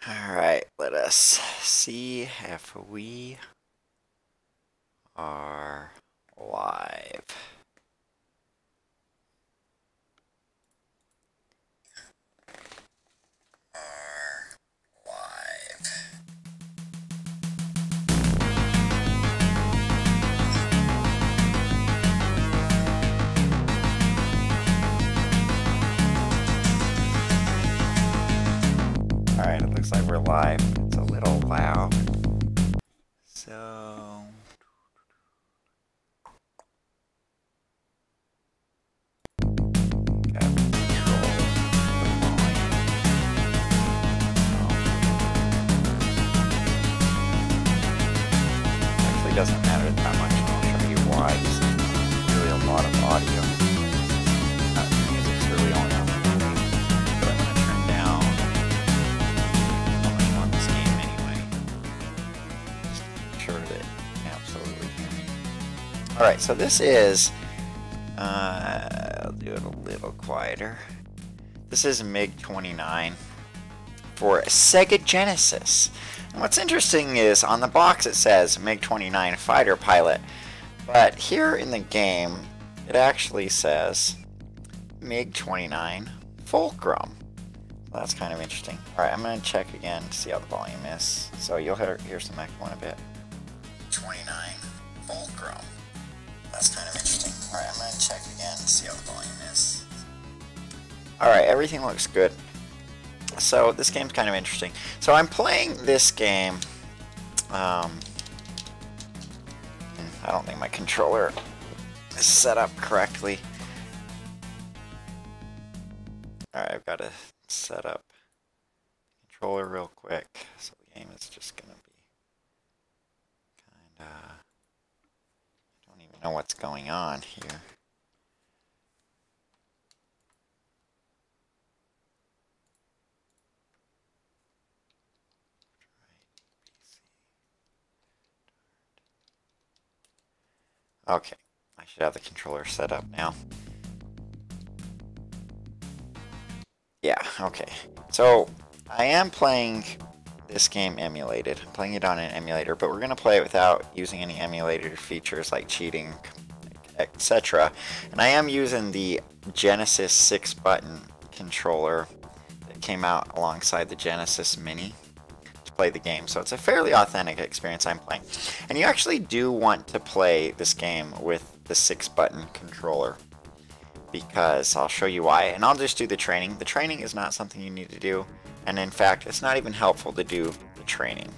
Alright, let us see if we are live. Alright, it looks like we're live. It's a little loud. So... Actually doesn't matter that much. I'll show you why. It's really a lot of audio. The music's really on. But I'm going to turn down on this game anyway. Just to make sure that absolutely. Alright, so this is... I'll do it a little quieter. This is Mig-29 for Sega Genesis. And what's interesting is on the box it says Mig-29 fighter pilot, but here in the game it actually says Mig-29 Fulcrum. Well, that's kind of interesting. Alright, I'm going to check again to see how the volume is. So you'll hear some echo in a bit. 29 Fulcrum. That's kind of interesting. Alright, I'm going to check again to see how the volume is. Alright, everything looks good. So this game's kind of interesting. So I'm playing this game. I don't think my controller is set up correctly. Alright, I've got to set up the controller real quick. So the game is just going to be kind of... I don't even know what's going on here. Okay, I should have the controller set up now. Yeah, okay. So, I am playing this game emulated. I'm playing it on an emulator, but we're going to play it without using any emulator features like cheating, etc. And I am using the Genesis 6-button controller that came out alongside the Genesis Mini to play the game. So it's a fairly authentic experience I'm playing. And you actually do want to play this game with the 6-button controller, because I'll show you why, and I'll just do the training. The training is not something you need to do, and in fact it's not even helpful to do the training.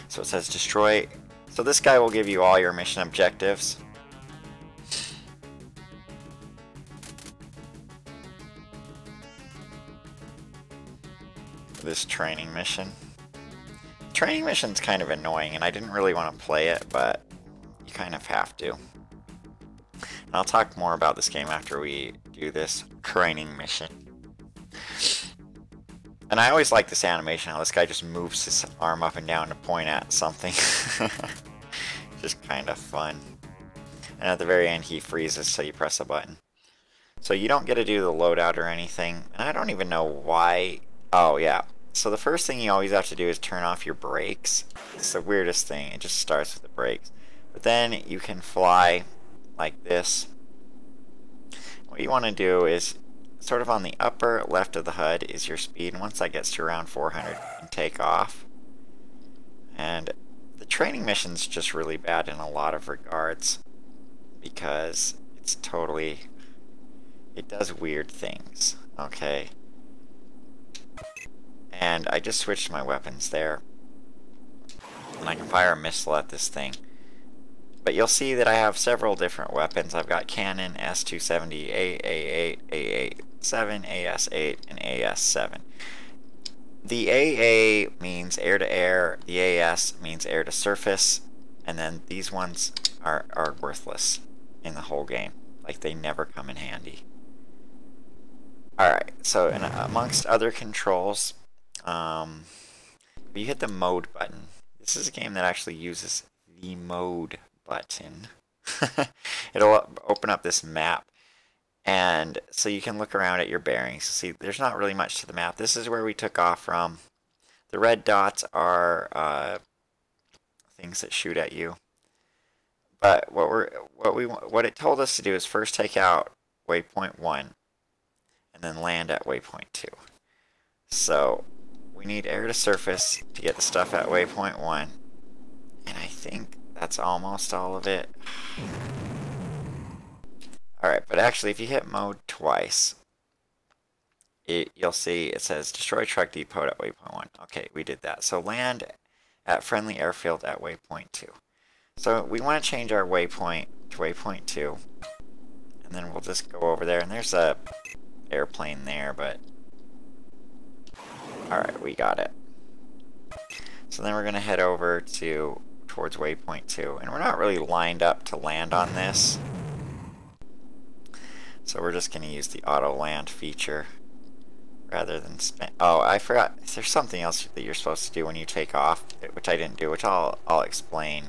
So it says destroy. So this guy will give you all your mission objectives. This training mission. Training mission's kind of annoying, and I didn't really want to play it, but you kind of have to. And I'll talk more about this game after we do this training mission. And I always like this animation, how this guy just moves his arm up and down to point at something. Just kind of fun. And at the very end he freezes, so you press a button. So you don't get to do the loadout or anything, and I don't even know why. Oh yeah. So the first thing you always have to do is turn off your brakes. It's the weirdest thing. It just starts with the brakes. But then you can fly like this. What you want to do is sort of on the upper left of the HUD is your speed, and once that gets to around 400 you can take off. And the training mission's just really bad in a lot of regards, because it's totally... it does weird things. Okay. And I just switched my weapons there. And I can fire a missile at this thing. But you'll see that I have several different weapons. I've got cannon, S270, AA8, AA7, AS8, and AS7. The AA means air-to-air, the AS means air-to-surface, and then these ones are worthless in the whole game. Like, they never come in handy. Alright, so amongst other controls, you hit the mode button. This is a game that actually uses the mode button. It'll open up this map, And so you can look around at your bearings. See, there's not really much to the map. This is where we took off from. The red dots are things that shoot at you. But what it told us to do is first take out waypoint 1 and then land at waypoint 2. So we need air to surface to get the stuff at waypoint 1. And I think that's almost all of it. Alright, but actually if you hit mode twice, you'll see it says destroy truck depot at waypoint 1. Okay, we did that. So land at friendly airfield at waypoint 2. So we want to change our waypoint to waypoint 2. And then we'll just go over there. And there's a airplane there, but... Alright, we got it. So then we're going to head over towards waypoint 2. And we're not really lined up to land on this. So we're just going to use the auto land feature rather than spend. Oh, I forgot. There's something else that you're supposed to do when you take off, which I didn't do, which I'll explain.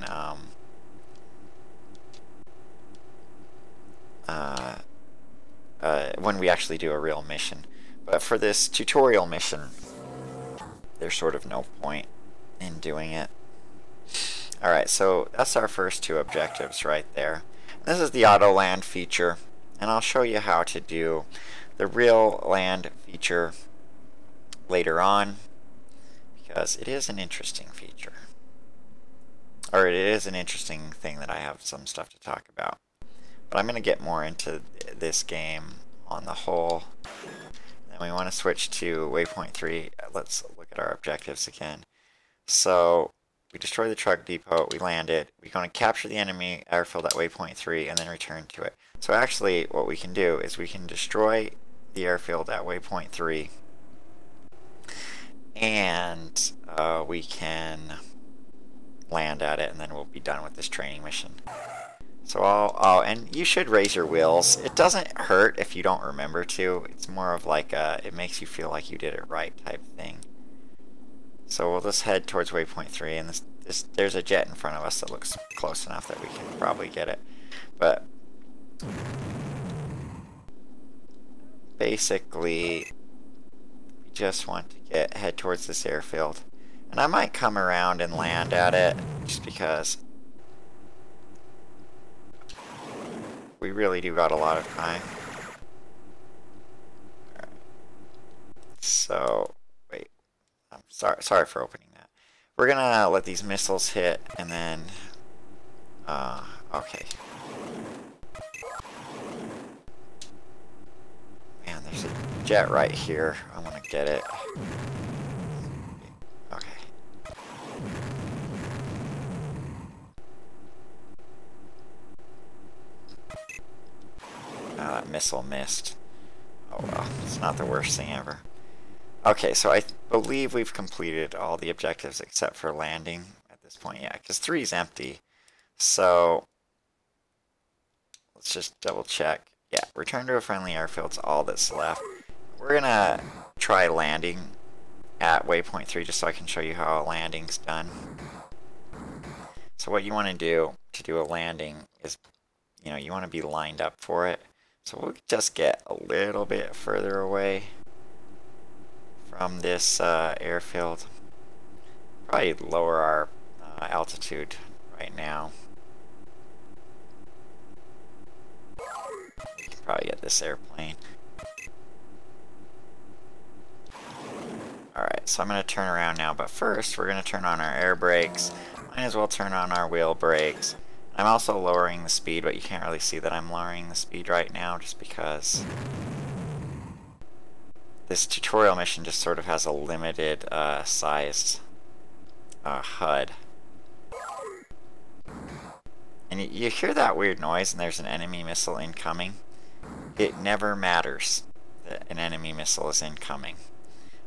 When we actually do a real mission. But for this tutorial mission, there's sort of no point in doing it. Alright, so that's our first two objectives right there. This is the auto land feature. And I'll show you how to do the real land feature later on, because it is an interesting feature. Or it is an interesting thing that I have some stuff to talk about. But I'm going to get more into this game on the whole. Then we want to switch to waypoint 3. Let's look at our objectives again. So we destroy the truck depot, we land it, we're going to capture the enemy airfield at waypoint 3 and then return to it. So actually what we can do is we can destroy the airfield at waypoint 3 and we can land at it, and then we'll be done with this training mission. So and you should raise your wheels. It doesn't hurt if you don't remember to. It's more of like it makes you feel like you did it right type thing. So we'll just head towards waypoint 3, and there's a jet in front of us that looks close enough that we can probably get it. But basically, we just want to head towards this airfield. And I might come around and land at it, just because we really do got a lot of time. All right. So, wait. I'm sorry for opening that. We're gonna let these missiles hit, and then, okay. Man, there's a jet right here. I want to get it. Okay. Oh, that missile missed. Oh well, it's not the worst thing ever. Okay, so I believe we've completed all the objectives except for landing at this point. Yeah, because 3 is empty. So let's just double check. Yeah, return to a friendly airfield's all that's left. We're gonna try landing at waypoint 3 just so I can show you how a landing's done. So what you want to do a landing is, you want to be lined up for it. So we'll just get a little bit further away from this airfield. Probably lower our altitude right now. We can probably get this airplane. Alright, so I'm going to turn around now, but first we're going to turn on our air brakes. Might as well turn on our wheel brakes. I'm also lowering the speed, but you can't really see that I'm lowering the speed right now just because this tutorial mission just sort of has a limited sized HUD. And you hear that weird noise and there's an enemy missile incoming. It never matters that an enemy missile is incoming.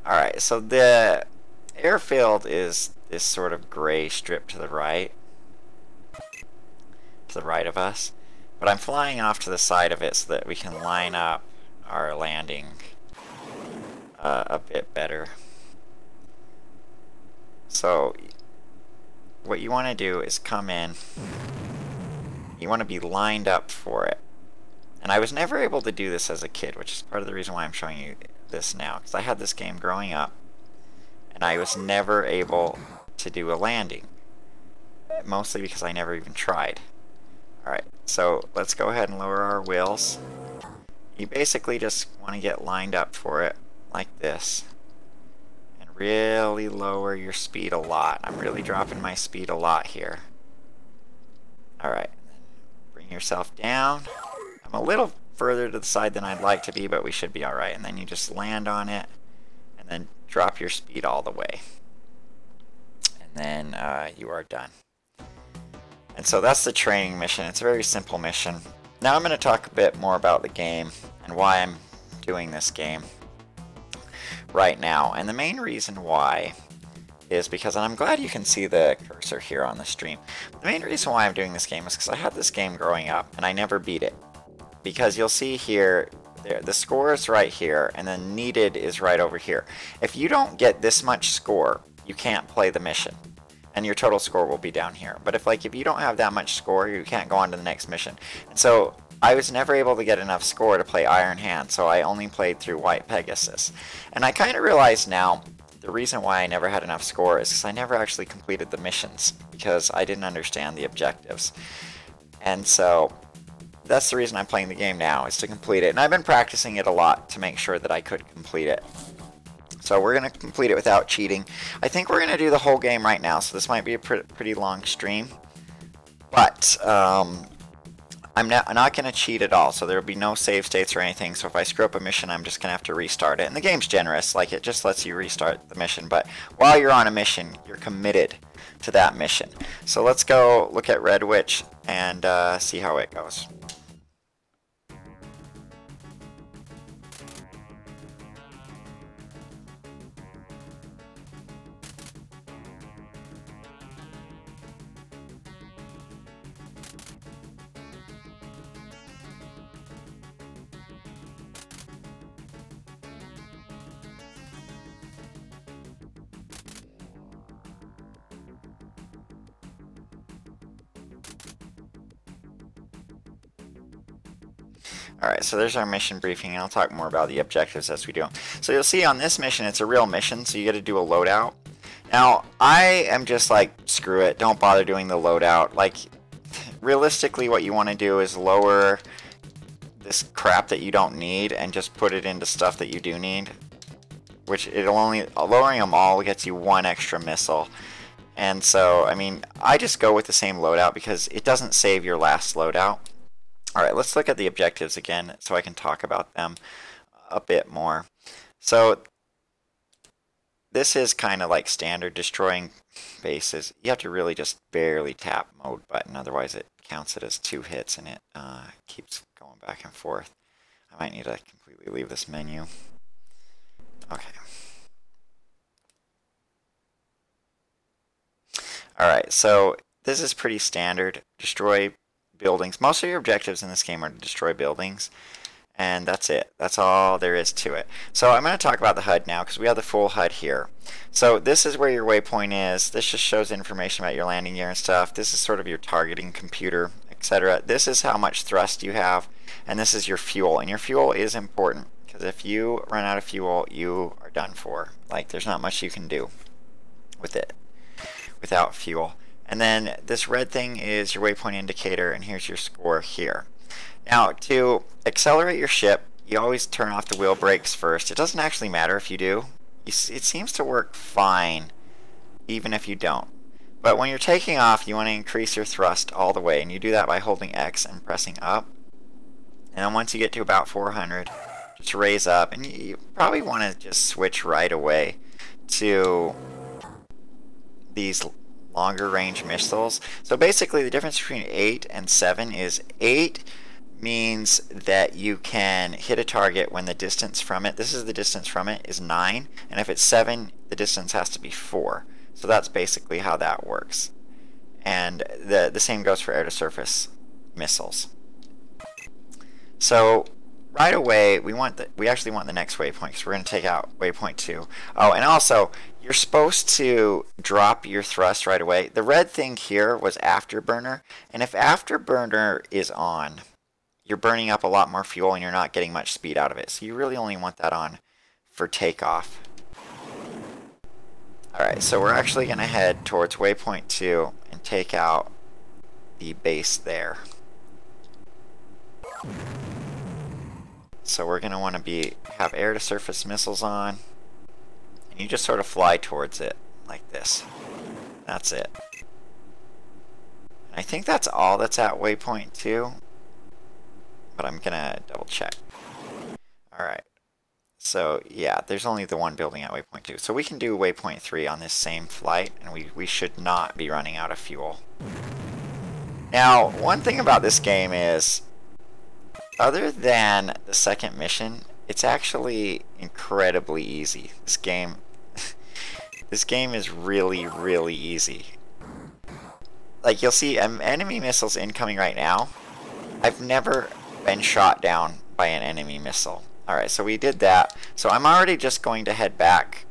Alright, so the airfield is this sort of gray strip to the right of us, but I'm flying off to the side of it so that we can line up our landing a bit better. So what you want to do is come in, you want to be lined up for it, And I was never able to do this as a kid, which is part of the reason why I'm showing you this now, because I had this game growing up, and I was never able to do a landing, mostly because I never even tried. Alright, so let's go ahead and lower our wheels. You basically just want to get lined up for it, like this. And really lower your speed a lot. I'm really dropping my speed a lot here. Alright, bring yourself down. I'm a little further to the side than I'd like to be, but we should be alright. And then you just land on it, and then drop your speed all the way. And then you are done. And so that's the training mission. It's a very simple mission. Now I'm going to talk a bit more about the game and why I'm doing this game right now. And the main reason why is because, and I'm glad you can see the cursor here on the stream. The main reason why I'm doing this game is because I had this game growing up and I never beat it. Because you'll see here, the score is right here, and then needed is right over here. If you don't get this much score, you can't play the mission. And your total score will be down here. But if you don't have that much score, you can't go on to the next mission. And so I was never able to get enough score to play Iron Hand, so I only played through White Pegasus. And I kind of realize now the reason why I never had enough score is because I never actually completed the missions, because I didn't understand the objectives. And so that's the reason I'm playing the game now, is to complete it. And I've been practicing it a lot to make sure that I could complete it. So we're going to complete it without cheating. I think we're going to do the whole game right now, so this might be a pretty long stream. But I'm not going to cheat at all, so there will be no save states or anything. So if I screw up a mission, I'm just going to have to restart it. And the game's generous, like it just lets you restart the mission. But while you're on a mission, you're committed to that mission. So let's go look at Red Witch and see how it goes. Alright, so there's our mission briefing, and I'll talk more about the objectives as we do. So you'll see on this mission, it's a real mission, so you get to do a loadout. Now, I am just like, screw it, don't bother doing the loadout. Like, realistically, what you want to do is lower this crap that you don't need and just put it into stuff that you do need. Which, lowering them all gets you one extra missile. And so, I mean, I just go with the same loadout because it doesn't save your last loadout. Alright, let's look at the objectives again so I can talk about them a bit more. So, this is kind of like standard destroying bases. You have to really just barely tap mode button, otherwise it counts it as 2 hits and it keeps going back and forth. I might need to completely leave this menu. Okay. Alright, so this is pretty standard. Destroy buildings. Most of your objectives in this game are to destroy buildings, and that's it. That's all there is to it. So I'm going to talk about the HUD now because we have the full HUD here. So this is where your waypoint is. This just shows information about your landing gear and stuff. This is sort of your targeting computer, etc. This is how much thrust you have, and this is your fuel. And your fuel is important because if you run out of fuel, you are done for. Like, there's not much you can do with it without fuel. And then this red thing is your waypoint indicator, and here's your score here. Now, to accelerate your ship, you always turn off the wheel brakes first. It doesn't actually matter if you do. It seems to work fine, even if you don't. But when you're taking off, you want to increase your thrust all the way, and you do that by holding X and pressing up. And then once you get to about 400, just raise up, and you probably want to just switch right away to these longer range missiles. So basically the difference between 8 and 7 is 8 means that you can hit a target when the distance from it, this is the distance from it, is 9, and if it's 7, the distance has to be 4. So that's basically how that works. And the same goes for air-to-surface missiles. So right away, we actually want the next waypoint because we're going to take out waypoint 2. Oh, and also, you're supposed to drop your thrust right away. The red thing here was afterburner, and if afterburner is on, you're burning up a lot more fuel and you're not getting much speed out of it. So you really only want that on for takeoff. Alright, so we're actually going to head towards waypoint 2 and take out the base there. So we're going to want to have air-to-surface missiles on, and you just sort of fly towards it like this. That's it. And I think that's all that's at waypoint 2, but I'm going to double check. Alright. So yeah, there's only the one building at waypoint 2. So we can do waypoint 3 on this same flight, and we should not be running out of fuel. Now, one thing about this game is, other than the second mission, it's actually incredibly easy. This game is really, really easy. Like, you'll see enemy missiles incoming right now. I've never been shot down by an enemy missile. Alright, so we did that. So I'm already just going to head back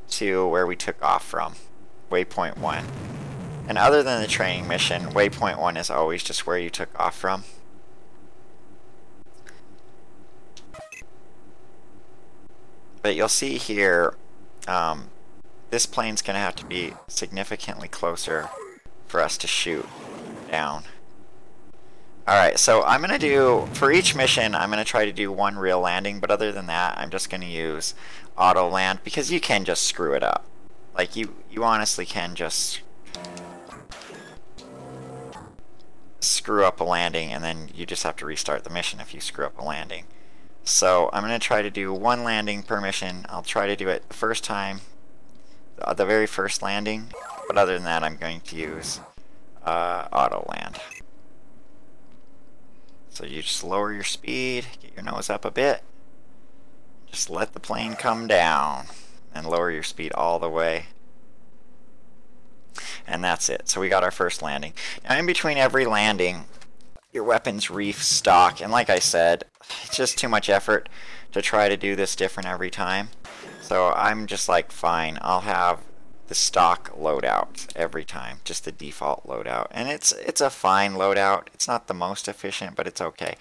to where we took off from, waypoint 1. And other than the training mission, waypoint 1 is always just where you took off from. But you'll see here, this plane's going to have to be significantly closer for us to shoot down. Alright, so I'm going to do, for each mission, I'm going to try to do one real landing, but other than that, I'm just going to use auto land, because you can just screw it up. Like, you honestly can just screw up a landing, and then you just have to restart the mission if you screw up a landing. So I'm going to try to do one landing per mission. I'll try to do it the first time, the very first landing, but other than that, I'm going to use auto land. So you just lower your speed, get your nose up a bit, just let the plane come down, and lower your speed all the way. And that's it. So we got our first landing. Now in between every landing, your weapons restock, and like I said, it's just too much effort to try to do this different every time. So I'm just like, fine, I'll have the stock loadout every time, just the default loadout, and it's a fine loadout. It's not the most efficient, but it's okay.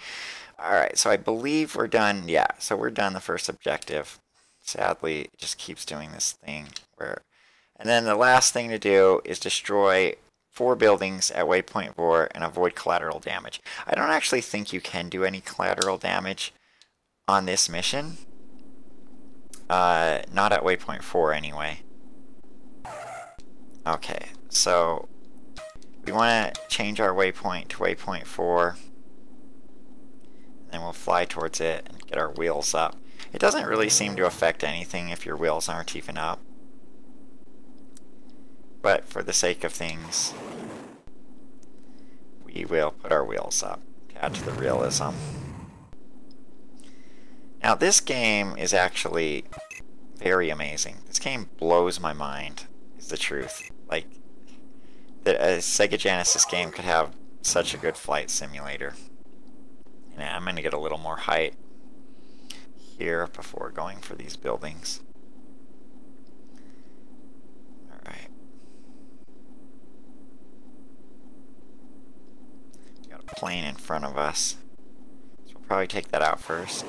Alright, so I believe we're done. Yeah, so we're done the first objective. Sadly, it just keeps doing this thing where, and then the last thing to do is destroy 4 buildings at waypoint 4 and avoid collateral damage. I don't actually think you can do any collateral damage on this mission. Not at waypoint 4 anyway. Okay, so we want to change our waypoint to waypoint 4. And we'll fly towards it and get our wheels up. It doesn't really seem to affect anything if your wheels aren't even up. But for the sake of things, we will put our wheels up to add to the realism. Now this game is actually very amazing. This game blows my mind, is the truth. Like, a Sega Genesis game could have such a good flight simulator. And I'm going to get a little more height here before going for these buildings. Alright. We got a plane in front of us. So we'll probably take that out first.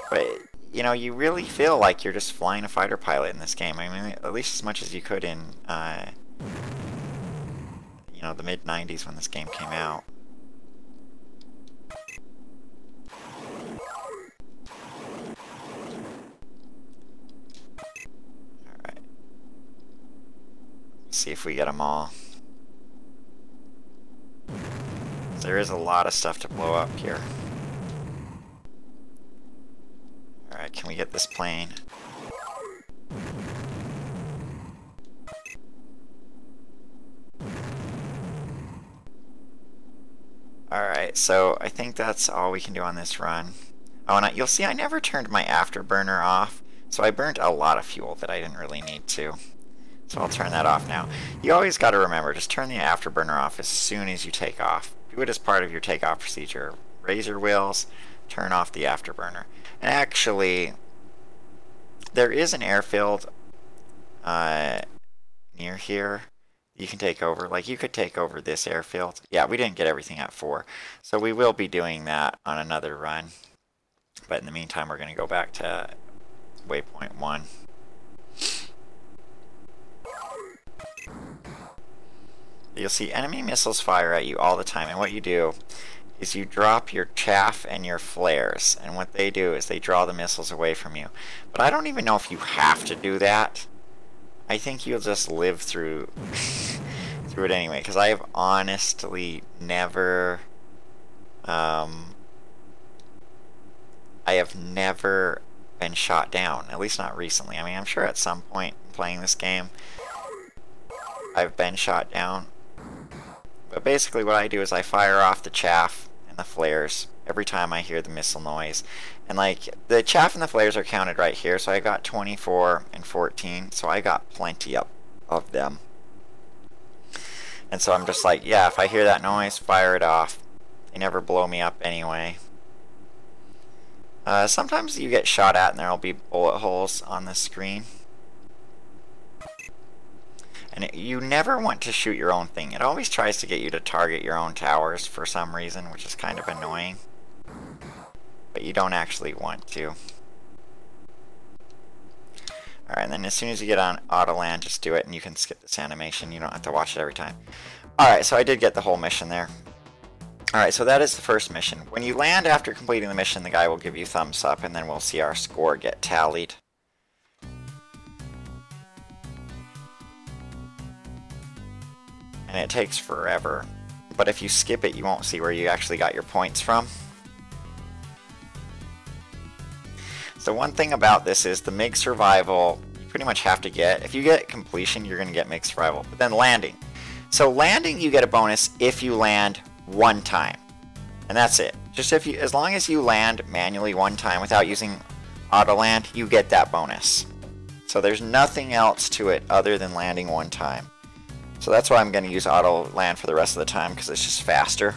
But, you know, you really feel like you're just flying a fighter pilot in this game. I mean, at least as much as you could in, you know, the mid-90s when this game came out. Alright. See if we get them all. There is a lot of stuff to blow up here. Alright, can we get this plane? Alright, so I think that's all we can do on this run. Oh, and you'll see I never turned my afterburner off, so I burnt a lot of fuel that I didn't really need to. So I'll turn that off now. You always got to remember, just turn the afterburner off as soon as you take off. Do it as part of your takeoff procedure. Raise your wheels, turn off the afterburner. And actually, there is an airfield near here you can take over. Like, you could take over this airfield. Yeah, we didn't get everything at 4. So we will be doing that on another run. But in the meantime, we're going to go back to waypoint 1. You'll see enemy missiles fire at you all the time, and what you do is you drop your chaff and your flares, and what they do is they draw the missiles away from you. But I don't even know if you have to do that. I think you'll just live through through it anyway, because I have honestly never I have never been shot down, at least not recently. I mean, I'm sure at some point playing this game I've been shot down. But basically what I do is I fire off the chaff and the flares every time I hear the missile noise. And like, the chaff and the flares are counted right here, so I got 24 and 14, so I got plenty of them. And so I'm just like, yeah, if I hear that noise, fire it off. They never blow me up anyway. Sometimes you get shot at and there'll be bullet holes on the screen. And you never want to shoot your own thing. It always tries to get you to target your own towers for some reason, which is kind of annoying. But you don't actually want to. Alright, and then as soon as you get on auto land, just do it and you can skip this animation. You don't have to watch it every time. Alright, so I did get the whole mission there. Alright, so that is the first mission. When you land after completing the mission, the guy will give you thumbs up and then we'll see our score get tallied. And it takes forever, but if you skip it you won't see where you actually got your points from. So one thing about this is the MiG survival you pretty much have to get. If you get completion you're going to get MiG survival, but then landing. So landing you get a bonus if you land one time, and that's it. Just if you, as long as you land manually one time without using auto land, you get that bonus. So there's nothing else to it other than landing one time. So that's why I'm going to use auto land for the rest of the time, because it's just faster.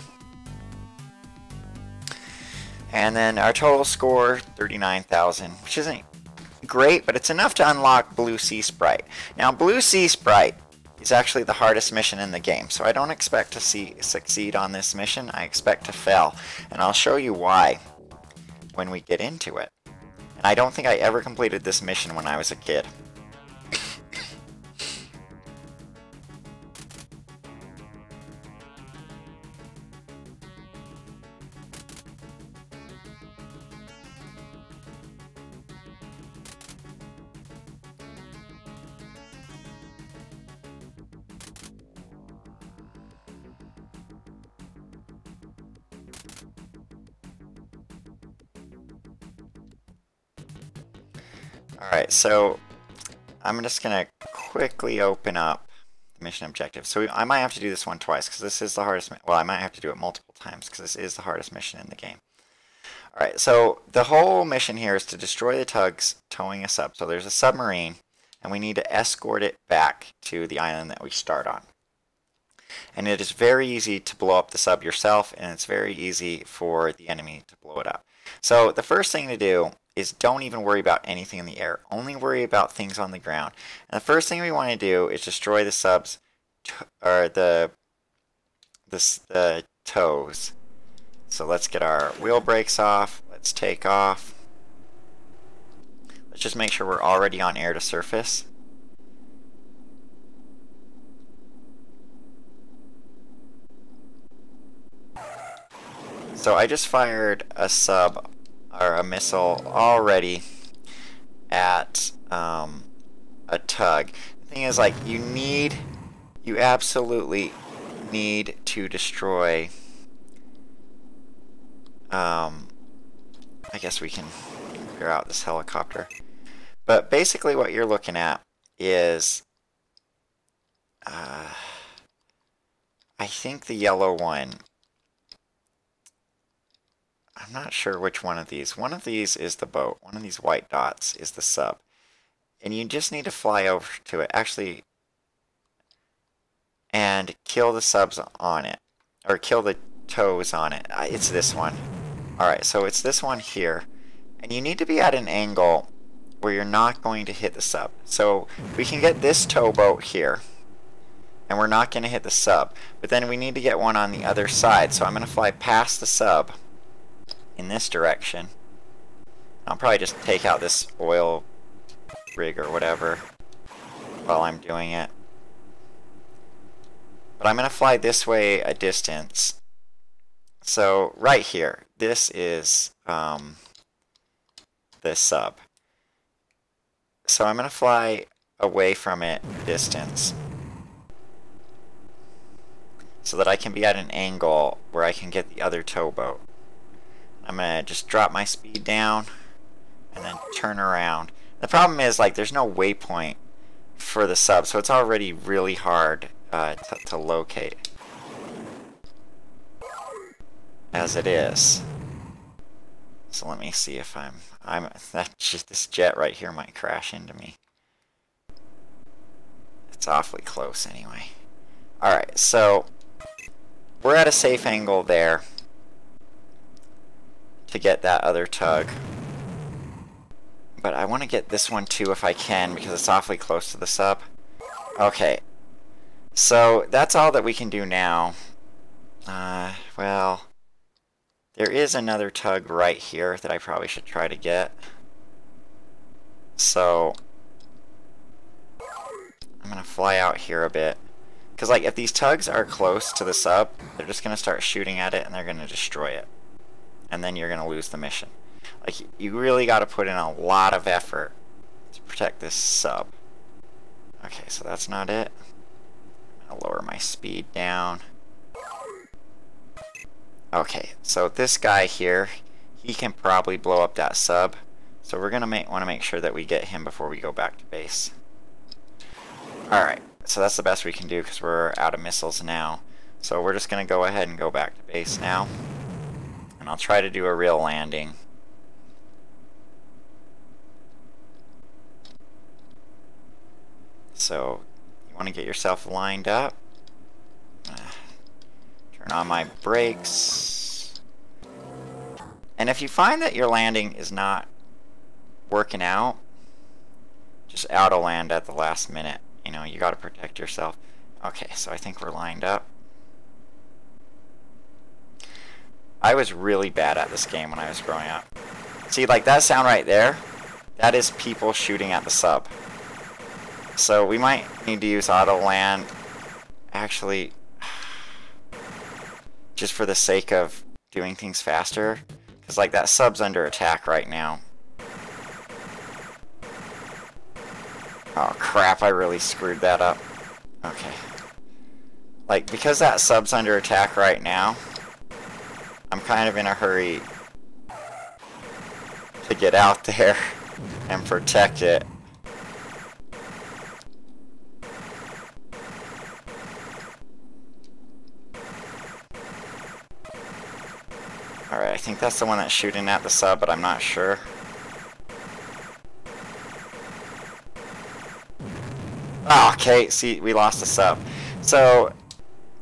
And then our total score, 39,000, which isn't great, but it's enough to unlock Blue Sea Sprite. Now Blue Sea Sprite is actually the hardest mission in the game, so I don't expect to succeed on this mission. I expect to fail, and I'll show you why when we get into it. And I don't think I ever completed this mission when I was a kid. Alright, so I'm just going to quickly open up the mission objective. So I might have to do this one twice because this is the hardest. Well, I might have to do it multiple times because this is the hardest mission in the game. Alright, so the whole mission here is to destroy the tugs towing us up. So there's a submarine and we need to escort it back to the island that we start on. And it is very easy to blow up the sub yourself, and it's very easy for the enemy to blow it up. So the first thing to do is don't even worry about anything in the air. Only worry about things on the ground. And the first thing we want to do is destroy the subs, or the tows. So let's get our wheel brakes off. Let's take off. Let's just make sure we're already on air to surface. So I just fired a sub, or a missile, already at a tug. The thing is, like, you absolutely need to destroy, I guess we can figure out this helicopter. But basically what you're looking at is, I think the yellow one, I'm not sure which one of these. One of these is the boat. One of these white dots is the sub. And you just need to fly over to it, actually, and kill the subs on it. Or kill the tows on it. It's this one. Alright, so it's this one here. And you need to be at an angle where you're not going to hit the sub. So we can get this towboat here. and we're not going to hit the sub. But then we need to get one on the other side, so I'm going to fly past the sub in this direction. I'll probably just take out this oil rig or whatever while I'm doing it. But I'm going to fly this way a distance. So right here, this is the sub. So I'm going to fly away from it distance so that I can be at an angle where I can get the other towboat. I'm going to just drop my speed down and then turn around. The problem is, like, there's no waypoint for the sub, so it's already really hard to locate as it is. So let me see if this jet right here might crash into me. It's awfully close anyway. Alright, so we're at a safe angle there to get that other tug. But I want to get this one too if I can, because it's awfully close to the sub. Okay, so that's all that we can do now. Well, there is another tug right here that I probably should try to get. So I'm going to fly out here a bit. Because, like, if these tugs are close to the sub, they're just going to start shooting at it and they're going to destroy it. And then you're going to lose the mission. Like, you really got to put in a lot of effort to protect this sub. Okay, so that's not it. I'm going to lower my speed down. Okay, so this guy here, he can probably blow up that sub. So we're going to want to make sure that we get him before we go back to base. Alright, so that's the best we can do because we're out of missiles now. So we're just going to go ahead and go back to base now. And I'll try to do a real landing. So you want to get yourself lined up. Turn on my brakes. And if you find that your landing is not working out, just auto land at the last minute. You know, you got to protect yourself. Okay, so I think we're lined up. I was really bad at this game when I was growing up. See, like that sound right there? That is people shooting at the sub. So we might need to use auto land, actually, just for the sake of doing things faster. Because, like, that sub's under attack right now. Oh crap, I really screwed that up. Okay. Like, because that sub's under attack right now, I'm kind of in a hurry to get out there and protect it. Alright, I think that's the one that's shooting at the sub, but I'm not sure. Oh, okay, see, we lost the sub. So,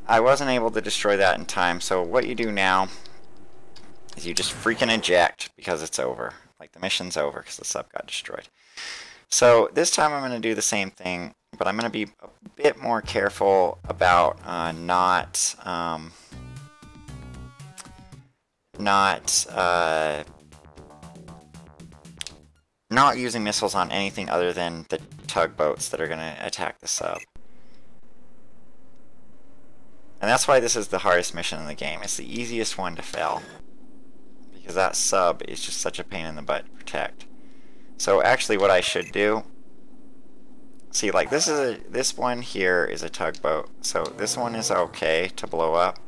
I wasn't able to destroy that in time, so what you do now is you just freaking eject because it's over. Like, the mission's over because the sub got destroyed. So, this time I'm going to do the same thing, but I'm going to be a bit more careful about not using missiles on anything other than the tugboats that are going to attack the sub. And that's why this is the hardest mission in the game. It's the easiest one to fail, because that sub is just such a pain in the butt to protect. So actually what I should do, see, like this one here is a tugboat, so this one is okay to blow up,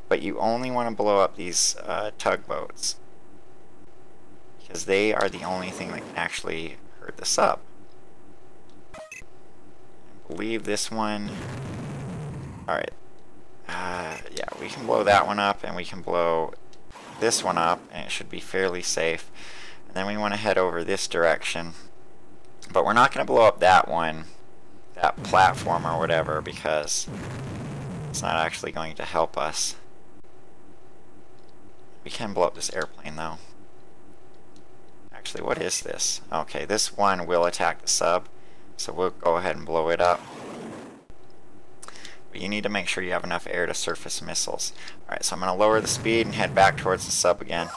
but you only want to blow up these tugboats, because they are the only thing that can actually hurt the sub. I believe this one, alright, yeah, we can blow that one up, and we can blow this one up, and it should be fairly safe. And then we want to head over this direction, but we're not going to blow up that one, that platform or whatever, because it's not actually going to help us. We can blow up this airplane though. Actually, what is this? Okay, this one will attack the sub, so we'll go ahead and blow it up. but you need to make sure you have enough air-to-surface missiles. Alright, so I'm going to lower the speed and head back towards the sub again.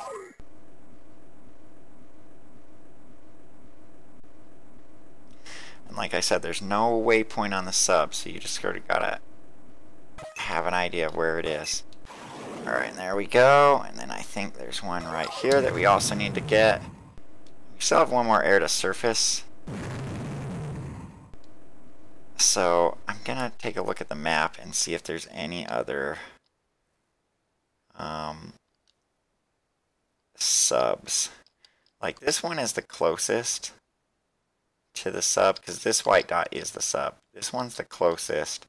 And like I said, there's no waypoint on the sub, so you just sort of gotta have an idea of where it is. Alright, there we go. And then I think there's one right here that we also need to get. We still have one more air-to-surface. So I'm gonna take a look at the map and see if there's any other subs. Like this one is the closest to the sub, because this white dot is the sub. This one's the closest.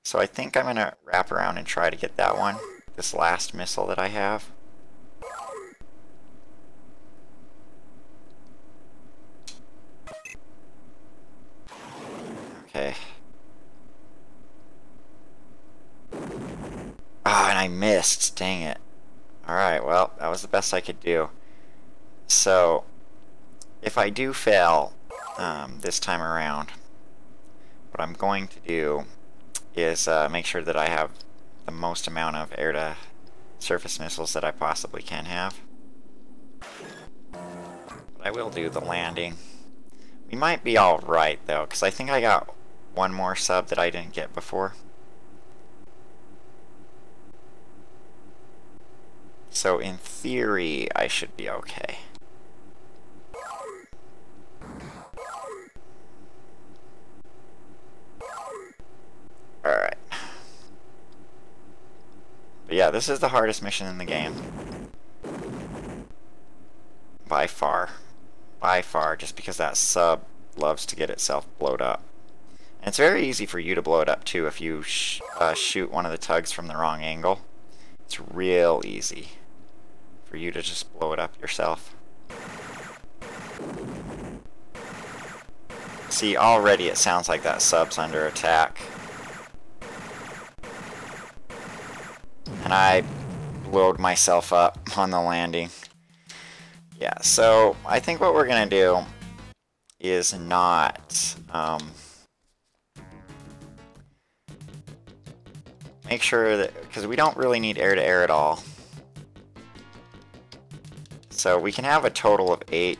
So I think I'm gonna wrap around and try to get that one, this last missile that I have. Okay. Ah, and I missed. Dang it. Alright, well, that was the best I could do. So, if I do fail this time around, what I'm going to do is make sure that I have the most amount of air-to-surface missiles that I possibly can have. But I will do the landing. We might be alright, though, because I think I got one more sub that I didn't get before. So in theory, I should be okay. Alright. But yeah, this is the hardest mission in the game. By far. By far, just because that sub loves to get itself blowed up. And it's very easy for you to blow it up too if you shoot one of the tugs from the wrong angle. It's real easy for you to just blow it up yourself. See, already it sounds like that sub's under attack. And I blowed myself up on the landing. Yeah, so I think what we're going to do is not make sure that, because we don't really need air-to-air at all. So we can have a total of 8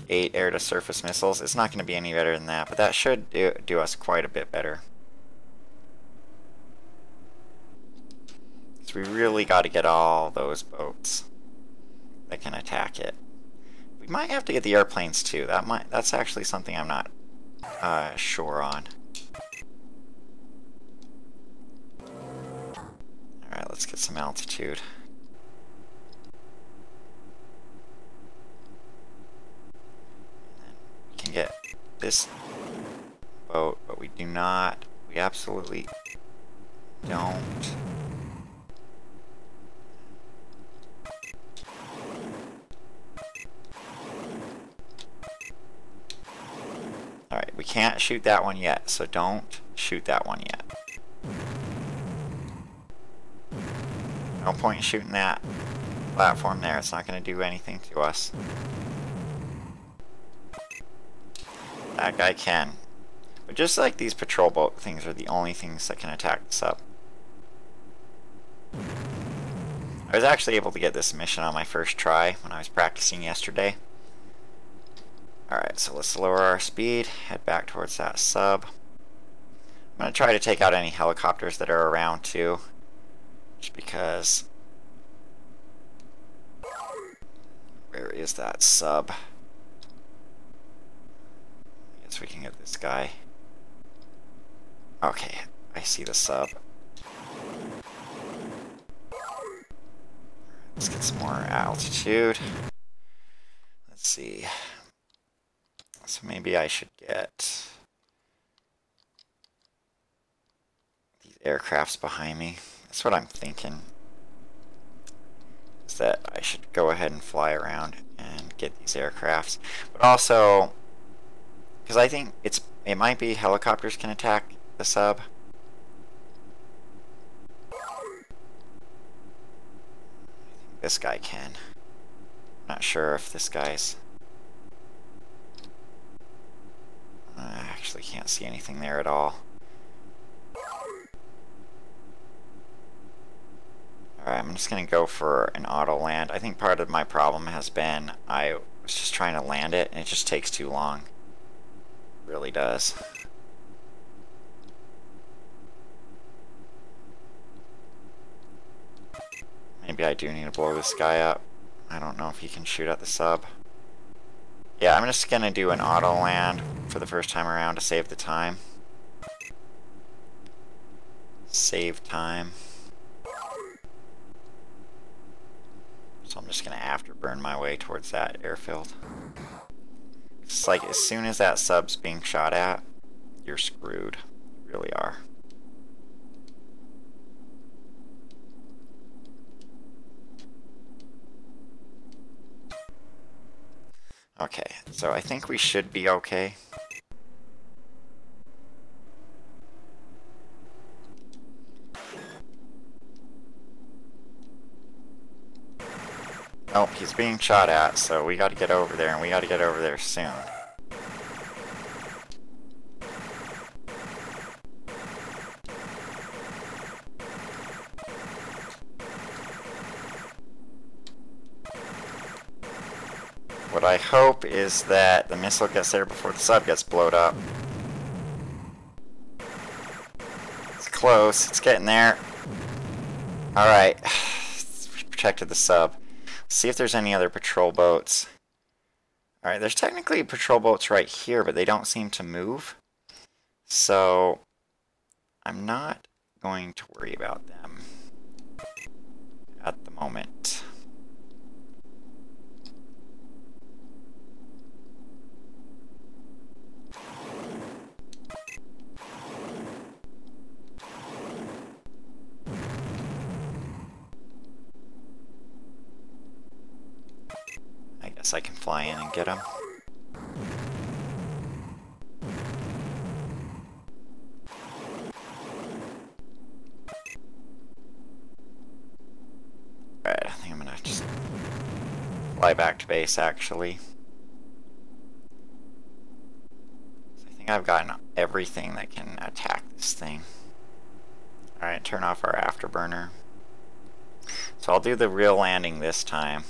air-to-surface missiles. It's not going to be any better than that, but that should do us quite a bit better. So we really got to get all those boats that can attack it. We might have to get the airplanes too. That's actually something I'm not sure on. Alright, let's get some altitude. We can get this boat, but we absolutely don't. Alright, we can't shoot that one yet, so don't shoot that one yet. No point in shooting that platform there, it's not going to do anything to us. That guy can. But just like these patrol boat things are the only things that can attack this up. I was actually able to get this mission on my first try when I was practicing yesterday. Alright, so let's lower our speed, head back towards that sub. I'm going to try to take out any helicopters that are around too, just because... Where is that sub? I guess we can get this guy. Okay, I see the sub. Let's get some more altitude. Let's see. So maybe I should get these aircrafts behind me. That's what I'm thinking. Is that I should go ahead and fly around and get these aircrafts. But also, because I think it might be helicopters can attack the sub. I think this guy can. Not sure if this guy's... I actually can't see anything there at all. I'm just going to go for an auto land. I think part of my problem has been I was just trying to land it and it just takes too long. It really does. Maybe I do need to blow this guy up. I don't know if he can shoot at the sub. Yeah, I'm just going to do an auto land for the first time around to save the time. Save time. So I'm just going to afterburn my way towards that airfield. It's like as soon as that sub's being shot at, you're screwed. You really are. Okay, so I think we should be okay. Nope, he's being shot at, so we gotta get over there, and we gotta get over there soon. What I hope is that the missile gets there before the sub gets blown up. It's close, it's getting there. Alright, we protected the sub. Let's see if there's any other patrol boats. Alright, there's technically patrol boats right here, but they don't seem to move. So, I'm not going to worry about them at the moment. I guess I can fly in and get him. Alright, I think I'm gonna just fly back to base actually. I think I've gotten everything that can attack this thing. Alright, turn off our afterburner. So I'll do the real landing this time.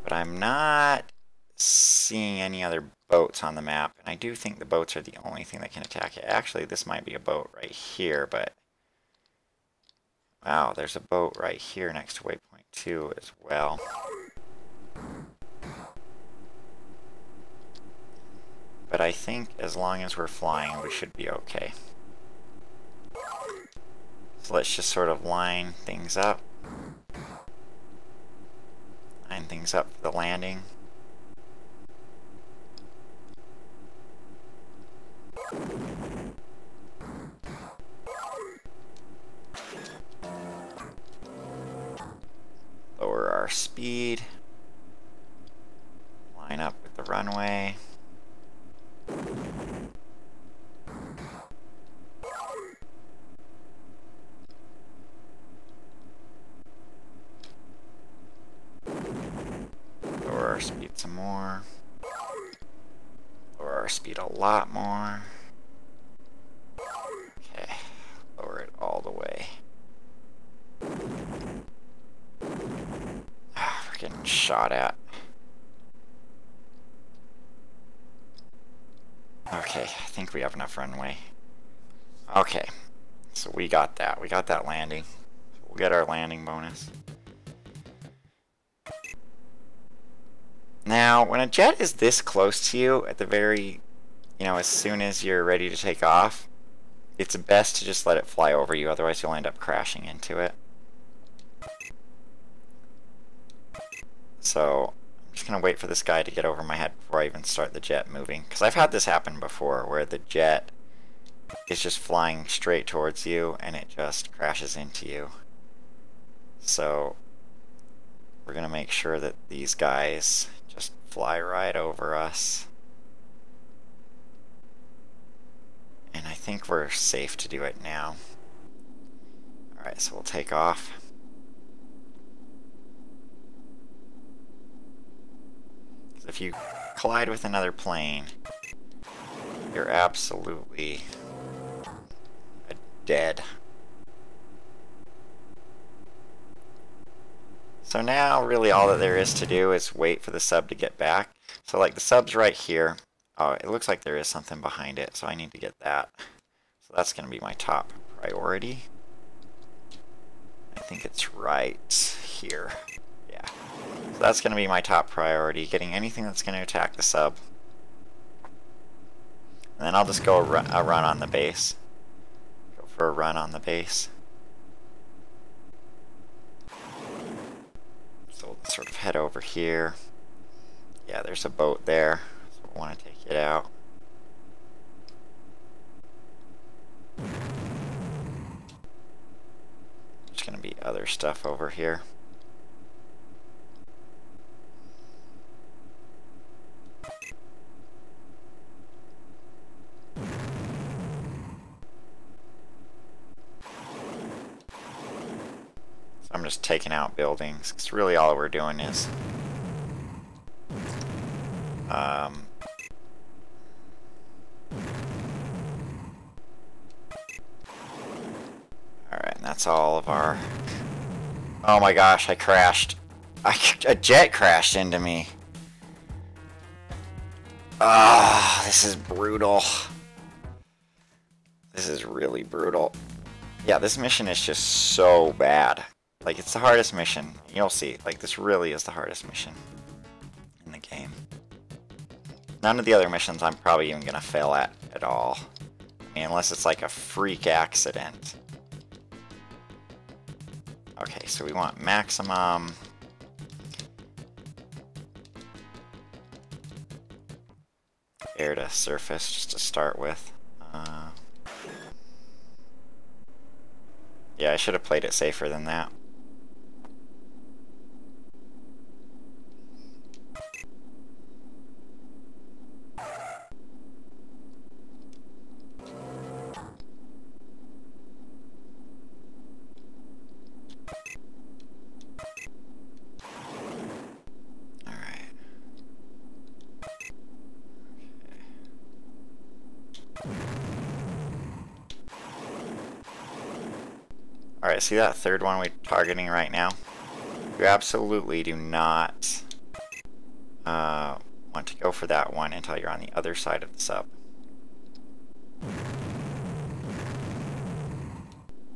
But I'm not seeing any other boats on the map, and I do think the boats are the only thing that can attack it. Actually, this might be a boat right here, but wow, there's a boat right here next to waypoint 2 as well. But I think as long as we're flying, we should be okay. So let's just sort of line things up. Line things up for the landing. Lower our speed. Line up with the runway. Lower our speed some more. Lower our speed a lot more. Okay, lower it all the way. We're getting shot at. Okay, I think we have enough runway. Okay, so we got that. We got that landing. We'll get our landing bonus. Now, when a jet is this close to you at the very, as soon as you're ready to take off, it's best to just let it fly over you, otherwise you'll end up crashing into it. So, I'm just going to wait for this guy to get over my head before I even start the jet moving. Because I've had this happen before, where the jet is just flying straight towards you, and it just crashes into you. So, we're going to make sure that these guys just fly right over us. And I think we're safe to do it now. Alright, so we'll take off. If you collide with another plane, you're absolutely dead. So now really all that there is to do is wait for the sub to get back. So like the sub's right here. Oh, it looks like there is something behind it, so I need to get that. So that's going to be my top priority. I think it's right here. Yeah. So that's going to be my top priority, getting anything that's going to attack the sub. And then I'll just go a run on the base. Go for a run on the base. So we'll sort of head over here. Yeah, there's a boat there, so we want to take it out. There's going to be other stuff over here. So I'm just taking out buildings, because really all we're doing is alright, and that's all of our... Oh my gosh, I crashed. A jet crashed into me. Ah, this is brutal. This is really brutal. Yeah, this mission is just so bad. Like, it's the hardest mission. You'll see. Like, this really is the hardest mission in the game. None of the other missions I'm probably even going to fail at all. I mean, unless it's like a freak accident. Okay, so we want maximum. Air to surface, just to start with. Yeah, I should have played it safer than that. Alright, see that third one we're targeting right now? You absolutely do not want to go for that one until you're on the other side of the sub.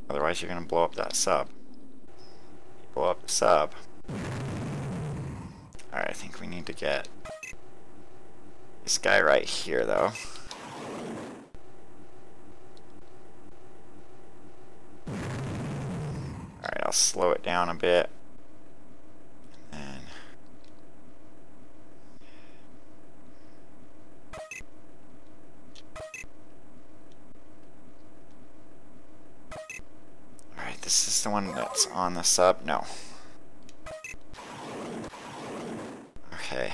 Otherwise you're going to blow up that sub. You blow up the sub. Alright, I think we need to get this guy right here though. Alright, I'll slow it down a bit. And then... Alright, this is the one that's on the sub. No. Okay.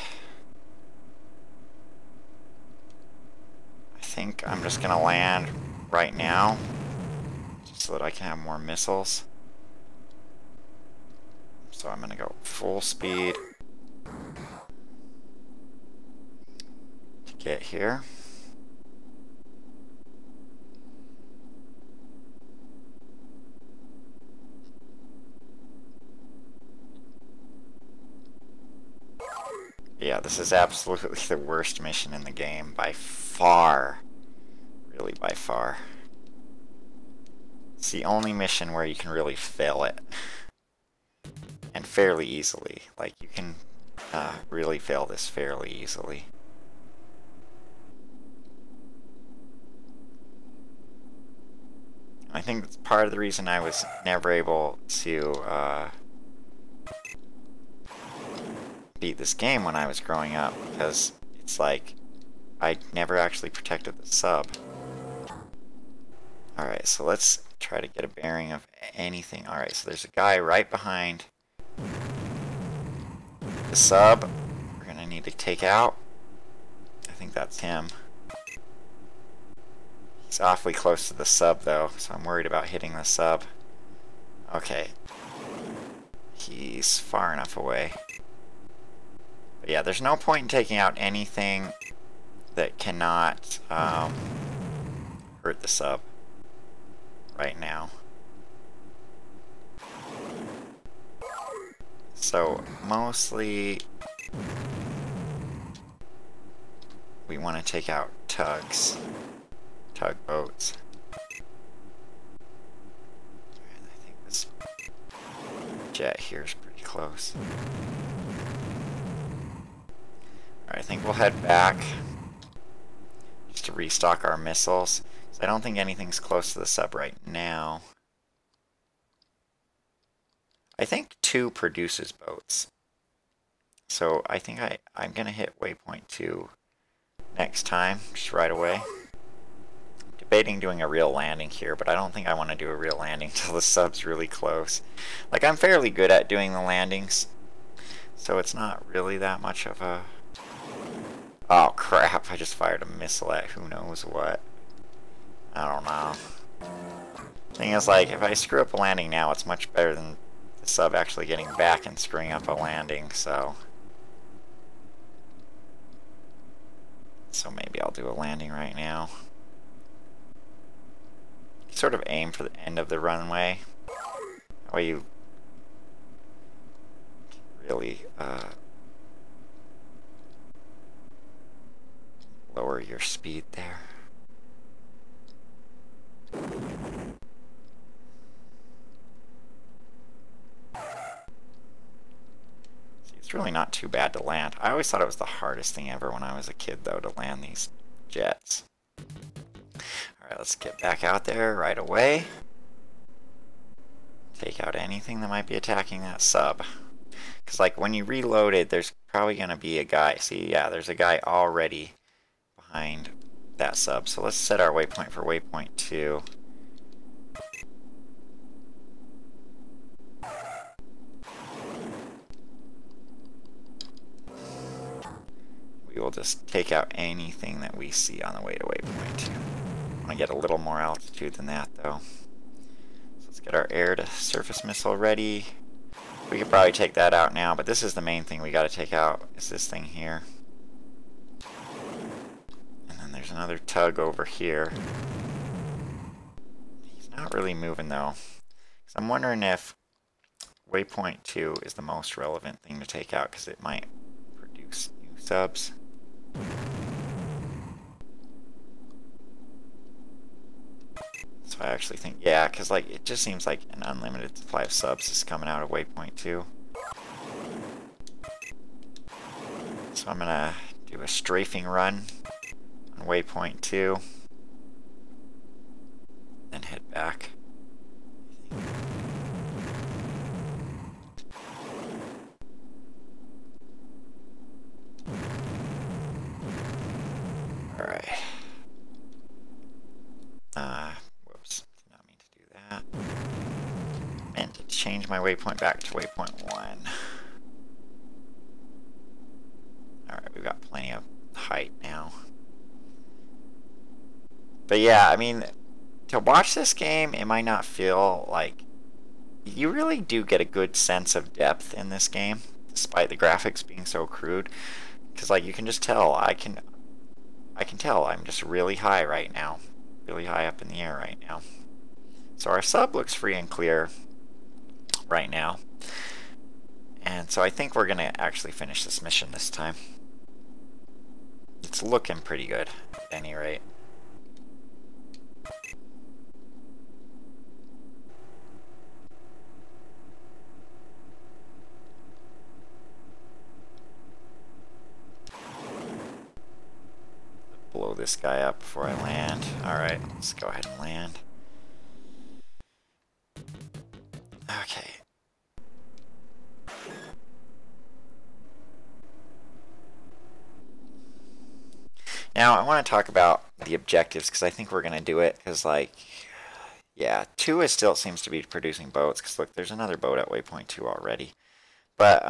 I think I'm just gonna land right now, just so that I can have more missiles. So I'm gonna go full speed to get here. Yeah, this is absolutely the worst mission in the game by far. Really by far. It's the only mission where you can really fail it. And fairly easily. Like, you can really fail this fairly easily. I think that's part of the reason I was never able to beat this game when I was growing up, because it's like I never actually protected the sub. Alright, so let's try to get a bearing of anything. Alright, so there's a guy right behind the sub. We're gonna need to take out. I think that's him. He's awfully close to the sub though, so I'm worried about hitting the sub. Okay. He's far enough away. But yeah, there's no point in taking out anything that cannot hurt the sub right now. So mostly we want to take out tugboats. And I think this jet here is pretty close. Alright, I think we'll head back just to restock our missiles. So I don't think anything's close to the sub right now. I think 2 produces boats. So I think I'm going to hit waypoint 2 next time, just right away. I'm debating doing a real landing here, but I don't think I want to do a real landing until the sub's really close. Like, I'm fairly good at doing the landings, so it's not really that much of a... Oh crap, I just fired a missile at who knows what. I don't know. Thing is, like, if I screw up a landing now, it's much better than the sub actually getting back and screwing up a landing, so maybe I'll do a landing right now. Sort of aim for the end of the runway. That way you really lower your speed there. It's really not too bad to land. I always thought it was the hardest thing ever when I was a kid, though, to land these jets. Alright, let's get back out there right away. Take out anything that might be attacking that sub. Because, like, when you reload it, there's probably going to be a guy. See, yeah, there's a guy already behind that sub. So let's set our waypoint for waypoint 2. We will just take out anything that we see on the way to waypoint 2. I want to get a little more altitude than that, though. So let's get our air to surface missile ready. We could probably take that out now, but this is the main thing we got to take out, is this thing here. And then there's another tug over here. He's not really moving, though. So I'm wondering if waypoint 2 is the most relevant thing to take out, because it might produce new subs. So I actually think, yeah, because like it just seems like an unlimited supply of subs is coming out of waypoint 2. So I'm gonna do a strafing run on waypoint 2, then head back. Alright. Whoops. Did not mean to do that. Meant to change my waypoint back to waypoint 1. Alright, we've got plenty of height now. But yeah, I mean, to watch this game, it might not feel like... You really do get a good sense of depth in this game, despite the graphics being so crude. Because, like, you can just tell, I can tell I'm just really high right now. Really high up in the air right now. So our sub looks free and clear right now. And so I think we're going to actually finish this mission this time. It's looking pretty good, at any rate. Blow this guy up before I land. Alright, let's go ahead and land. Okay. Now, I want to talk about the objectives, because I think we're going to do it, because, like, yeah, 2 is still seems to be producing boats, because, look, there's another boat at waypoint 2 already. But,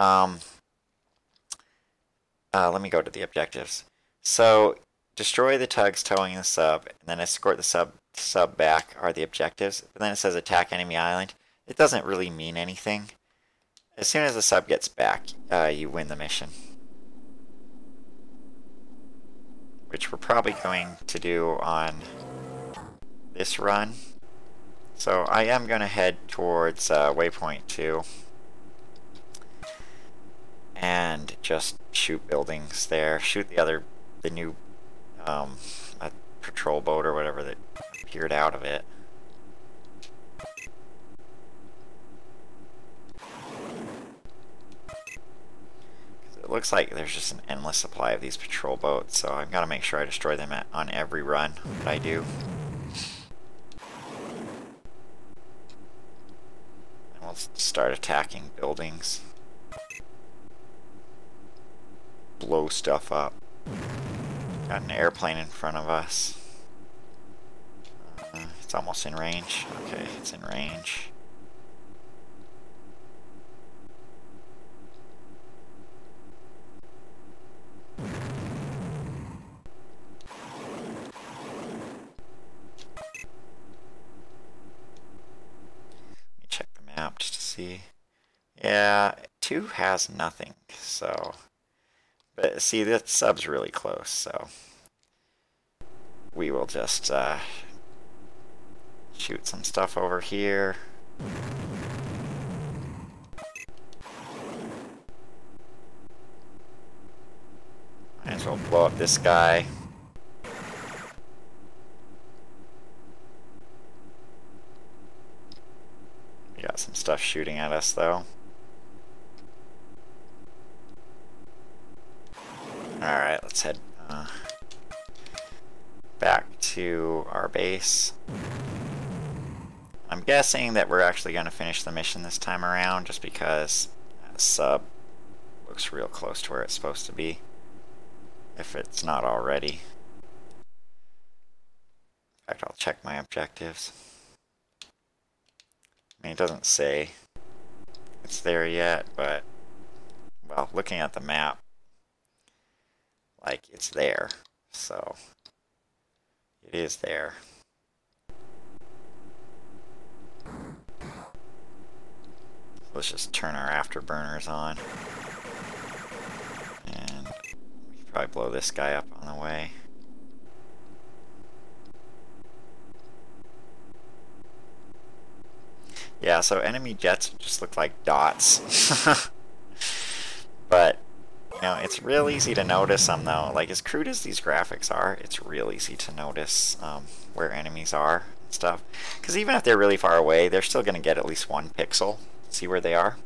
let me go to the objectives. So, destroy the tugs towing the sub, and then escort the sub back are the objectives. But then it says attack enemy island. It doesn't really mean anything. As soon as the sub gets back, you win the mission. Which we're probably going to do on this run. So I am going to head towards waypoint 2. and just shoot buildings there. Shoot the new patrol boat or whatever that appeared out of it. It looks like there's just an endless supply of these patrol boats, so I've got to make sure I destroy them on every run that I do. And we'll start attacking buildings. Blow stuff up. Got an airplane in front of us. It's almost in range. Okay, it's in range. Check the map just to see. Yeah, 2 has nothing, so... But see, that sub's really close, so... We will just, shoot some stuff over here. Might as well blow up this guy. We got some stuff shooting at us, though. Alright, let's head back to our base. I'm guessing that we're actually going to finish the mission this time around, just because that sub looks real close to where it's supposed to be, if it's not already. In fact, I'll check my objectives. I mean, it doesn't say it's there yet, but, well, looking at the map, like, it's there, so it is there. Let's just turn our afterburners on, and we can probably blow this guy up on the way. Yeah, so enemy jets just look like dots. But you know, it's real easy to notice them, though. Like, as crude as these graphics are, it's real easy to notice where enemies are and stuff. Because even if they're really far away, they're still going to get at least 1 pixel to see where they are.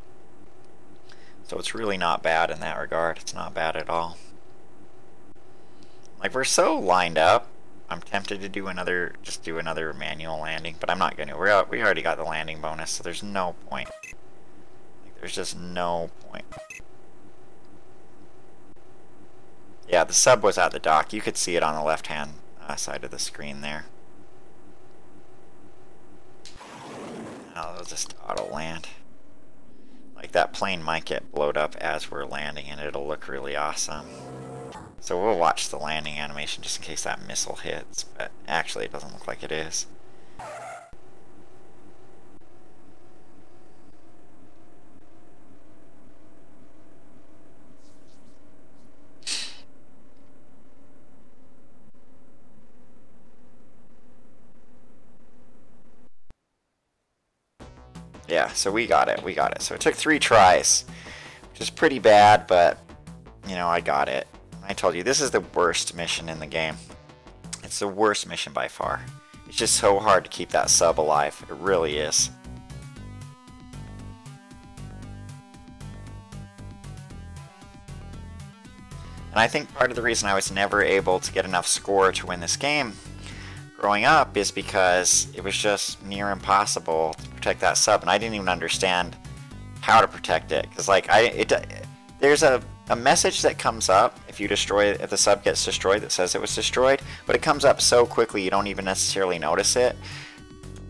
So it's really not bad in that regard. It's not bad at all. Like, we're so lined up, I'm tempted to do another manual landing, but I'm not going to. We already got the landing bonus, so there's no point. Like, there's just no point. Yeah, the sub was at the dock. You could see it on the left-hand side of the screen there. Now it'll just auto-land. Like, that plane might get blowed up as we're landing, and it'll look really awesome. So we'll watch the landing animation just in case that missile hits, but actually it doesn't look like it is. Yeah, so we got it. So it took 3 tries, which is pretty bad, but, you know, I got it. I told you, this is the worst mission in the game. It's the worst mission by far. It's just so hard to keep that sub alive. It really is. And I think part of the reason I was never able to get enough score to win this game growing up is because it was just near impossible to protect that sub, and I didn't even understand how to protect it. Because, like, there's a message that comes up if the sub gets destroyed that says it was destroyed, but it comes up so quickly you don't even necessarily notice it.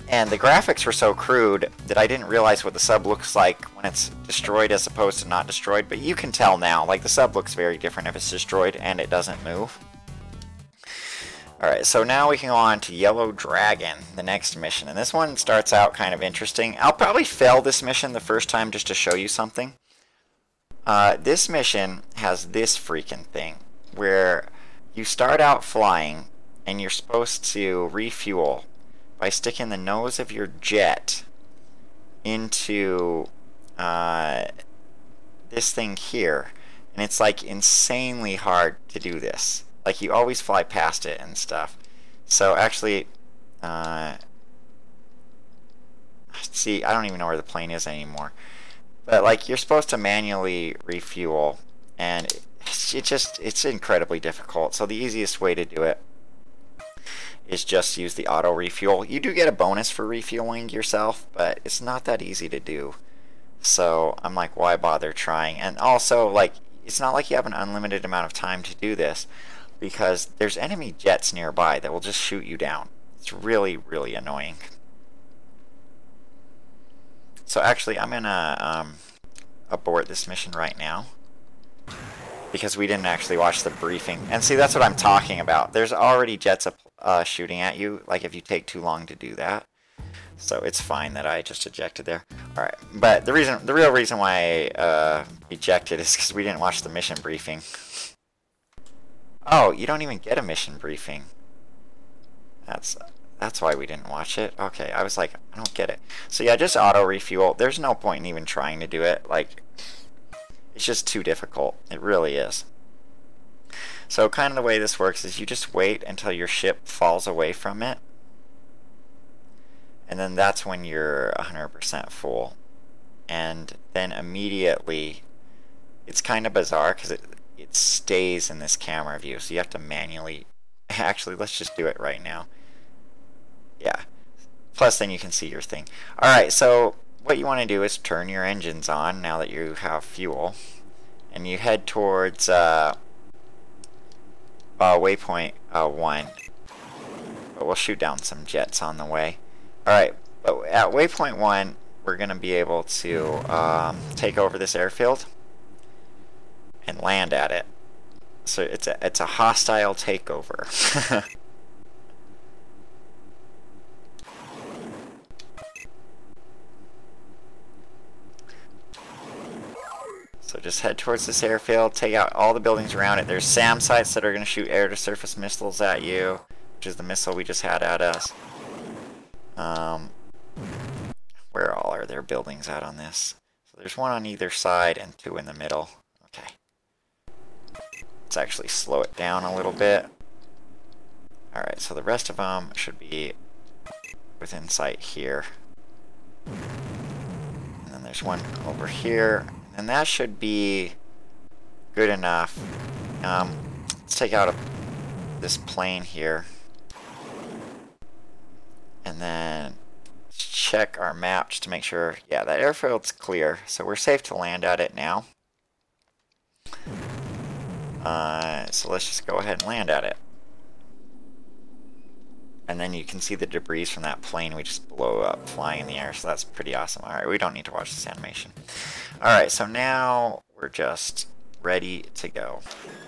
And the graphics were so crude that I didn't realize what the sub looks like when it's destroyed as opposed to not destroyed. But you can tell now, like, the sub looks very different if it's destroyed and it doesn't move. Alright, so now we can go on to Yellow Dragon, the next mission. And this one starts out kind of interesting. I'll probably fail this mission the first time just to show you something. This mission has this freaking thing where you start out flying and you're supposed to refuel by sticking the nose of your jet into this thing here. And it's like insanely hard to do this. Like you always fly past it and stuff. So actually, see, I don't even know where the plane is anymore. But like you're supposed to manually refuel, and it's incredibly difficult. So the easiest way to do it is just use the auto refuel. You do get a bonus for refueling yourself, but it's not that easy to do. So I'm like, why bother trying? And also, like, it's not like you have an unlimited amount of time to do this, because there's enemy jets nearby that will just shoot you down. It's really, really annoying. So actually, I'm gonna abort this mission right now, because we didn't actually watch the briefing. And see, that's what I'm talking about. There's already jets shooting at you, like if you take too long to do that. So it's fine that I just ejected there. Alright, but the real reason why I ejected is because we didn't watch the mission briefing. Oh, you don't even get a mission briefing. That's why we didn't watch it. Okay, I was like, I don't get it. So yeah, just auto refuel. There's no point in even trying to do it. Like, it's just too difficult. It really is. So kind of the way this works is you just wait until your ship falls away from it. And then that's when you're 100% full. And then immediately, it's kind of bizarre because it stays in this camera view. So you have to manually, actually, let's just do it right now. Yeah. Plus then you can see your thing. Alright, so what you want to do is turn your engines on now that you have fuel. And you head towards waypoint 1. But we'll shoot down some jets on the way. Alright, but at waypoint 1, we're going to be able to take over this airfield and land at it. So it's a hostile takeover. So just head towards this airfield, take out all the buildings around it. There's SAM sites that are going to shoot air-to-surface missiles at you, which is the missile we just had at us. Where all are there buildings at on this? So there's one on either side and 2 in the middle. Okay. Let's actually slow it down a little bit. Alright, so the rest of them should be within sight here. And then there's one over here. And that should be good enough. Let's take out this plane here. And then check our map just to make sure, yeah, that airfield's clear. So we're safe to land at it now. So let's just go ahead and land at it. And then you can see the debris from that plane we just blew up flying in the air, so that's pretty awesome. Alright, we don't need to watch this animation. Alright, so now we're just ready to go.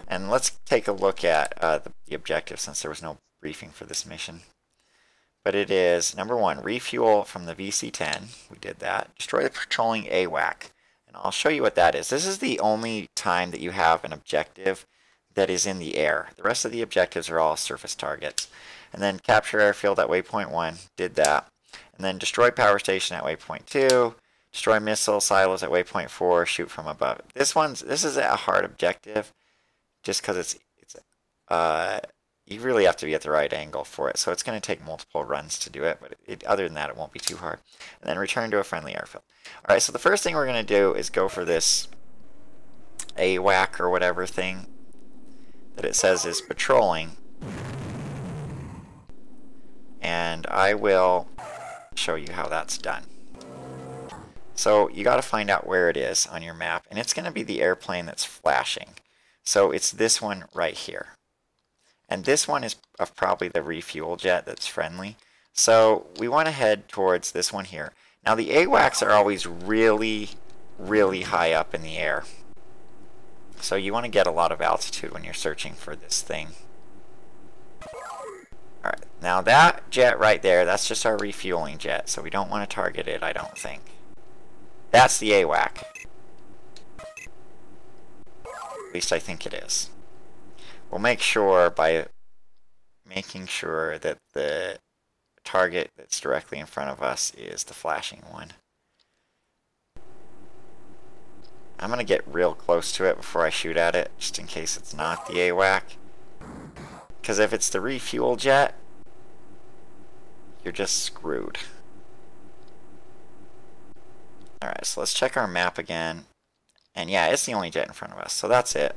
And let's take a look at the objective, since there was no briefing for this mission. But it is, number 1, refuel from the VC-10. We did that. Destroy the patrolling AWAC. And I'll show you what that is. This is the only time that you have an objective that is in the air. The rest of the objectives are all surface targets. And then capture airfield at waypoint 1, did that. And then destroy power station at waypoint 2, destroy missile silos at waypoint 4, shoot from above. This is a hard objective, just because you really have to be at the right angle for it. So it's going to take multiple runs to do it, but other than that, it won't be too hard. And then return to a friendly airfield. All right, so the first thing we're going to do is go for this AWAC or whatever thing that it says is patrolling. And I will show you how that's done. So you got to find out where it is on your map, and it's going to be the airplane that's flashing. So it's this one right here. And this one is probably the refuel jet that's friendly. So we want to head towards this one here. Now the AWACS are always really, really high up in the air. So you want to get a lot of altitude when you're searching for this thing. Alright, now that jet right there, that's just our refueling jet, so we don't want to target it, I don't think. That's the AWAC. At least I think it is. We'll make sure by making sure that the target that's directly in front of us is the flashing one. I'm going to get real close to it before I shoot at it, just in case it's not the AWAC. Because if it's the refuel jet, you're just screwed. Alright, so let's check our map again. And yeah, it's the only jet in front of us, so that's it.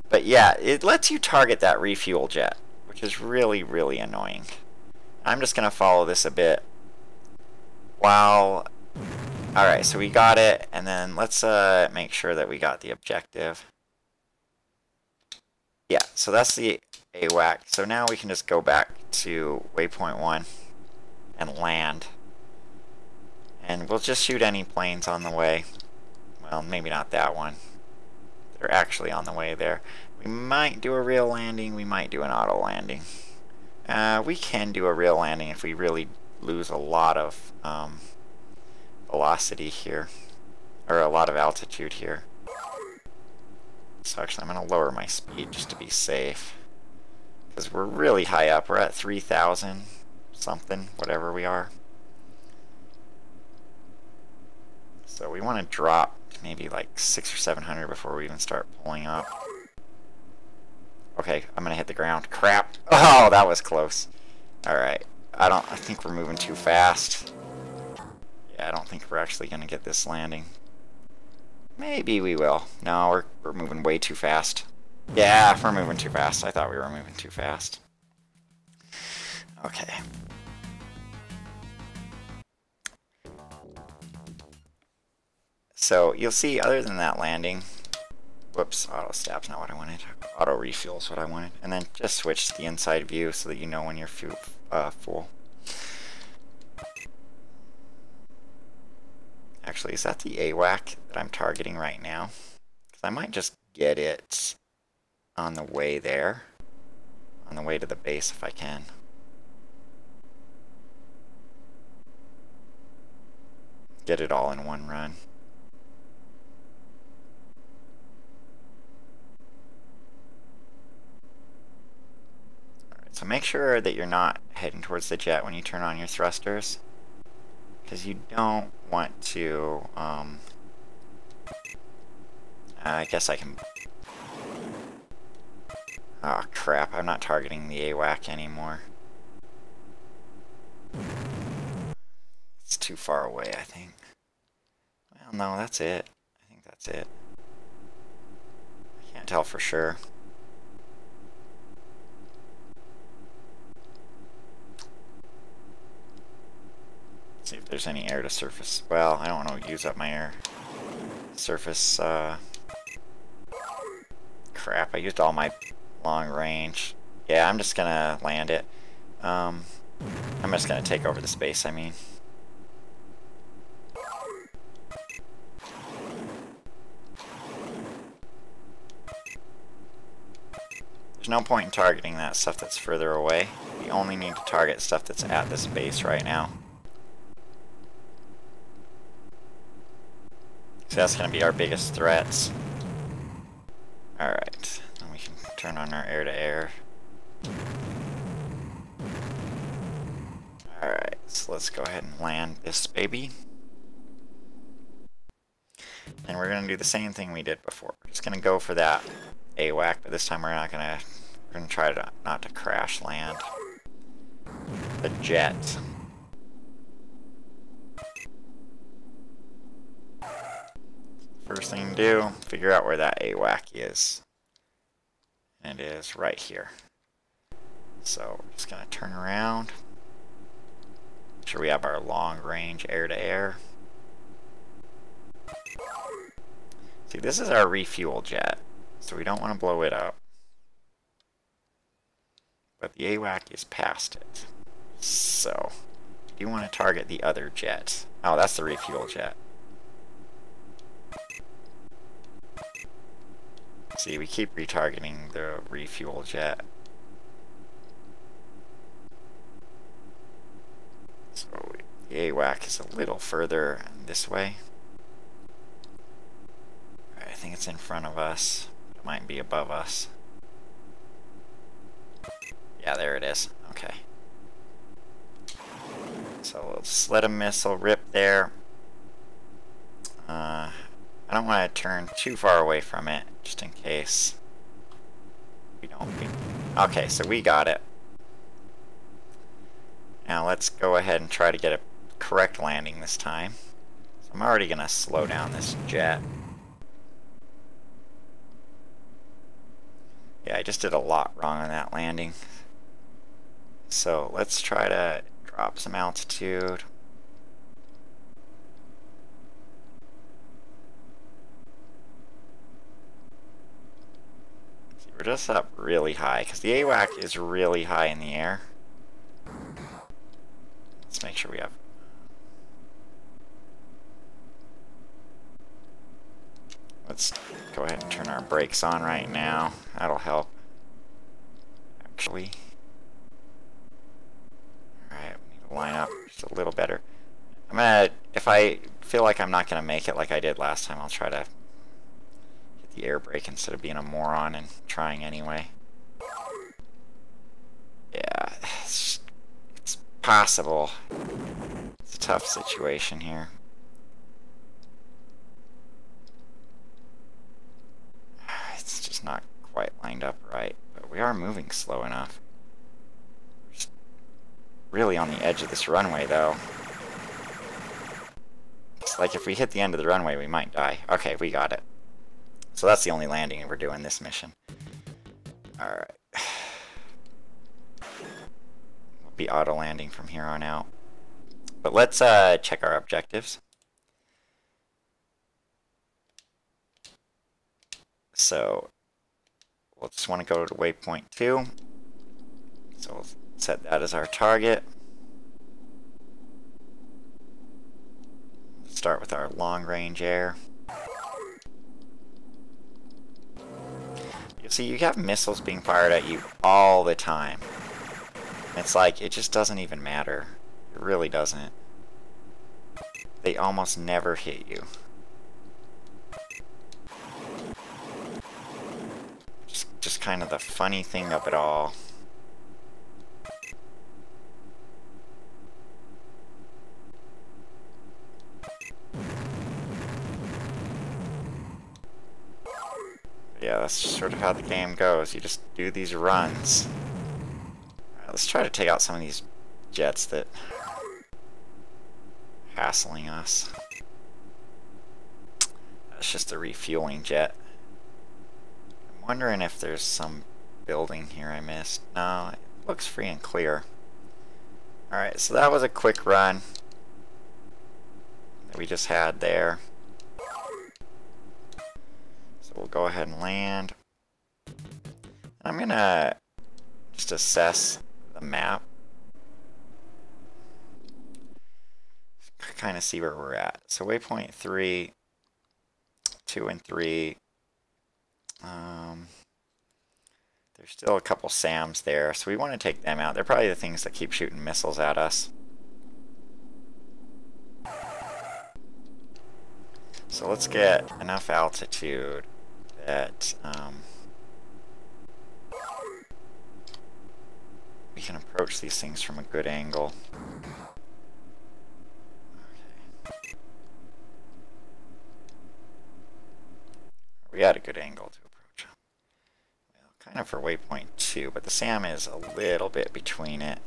But yeah, it lets you target that refuel jet, which is really, really annoying. I'm just going to follow this a bit. While... Alright, so we got it, and then let's make sure that we got the objective. Yeah, so that's the AWAC. So now we can just go back to waypoint 1 and land. And we'll just shoot any planes on the way. Well, maybe not that one. They're actually on the way there. We might do a real landing, we might do an auto landing. We can do a real landing if we really lose a lot of velocity here, or a lot of altitude here. So actually I'm going to lower my speed just to be safe, because we're really high up. We're at 3,000 something, whatever we are. So we want to drop maybe like 600 or 700 before we even start pulling up. Okay, I'm going to hit the ground. Crap. Oh, that was close. Alright. I think we're moving too fast. Yeah, I don't think we're actually going to get this landing. Maybe we will. No, we're moving way too fast. Yeah, we're moving too fast. I thought we were moving too fast. Okay. So you'll see, other than that landing, whoops, auto stab's not what I wanted. Auto refuel is what I wanted. And then just switch to the inside view so that you know when you're full. Actually, is that the AWAC that I'm targeting right now? Because I might just get it on the way there. On the way to the base if I can. Get it all in one run. Alright, so make sure that you're not heading towards the jet when you turn on your thrusters, because you don't want to, I guess I can... Oh crap, I'm not targeting the AWAC anymore. It's too far away, I think. Well, no, that's it. I think that's it. I can't tell for sure. See if there's any air to surface. Well, I don't want to use up my air surface. Crap, I used all my long range. Yeah, I'm just gonna land it. I'm just gonna take over the space, I mean. There's no point in targeting that stuff that's further away. We only need to target stuff that's at this base right now. So that's going to be our biggest threats. Alright, then we can turn on our air-to-air. Alright, so let's go ahead and land this baby. And we're going to do the same thing we did before. We're just going to go for that AWAC, but this time we're not going to... We're going to try to not to crash land the jet. First thing to do, figure out where that AWAC is. And it is right here. So we're just going to turn around. Make sure we have our long range air-to-air. See, this is our refuel jet, so we don't want to blow it up. But the AWAC is past it. So, you want to target the other jet. Oh, that's the refuel jet. See, we keep retargeting the refuel jet. So the AWAC is a little further this way. I think it's in front of us. It might be above us. Yeah, there it is. Okay. So we'll just let a missile rip there. I don't want to turn too far away from it, just in case we don't. Okay, so we got it. Now let's go ahead and try to get a correct landing this time. So I'm already going to slow down this jet. Yeah, I just did a lot wrong on that landing. So let's try to drop some altitude. See, we're just up really high because the AWAC is really high in the air. Let's make sure we have. Let's go ahead and turn our brakes on right now. That'll help. Actually. Alright, we need to line up just a little better. I'm gonna, if I feel like I'm not gonna make it like I did last time, I'll try to hit the air brake instead of being a moron and trying anyway. Yeah, it's possible. It's a tough situation here. It's just not quite lined up right, but we are moving slow enough. We're just really on the edge of this runway, though. It's like if we hit the end of the runway, we might die. Okay, we got it. So that's the only landing we're doing this mission. Alright. We'll be auto-landing from here on out. But let's check our objectives. So we'll just want to go to waypoint 2. So we'll set that as our target. Start with our long-range air. You see, you have missiles being fired at you all the time. It's like, it just doesn't even matter. It really doesn't. They almost never hit you. Just kind of the funny thing of it all. Yeah, that's sort of how the game goes. You just do these runs. Alright, let's try to take out some of these jets that are hassling us. That's just a refueling jet. I'm wondering if there's some building here I missed. No, it looks free and clear. Alright, so that was a quick run that we just had there. So we'll go ahead and land. I'm gonna just assess the map. Kind of see where we're at. So waypoint 3, 2 and 3. There's still a couple SAMs there, so we want to take them out. They're probably the things that keep shooting missiles at us. So let's get enough altitude that we can approach these things from a good angle. Okay. We had a good angle to approach them. Well, kind of for waypoint 2, but the SAM is a little bit between it.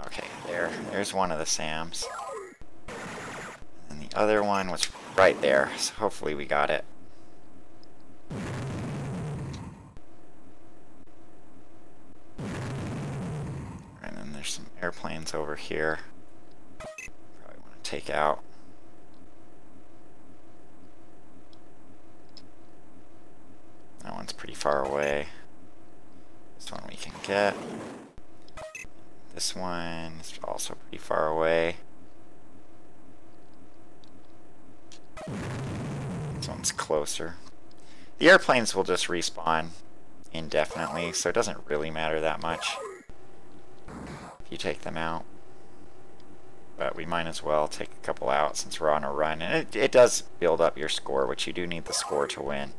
Okay, there's one of the SAMs. And the other one was right there, so hopefully we got it. And then there's some airplanes over here. Probably want to take out. That one's pretty far away. This one we can get. This one is also pretty far away. This one's closer. The airplanes will just respawn indefinitely, so it doesn't really matter that much if you take them out. But we might as well take a couple out since we're on a run. And it does build up your score, which you do need the score to win.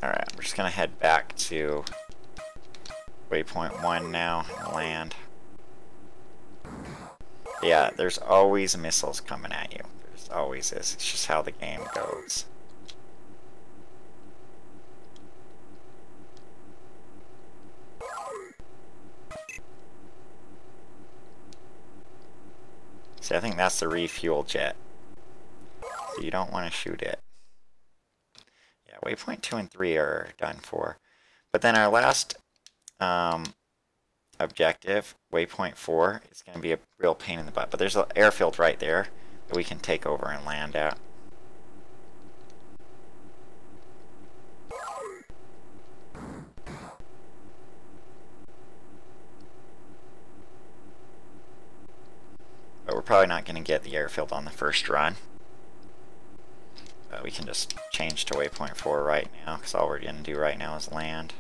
Alright, we're just going to head back to waypoint 1 now and land. Yeah, there's always missiles coming at you. There's always is. It's just how the game goes. See, I think that's the refuel jet. So you don't want to shoot it. Yeah, waypoint 2 and 3 are done for. But then our last objective, waypoint 4, is going to be a real pain in the butt. But there's an airfield right there that we can take over and land at. But we're probably not going to get the airfield on the first run. But we can just change to waypoint 4 right now, because all we're going to do right now is land.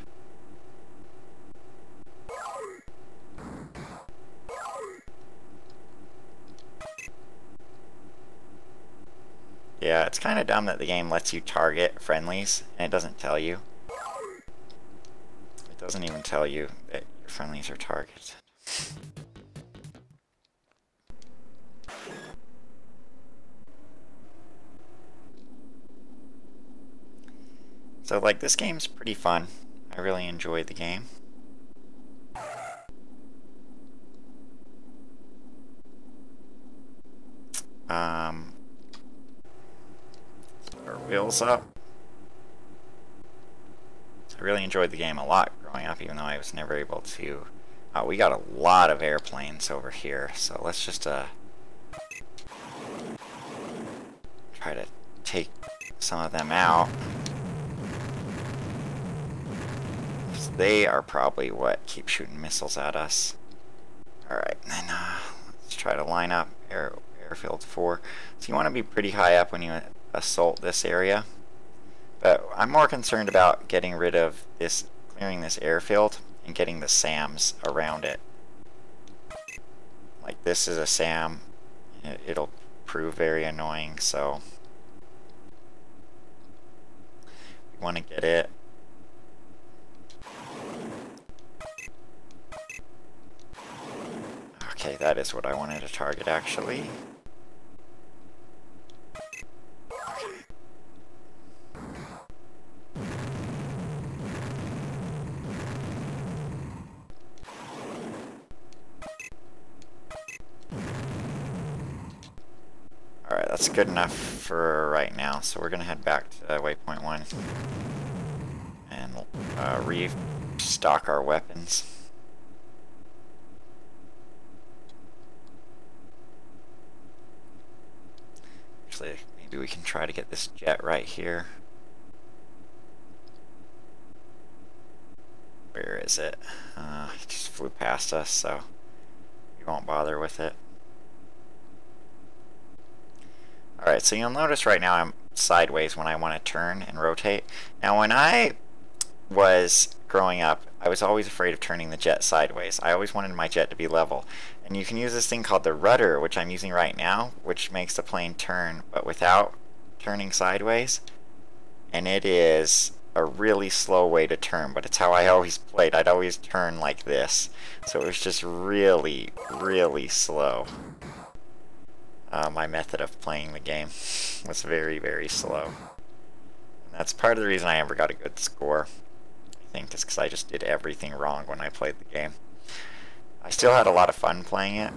Yeah, it's kind of dumb that the game lets you target friendlies, and it doesn't tell you. It doesn't even tell you that your friendlies are targeted. So, like, this game's pretty fun. I really enjoyed the game. Put our wheels up. I really enjoyed the game a lot growing up, even though I was never able to. We got a lot of airplanes over here, so let's just try to take some of them out. They are probably what keep shooting missiles at us. Alright, then let's try to line up airfield 4. So you want to be pretty high up when you assault this area. But I'm more concerned about getting rid of this, clearing this airfield, and getting the SAMs around it. Like, this is a SAM. It'll prove very annoying, so we want to get it. Okay, that is what I wanted to target, actually. Okay. Alright, that's good enough for right now, so we're going to head back to waypoint 1 and restock our weapons. Actually, maybe we can try to get this jet right here. Where is it? It just flew past us, so we won't bother with it. Alright, so you'll notice right now I'm sideways when I want to turn and rotate. Now, when I was growing up, I was always afraid of turning the jet sideways. I always wanted my jet to be level. And you can use this thing called the rudder, which I'm using right now, which makes the plane turn, but without turning sideways. And it is a really slow way to turn, but it's how I always played. I'd always turn like this. So it was just really, really slow. My method of playing the game was very, very slow. And that's part of the reason I never got a good score. I think is because I just did everything wrong when I played the game. I still had a lot of fun playing it,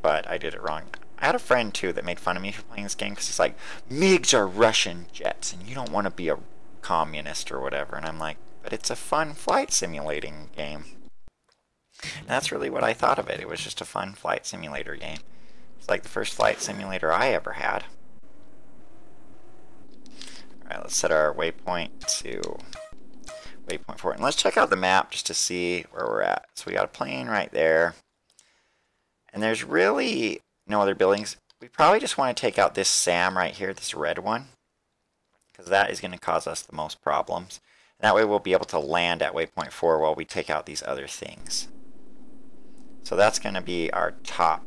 but I did it wrong. I had a friend too that made fun of me for playing this game because he's like, MiGs are Russian jets and you don't want to be a communist or whatever. And I'm like, but it's a fun flight simulating game. And that's really what I thought of it. It was just a fun flight simulator game. It's like the first flight simulator I ever had. Alright, let's set our waypoint to waypoint 4. And let's check out the map just to see where we're at. So we got a plane right there. And there's really no other buildings. We probably just want to take out this SAM right here, this red one. Because that is going to cause us the most problems. And that way we'll be able to land at waypoint 4 while we take out these other things. So that's going to be our top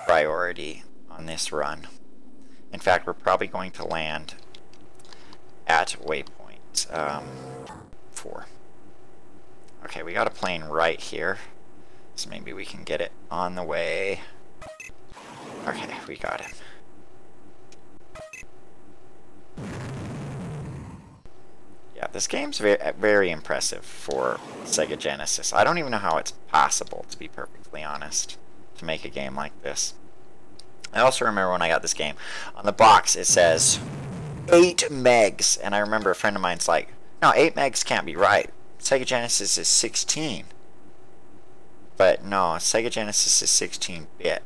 priority on this run. In fact, we're probably going to land at waypoint 4. Okay, we got a plane right here. So maybe we can get it on the way. Okay, we got him. Yeah, this game's very, very impressive for Sega Genesis. I don't even know how it's possible, to be perfectly honest, to make a game like this. I also remember when I got this game, on the box it says 8 megs, and I remember a friend of mine's like, no, 8 megs can't be right. Sega Genesis is 16. But no, Sega Genesis is 16-bit.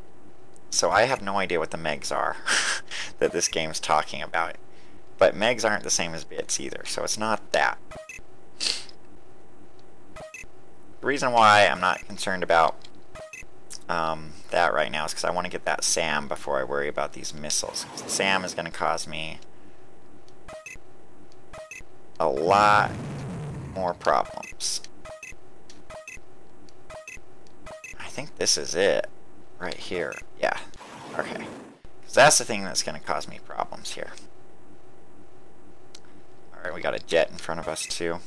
So I have no idea what the megs are that this game's talking about. But megs aren't the same as bits either, so it's not that. The reason why I'm not concerned about that right now is because I want to get that SAM before I worry about these missiles. The SAM is going to cause me a lot more problems. I think this is it right here. Yeah, okay. Because that's the thing that's going to cause me problems here. Alright, we got a jet in front of us too.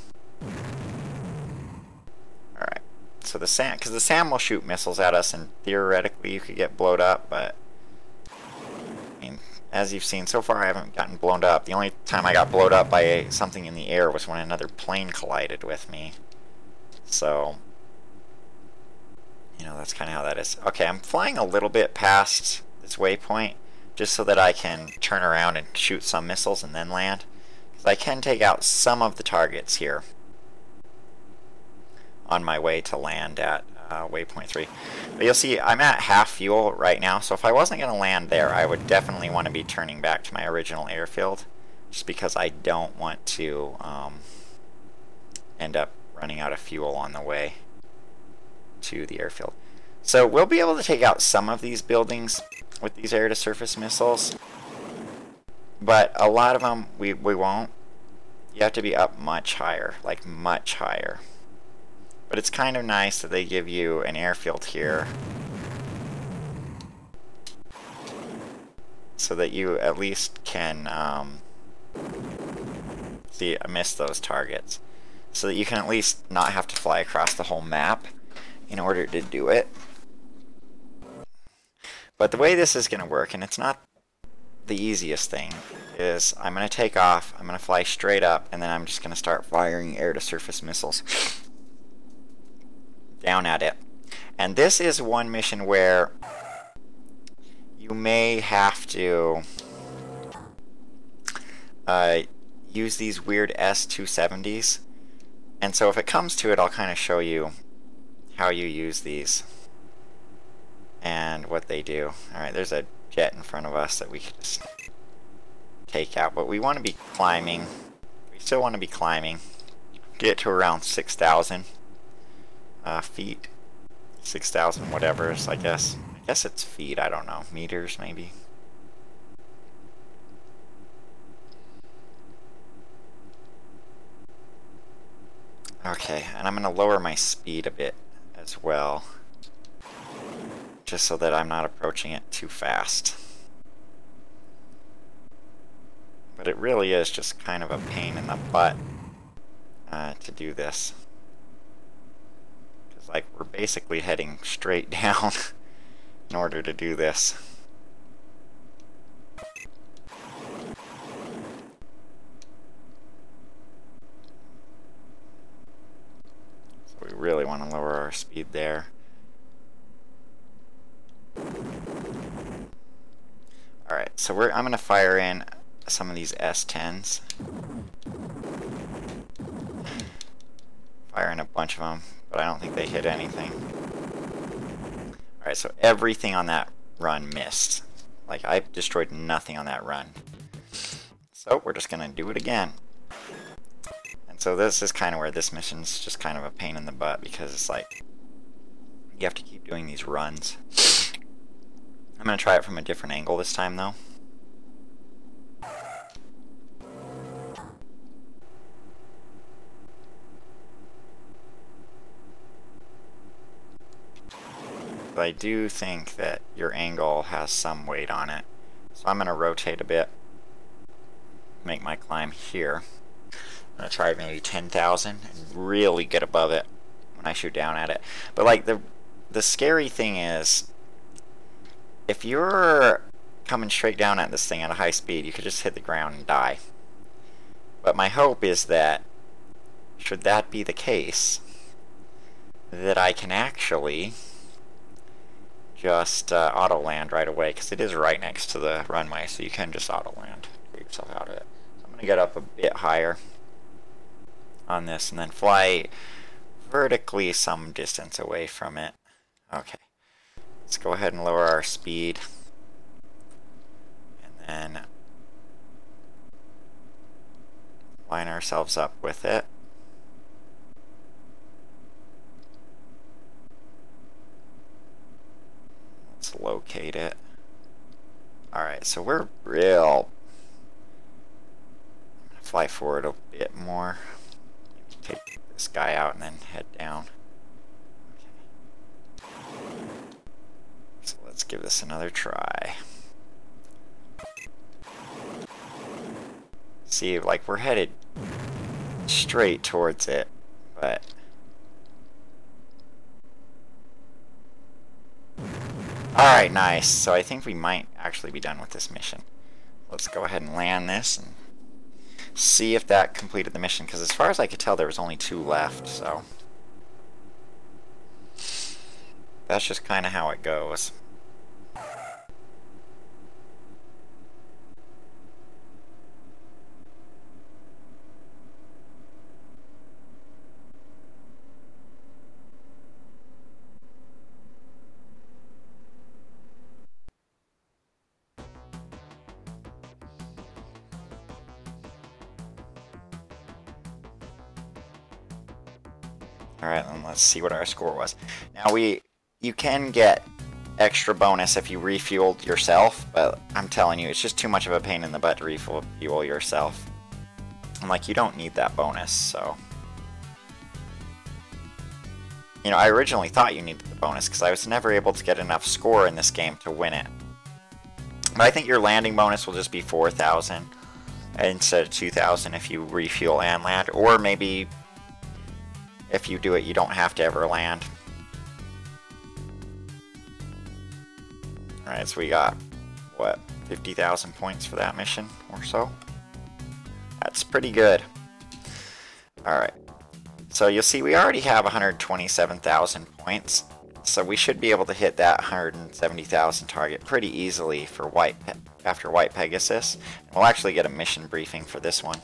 Alright, so the SAM, because the SAM will shoot missiles at us and theoretically you could get blown up, but I mean, as you've seen, so far I haven't gotten blown up. The only time I got blown up by something in the air was when another plane collided with me. So, you know, that's kind of how that is. Okay, I'm flying a little bit past this waypoint just so that I can turn around and shoot some missiles and then land. Because I can take out some of the targets here on my way to land at waypoint 3. But you'll see I'm at half fuel right now, so if I wasn't going to land there, I would definitely want to be turning back to my original airfield, just because I don't want to end up running out of fuel on the way to the airfield. So we'll be able to take out some of these buildings with these air-to-surface missiles, but a lot of them we won't. You have to be up much higher, like much higher. But it's kind of nice that they give you an airfield here so that you at least can see, I missed those targets, so that you can at least not have to fly across the whole map in order to do it. But the way this is going to work, and it's not the easiest thing, is I'm going to take off, I'm going to fly straight up, and then I'm just going to start firing air-to-surface missiles down at it. And this is one mission where you may have to use these weird S-270s. And so if it comes to it, I'll kind of show you how you use these and what they do. Alright, there's a jet in front of us that we could just take out. But we want to be climbing. We still want to be climbing. Get to around 6,000 feet. 6,000 whatever, I guess. I guess it's feet, I don't know. Meters, maybe. Okay, and I'm going to lower my speed a bit as well, just so that I'm not approaching it too fast. But it really is just kind of a pain in the butt to do this. Because like we're basically heading straight down in order to do this. So we really want to lower our speed there. Alright, so I'm going to fire in some of these S10s. Fire in a bunch of them, but I don't think they hit anything. Alright, so everything on that run missed. Like, I destroyed nothing on that run. So we're just going to do it again. And so this is kind of where this mission's just kind of a pain in the butt, because it's like you have to keep doing these runs. I'm going to try it from a different angle this time though. But I do think that your angle has some weight on it. So I'm going to rotate a bit. Make my climb here. I'm going to try maybe 10,000 and really get above it when I shoot down at it. But like the the scary thing is, if you're coming straight down at this thing at a high speed, you could just hit the ground and die. But my hope is that, should that be the case, that I can actually just auto land right away, because it is right next to the runway, so you can just auto land, get yourself out of it. So I'm going to get up a bit higher on this and then fly vertically some distance away from it. Okay, let's go ahead and lower our speed, and then line ourselves up with it. Let's locate it. Alright, so we're real. I'm going to fly forward a bit more. Take this guy out and then head down. Okay. So let's give this another try. See, like, we're headed straight towards it, but alright, nice. So I think we might actually be done with this mission. Let's go ahead and land this and see if that completed the mission, because as far as I could tell there was only 2 left, so that's just kind of how it goes. Alright, then let's see what our score was. Now you can get extra bonus if you refueled yourself, but I'm telling you, it's just too much of a pain in the butt to refuel yourself. And like, you don't need that bonus, so. You know, I originally thought you needed the bonus because I was never able to get enough score in this game to win it. But I think your landing bonus will just be 4,000 instead of 2,000 if you refuel and land, or maybe if you do it, you don't have to ever land. Alright, so we got, what, 50,000 points for that mission or so? That's pretty good. Alright, so you'll see we already have 127,000 points, so we should be able to hit that 170,000 target pretty easily for after White Pegasus. And we'll actually get a mission briefing for this one.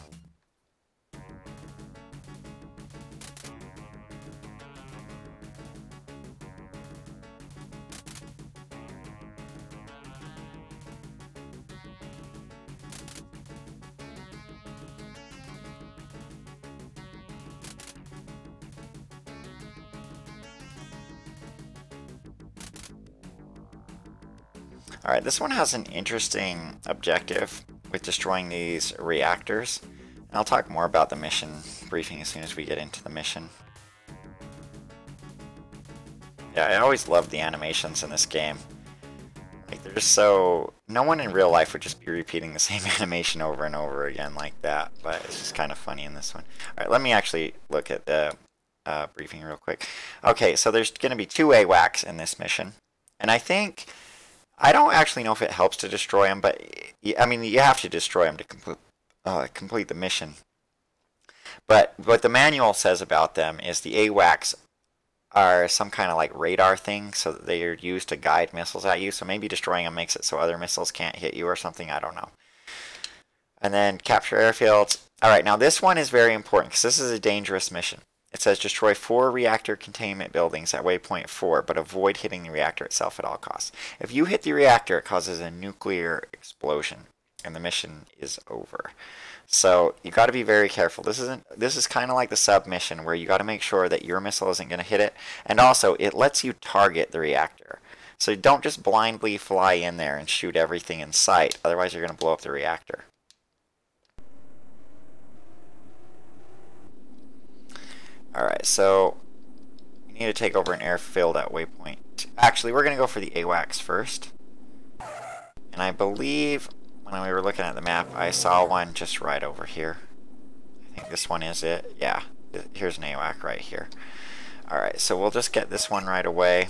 Alright, this one has an interesting objective with destroying these reactors. And I'll talk more about the mission briefing as soon as we get into the mission. Yeah, I always love the animations in this game. Like, they're just so... No one in real life would just be repeating the same animation over and over again like that, but it's just kind of funny in this one. Alright, let me actually look at the briefing real quick. Okay, so there's going to be 2 AWACS in this mission. And I think... I don't actually know if it helps to destroy them, but I mean, you have to destroy them to complete the mission. But what the manual says about them is the AWACS are some kind of like radar thing, so that they are used to guide missiles at you. So maybe destroying them makes it so other missiles can't hit you or something. I don't know. And then capture airfields. All right, now this one is very important because this is a dangerous mission. It says destroy 4 reactor containment buildings at waypoint 4, but avoid hitting the reactor itself at all costs. If you hit the reactor, it causes a nuclear explosion, and the mission is over. So you got to be very careful. This is kind of like the sub mission where you got to make sure that your missile isn't going to hit it, and also it lets you target the reactor. So don't just blindly fly in there and shoot everything in sight. Otherwise, you're going to blow up the reactor. Alright, so we need to take over an airfield at waypoint 2. Actually, we're going to go for the AWACS first. And I believe when we were looking at the map, I saw one just right over here. I think this one is it. Yeah, here's an AWAC right here. Alright, so we'll just get this one right away.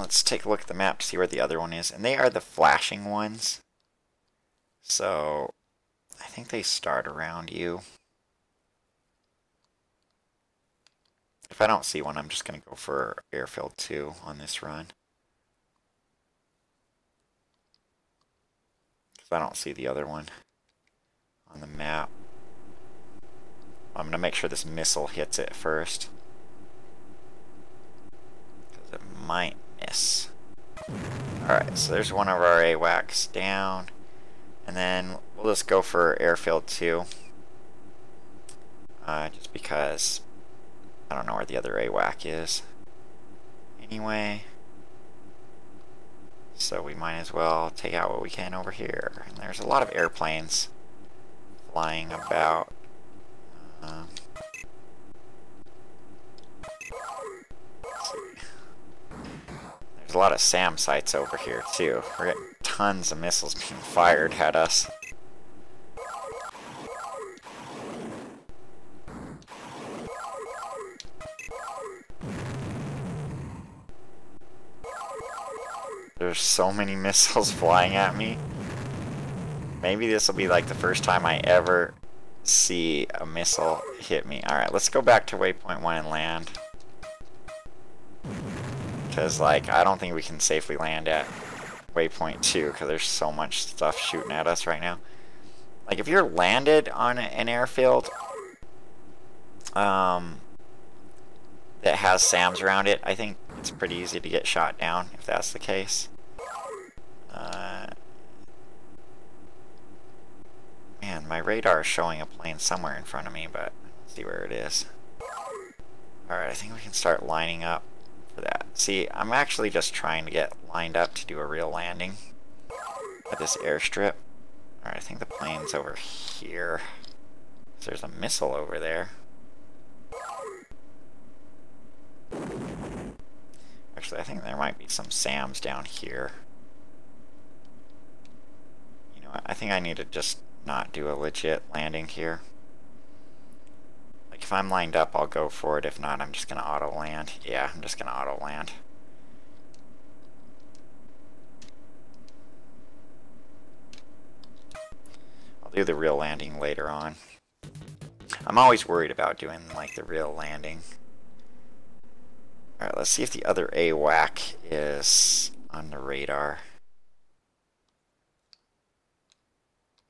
let's take a look at the map to see where the other one is. And they are the flashing ones. So I think they start around you. If I don't see one, I'm just going to go for Airfield 2 on this run. Because I don't see the other one on the map. I'm going to make sure this missile hits it first. Because it might miss. Alright, so there's one of our AWACS down. And then we'll just go for Airfield 2. Just because I don't know where the other AWAC is. Anyway. So we might as well take out what we can over here. And there's a lot of airplanes flying about. There's a lot of SAM sites over here too. We're getting tons of missiles being fired at us. There's so many missiles flying at me. Maybe this will be like the first time I ever see a missile hit me. Alright, let's go back to waypoint 1 and land. Because, like, I don't think we can safely land at waypoint 2 because there's so much stuff shooting at us right now. Like, if you're landed on an airfield that has SAMs around it, I think it's pretty easy to get shot down if that's the case. Man, my radar is showing a plane somewhere in front of me, but let's see where it is. Alright, I think we can start lining up for that. See, I'm actually just trying to get lined up to do a real landing at this airstrip. Alright, I think the plane's over here. So there's a missile over there. Actually, I think there might be some SAMs down here. You know what? I think I need to just not do a legit landing here. Like, if I'm lined up, I'll go for it. If not, I'm just going to auto land. Yeah, I'm just going to auto land. I'll do the real landing later on. I'm always worried about doing, like, the real landing. Alright, let's see if the other AWAC is on the radar.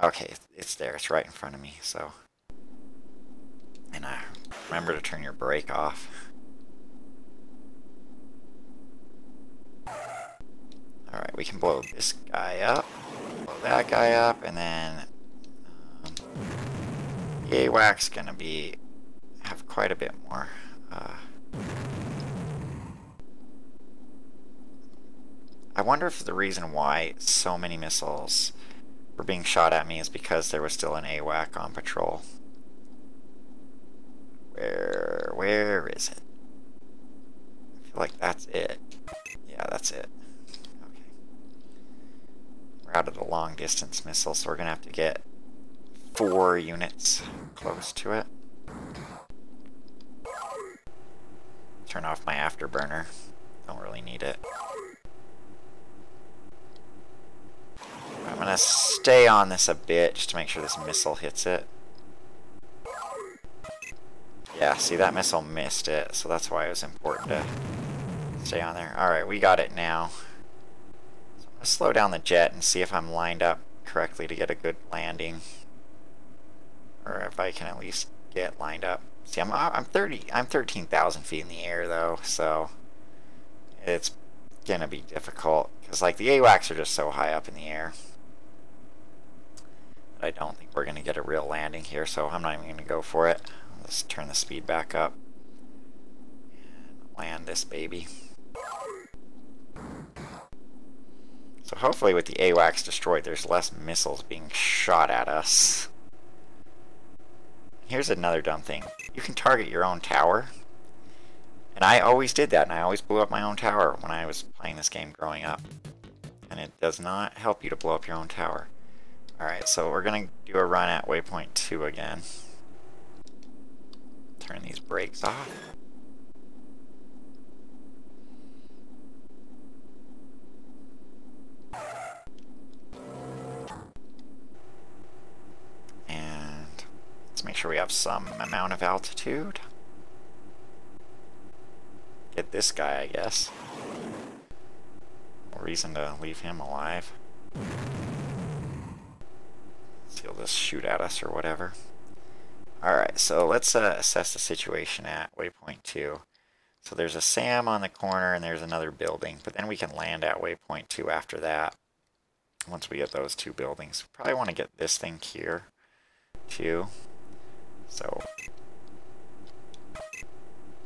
Okay, it's there. It's right in front of me, so... And remember to turn your brake off. Alright, we can blow this guy up, blow that guy up, and then... the AWAC's gonna have quite a bit more... I wonder if the reason why so many missiles were being shot at me is because there was still an AWAC on patrol. Where is it? I feel like that's it. Yeah, that's it. Okay. We're out of the long distance missile, so we're gonna have to get 4 units close to it. Turn off my afterburner. Don't really need it. I'm gonna stay on this a bit just to make sure this missile hits it. Yeah, see, that missile missed it, so that's why it was important to stay on there. Alright, we got it now. So I'm gonna slow down the jet and see if I'm lined up correctly to get a good landing. Or if I can at least get lined up. See, I'm 13,000 feet in the air though, so it's gonna be difficult. Because, like, the AWACS are just so high up in the air. I don't think we're going to get a real landing here, so I'm not even going to go for it. Let's turn the speed back up and land this baby. So hopefully with the AWACS destroyed, there's less missiles being shot at us. Here's another dumb thing. You can target your own tower. And I always did that, and I always blew up my own tower when I was playing this game growing up. And it does not help you to blow up your own tower. Alright, so we're going to do a run at waypoint 2 again. Turn these brakes off. sure we have some amount of altitude. Get this guy, I guess. No reason to leave him alive. So he'll just shoot at us or whatever. Alright, so let's assess the situation at waypoint 2. So there's a SAM on the corner and there's another building, but then we can land at waypoint 2 after that. Once we get those two buildings. Probably want to get this thing here too. So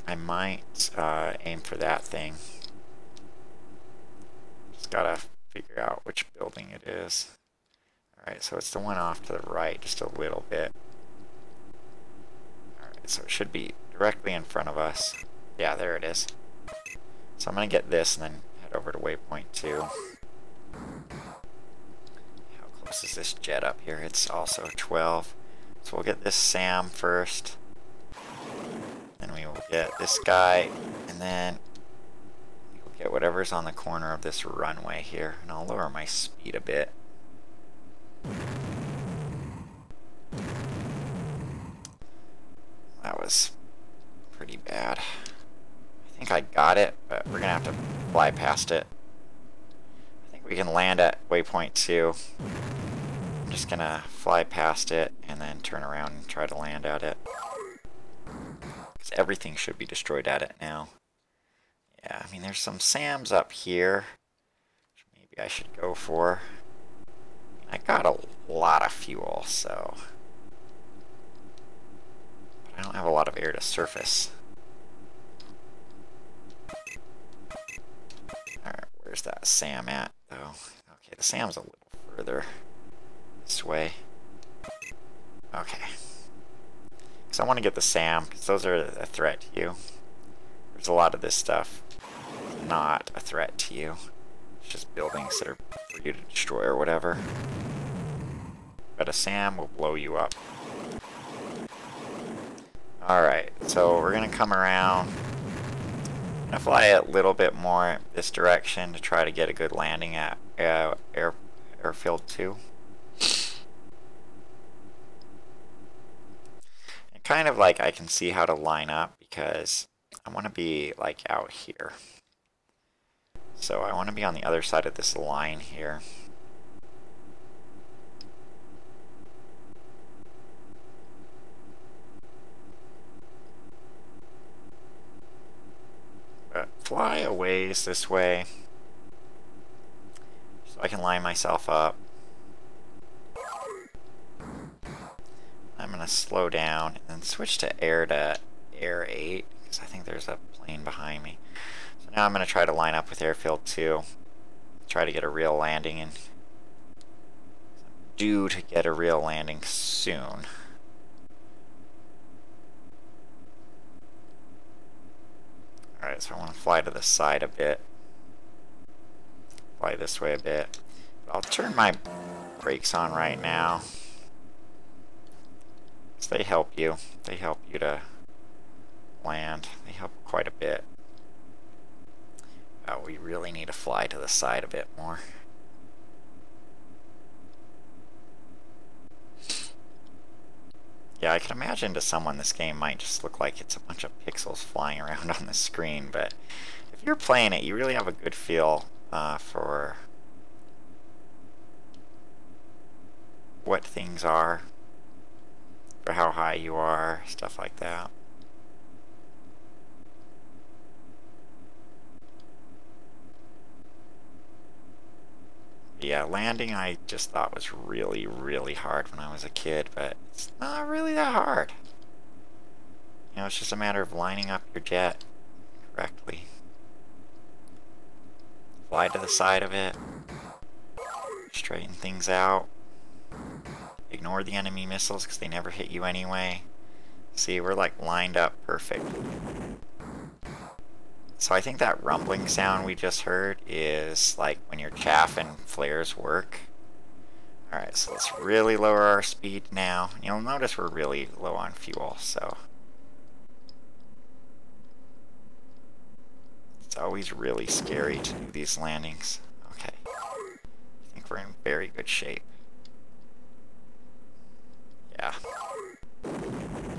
I might aim for that thing. Just gotta figure out which building it is. Alright, so it's the one off to the right, just a little bit. Alright, so it should be directly in front of us. Yeah, there it is. So I'm gonna get this and then head over to waypoint 2. How close is this jet up here? It's also 12. So we'll get this SAM first. Then we will get this guy, and then we'll get whatever's on the corner of this runway here. And I'll lower my speed a bit. That was pretty bad. I think I got it, but we're gonna have to fly past it. I think we can land at waypoint 2. I'm just gonna fly past it and then turn around and try to land at it. Because everything should be destroyed at it now. Yeah, I mean there's some SAMs up here, which maybe I should go for. I got a lot of fuel, so... But I don't have a lot of air to surface. Alright, where's that SAM at, though? Okay, the SAM's a little further this way. Okay. Because I want to get the SAM, because those are a threat to you. There's a lot of this stuff not a threat to you. It's just buildings that are for you to destroy or whatever. But a SAM will blow you up. Alright, so we're going to come around. I'm going to fly a little bit more this direction to try to get a good landing at airfield 2. And kind of like I can see how to line up because I want to be like out here. So I want to be on the other side of this line here. But fly a ways this way so I can line myself up. I'm going to slow down and then switch to Air 8 because I think there's a plane behind me. So now I'm going to try to line up with airfield 2. Try to get a real landing and due to get a real landing soon. Alright, so I want to fly to the side a bit. Fly this way a bit. I'll turn my brakes on right now. So they help you. They help you to land. They help quite a bit. Oh, we really need to fly to the side a bit more. Yeah, I can imagine to someone this game might just look like it's a bunch of pixels flying around on the screen, but if you're playing it, you really have a good feel for what things are, for how high you are, stuff like that. Yeah, landing I just thought was really, really hard when I was a kid, but it's not really that hard. You know, it's just a matter of lining up your jet correctly. Fly to the side of it. Straighten things out. Ignore the enemy missiles because they never hit you anyway. See, we're like lined up perfect. So I think that rumbling sound we just heard is like when your chaff and flares work. Alright, so let's really lower our speed now. You'll notice we're really low on fuel, so it's always really scary to do these landings. Okay, I think we're in very good shape. Yeah.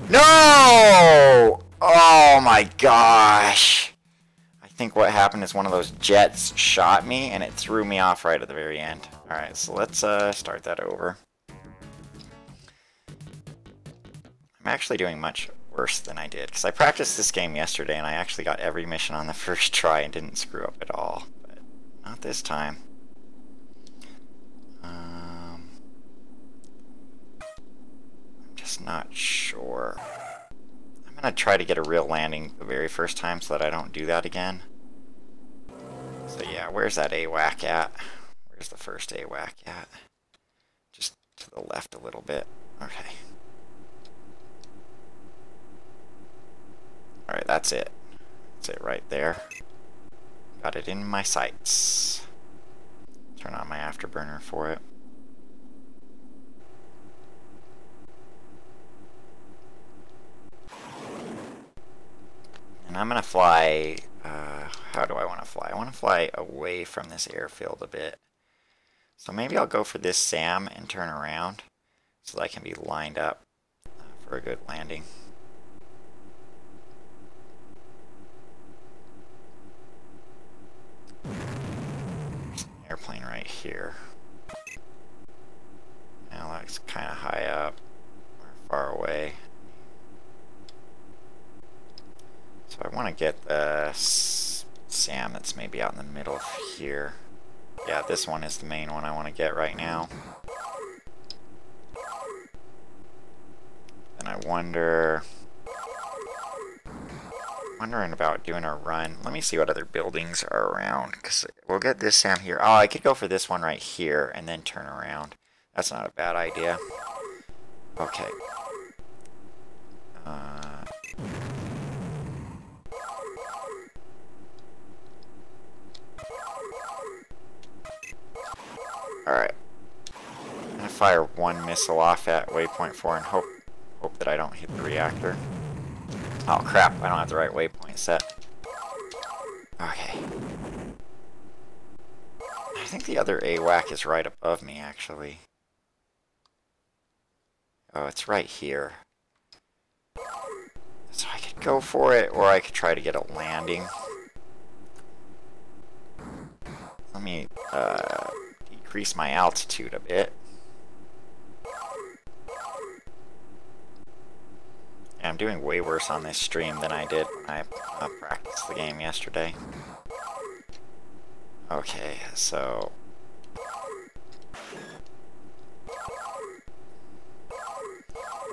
No! Oh my gosh. I think what happened is one of those jets shot me and it threw me off right at the very end. Alright, so let's start that over. I'm actually doing much worse than I did, because I practiced this game yesterday and I actually got every mission on the first try and didn't screw up at all. But not this time. I'm just not sure. I'm going to try to get a real landing the very first time so that I don't do that again. So yeah, where's that AWAC at? Where's the first AWAC at? Just to the left a little bit. Okay. Alright, that's it. That's it right there. Got it in my sights. Turn on my afterburner for it. And I'm going to fly... how do I want to fly? I want to fly away from this airfield a bit. So maybe I'll go for this SAM and turn around so that I can be lined up for a good landing. Airplane right here. Now that's kind of high up or far away. So I want to get the SAM that's maybe out in the middle of here. Yeah, this one is the main one I want to get right now. And I wondering about doing a run. Let me see what other buildings are around, because we'll get this SAM here. Oh, I could go for this one right here and then turn around. That's not a bad idea. Okay. Alright. I'm going to fire one missile off at waypoint 4 and hope that I don't hit the reactor. Oh crap, I don't have the right waypoint set. Okay. I think the other AWAC is right above me, actually. Oh, it's right here. So I could go for it, or I could try to get a landing. Let me decrease my altitude a bit. I'm doing way worse on this stream than I did when I practiced the game yesterday. Okay, so...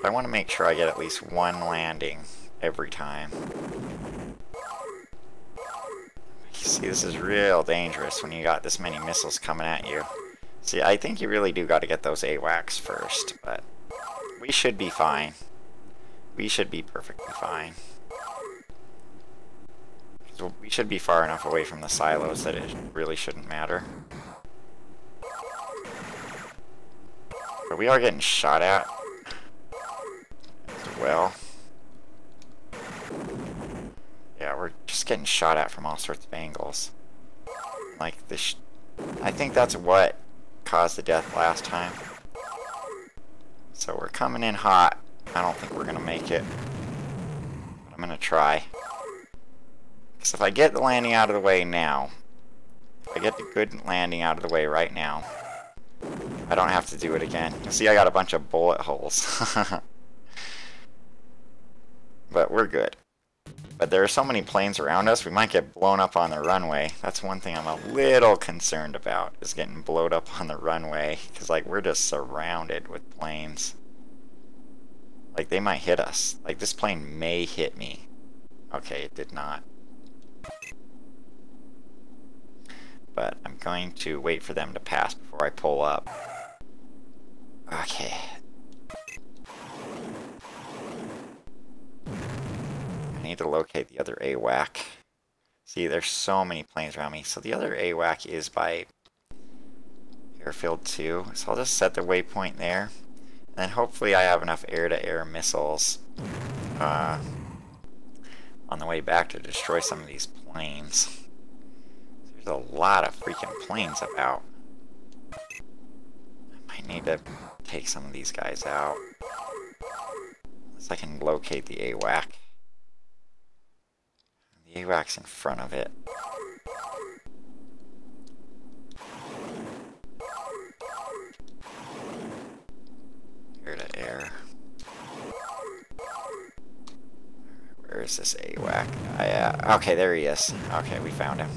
I want to make sure I get at least one landing every time. You see, this is real dangerous when you got this many missiles coming at you. See, I think you really do got to get those AWACS first, but we should be fine. We should be perfectly fine. So we should be far enough away from the silos that it really shouldn't matter. But we are getting shot at as well. Yeah, we're just getting shot at from all sorts of angles. Like this, I think that's what caused the death last time. So we're coming in hot. I don't think we're gonna make it, but I'm gonna try. Because if I get the landing out of the way now, if I get the good landing out of the way right now, I don't have to do it again. You see, I got a bunch of bullet holes. But we're good. But there are so many planes around us, we might get blown up on the runway. That's one thing I'm a little concerned about, is getting blown up on the runway. Because, like, we're just surrounded with planes. Like, they might hit us. Like, this plane may hit me. Okay, it did not. But I'm going to wait for them to pass before I pull up. Okay. I need to locate the other AWAC. See, there's so many planes around me. So the other AWAC is by Airfield 2. So I'll just set the waypoint there. And then hopefully I have enough air-to-air missiles on the way back to destroy some of these planes. There's a lot of freaking planes about. I might need to take some of these guys out. Let's Unless I can locate the AWAC. The AWAC's in front of it. Air to air. Where is this AWAC guy at? Okay, there he is. Okay, we found him.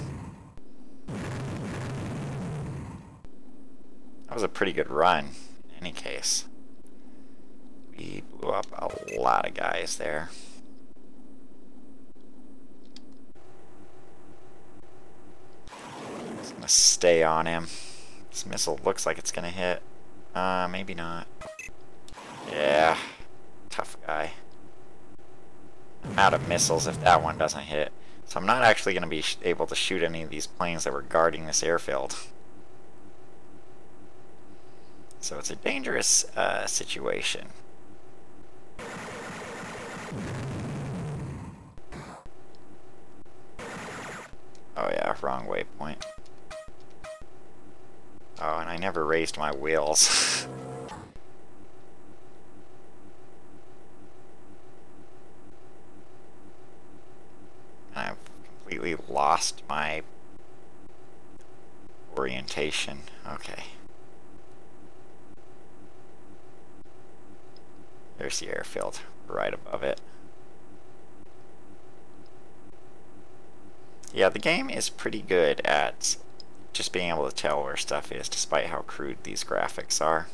That was a pretty good run, in any case. We blew up a lot of guys there. Just gonna stay on him. This missile looks like it's gonna hit. Maybe not. Yeah, tough guy. I'm out of missiles if that one doesn't hit. So I'm not actually going to be able to shoot any of these planes that were guarding this airfield. So it's a dangerous situation. Oh yeah, wrong waypoint. Oh, and I never raised my wheels. I've completely lost my orientation. Okay. There's the airfield, right above it. Yeah, the game is pretty good at just being able to tell where stuff is, despite how crude these graphics are.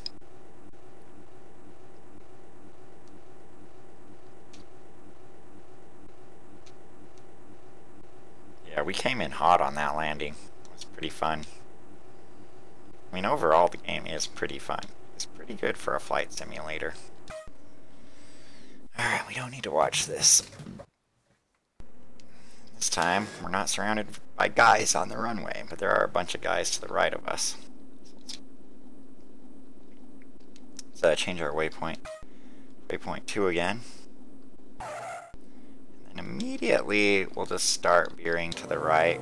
Yeah, we came in hot on that landing. It was pretty fun. I mean, overall, the game is pretty fun. It's pretty good for a flight simulator. Alright, we don't need to watch this. This time, we're not surrounded by guys on the runway, but there are a bunch of guys to the right of us. So change our waypoint. Waypoint 2 again. And immediately, we'll just start veering to the right.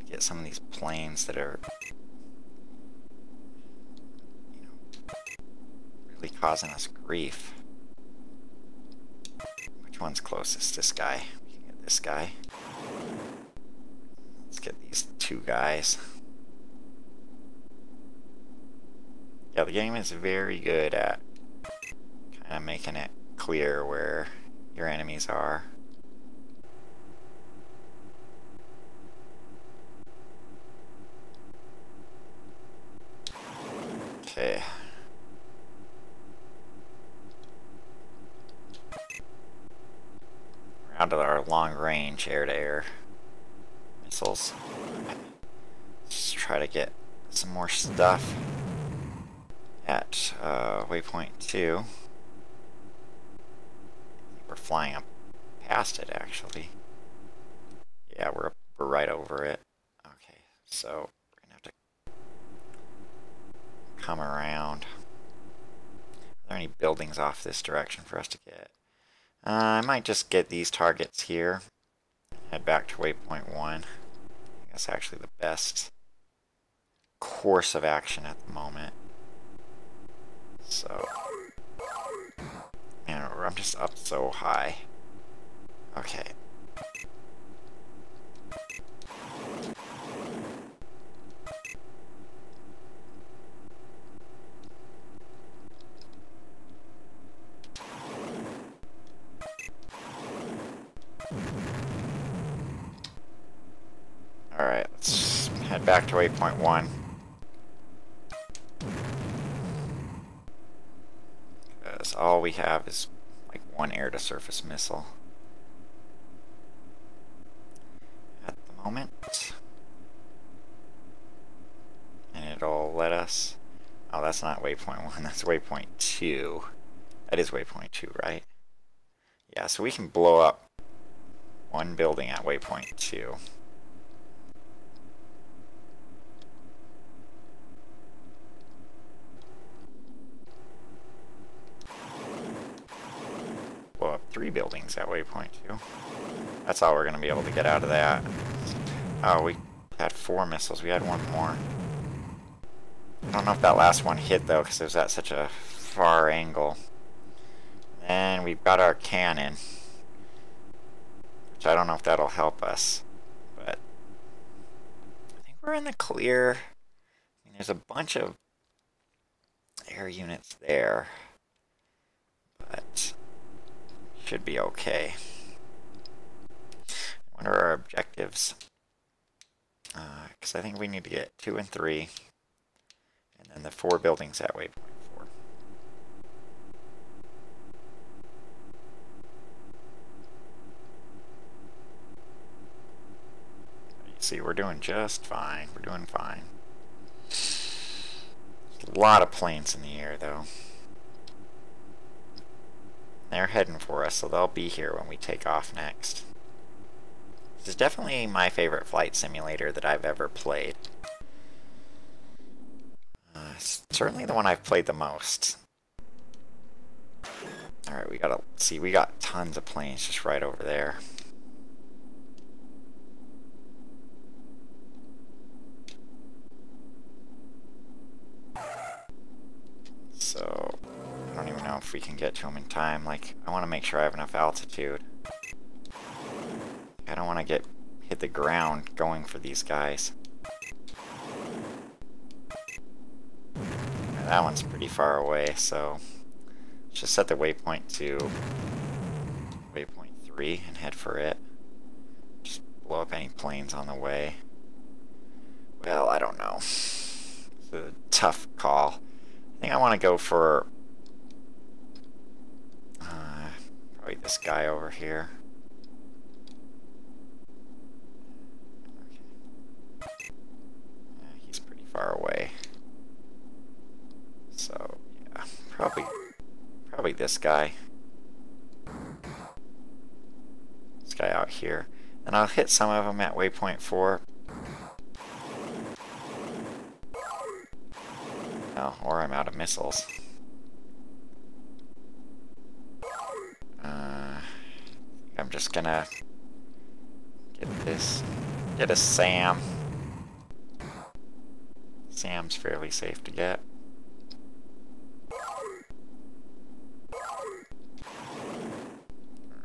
Get some of these planes that are, you know, really causing us grief. Which one's closest? This guy. We can get this guy. Let's get these two guys. Yeah, the game is very good at kind of making it clear where your enemies are. Okay. We're out of our long-range air-to-air missiles. Let's try to get some more stuff at waypoint 2. We're flying up past it, actually. Yeah, we're right over it. Okay, so we're gonna have to come around. Are there any buildings off this direction for us to get? I might just get these targets here. Head back to waypoint 1. I think that's actually the best course of action at the moment. So, man, I'm just up so high. Okay. Alright, let's head back to waypoint 1. Because all we have is like one air-to-surface missile at the moment. And it'll let us... Oh, that's not waypoint 1, that's waypoint 2. That is waypoint 2, right? Yeah, so we can blow up one building at waypoint 2. Blow up 3 buildings at waypoint 2. That's all we're going to be able to get out of that. Oh, we had 4 missiles. We had one more. I don't know if that last one hit, though, because it was at such a far angle. Then we've got our cannon, which I don't know if that'll help us, but I think we're in the clear. I mean, there's a bunch of air units there, but should be okay. What are our objectives? Because I think we need to get 2 and 3, and then the 4 buildings at waypoint 4. You see, we're doing just fine. We're doing fine. There's a lot of planes in the air, though. They're heading for us, so they'll be here when we take off next. This is definitely my favorite flight simulator that I've ever played. Certainly the one I've played the most. Alright, we gotta see, we got tons of planes just right over there. So, I don't even know if we can get to them in time. Like, I want to make sure I have enough altitude. I don't want to hit the ground going for these guys. And that one's pretty far away, so let's just set the waypoint to waypoint 3 and head for it. Just blow up any planes on the way. Well, I don't know. It's a tough call. I think I want to go for probably this guy over here. He's pretty far away. So, yeah, probably this guy. This guy out here. And I'll hit some of them at waypoint 4. Oh, or I'm out of missiles. I'm just gonna get a SAM. SAM's fairly safe to get.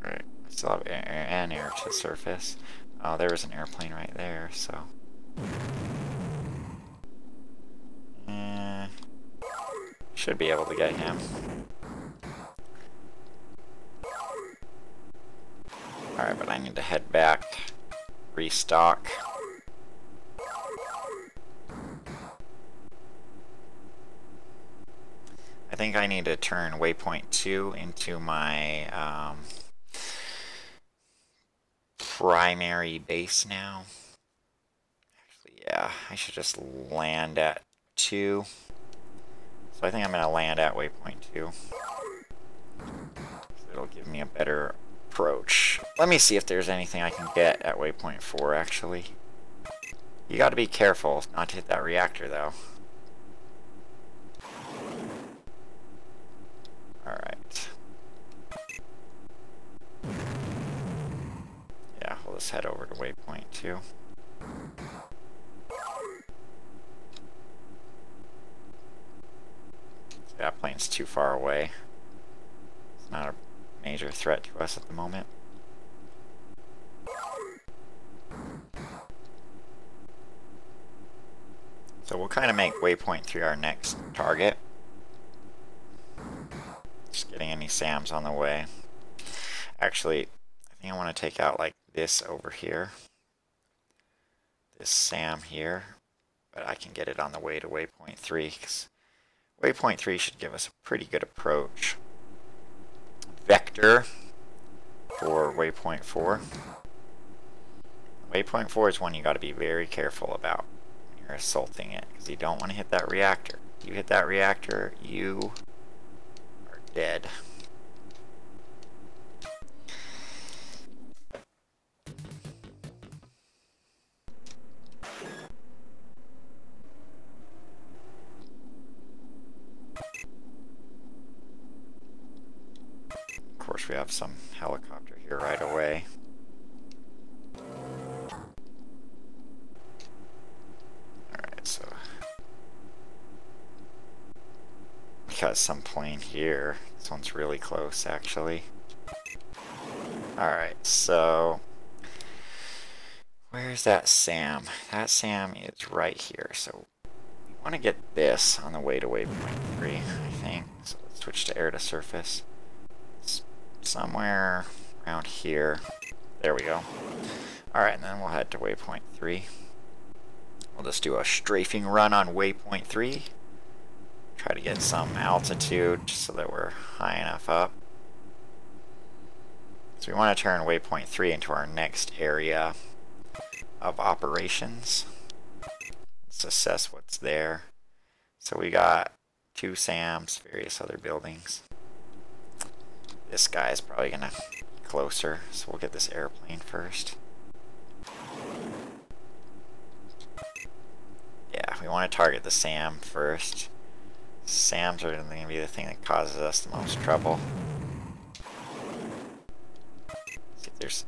Alright, I still have an air to surface. Oh, there was an airplane right there, so. Should be able to get him. Alright, but I need to head back, restock. I think I need to turn waypoint 2 into my primary base now. Actually, yeah, I should just land at 2. So I think I'm going to land at waypoint 2. It'll give me a better approach. Let me see if there's anything I can get at waypoint 4, actually. You got to be careful not to hit that reactor, though. Alright. Yeah, we'll just head over to waypoint 2. That plane's too far away. It's not a major threat to us at the moment. So we'll kind of make waypoint 3 our next target. Just getting any SAMs on the way. Actually, I think I want to take out like this over here. This SAM here. But I can get it on the way to waypoint 3 because waypoint 3 should give us a pretty good approach. Vector for waypoint 4. Waypoint 4 is one you got to be very careful about when you're assaulting it, because you don't want to hit that reactor. If you hit that reactor, you are dead. Of course, we have some helicopter here right away. Alright, so cut some plane here. This one's really close, actually. Alright, so where's that SAM? That SAM is right here, so we want to get this on the way to waypoint 3, I think. So let's switch to air to surface. It's somewhere around here. There we go. Alright, and then we'll head to waypoint 3. We'll just do a strafing run on waypoint 3. Try to get some altitude just so that we're high enough up. So we want to turn waypoint 3 into our next area of operations. Let's assess what's there. So we got 2 SAMs, various other buildings. This guy is probably going to be closer, so we'll get this airplane first. Yeah, we want to target the SAM first. SAMs are going to be the thing that causes us the most trouble. See if there's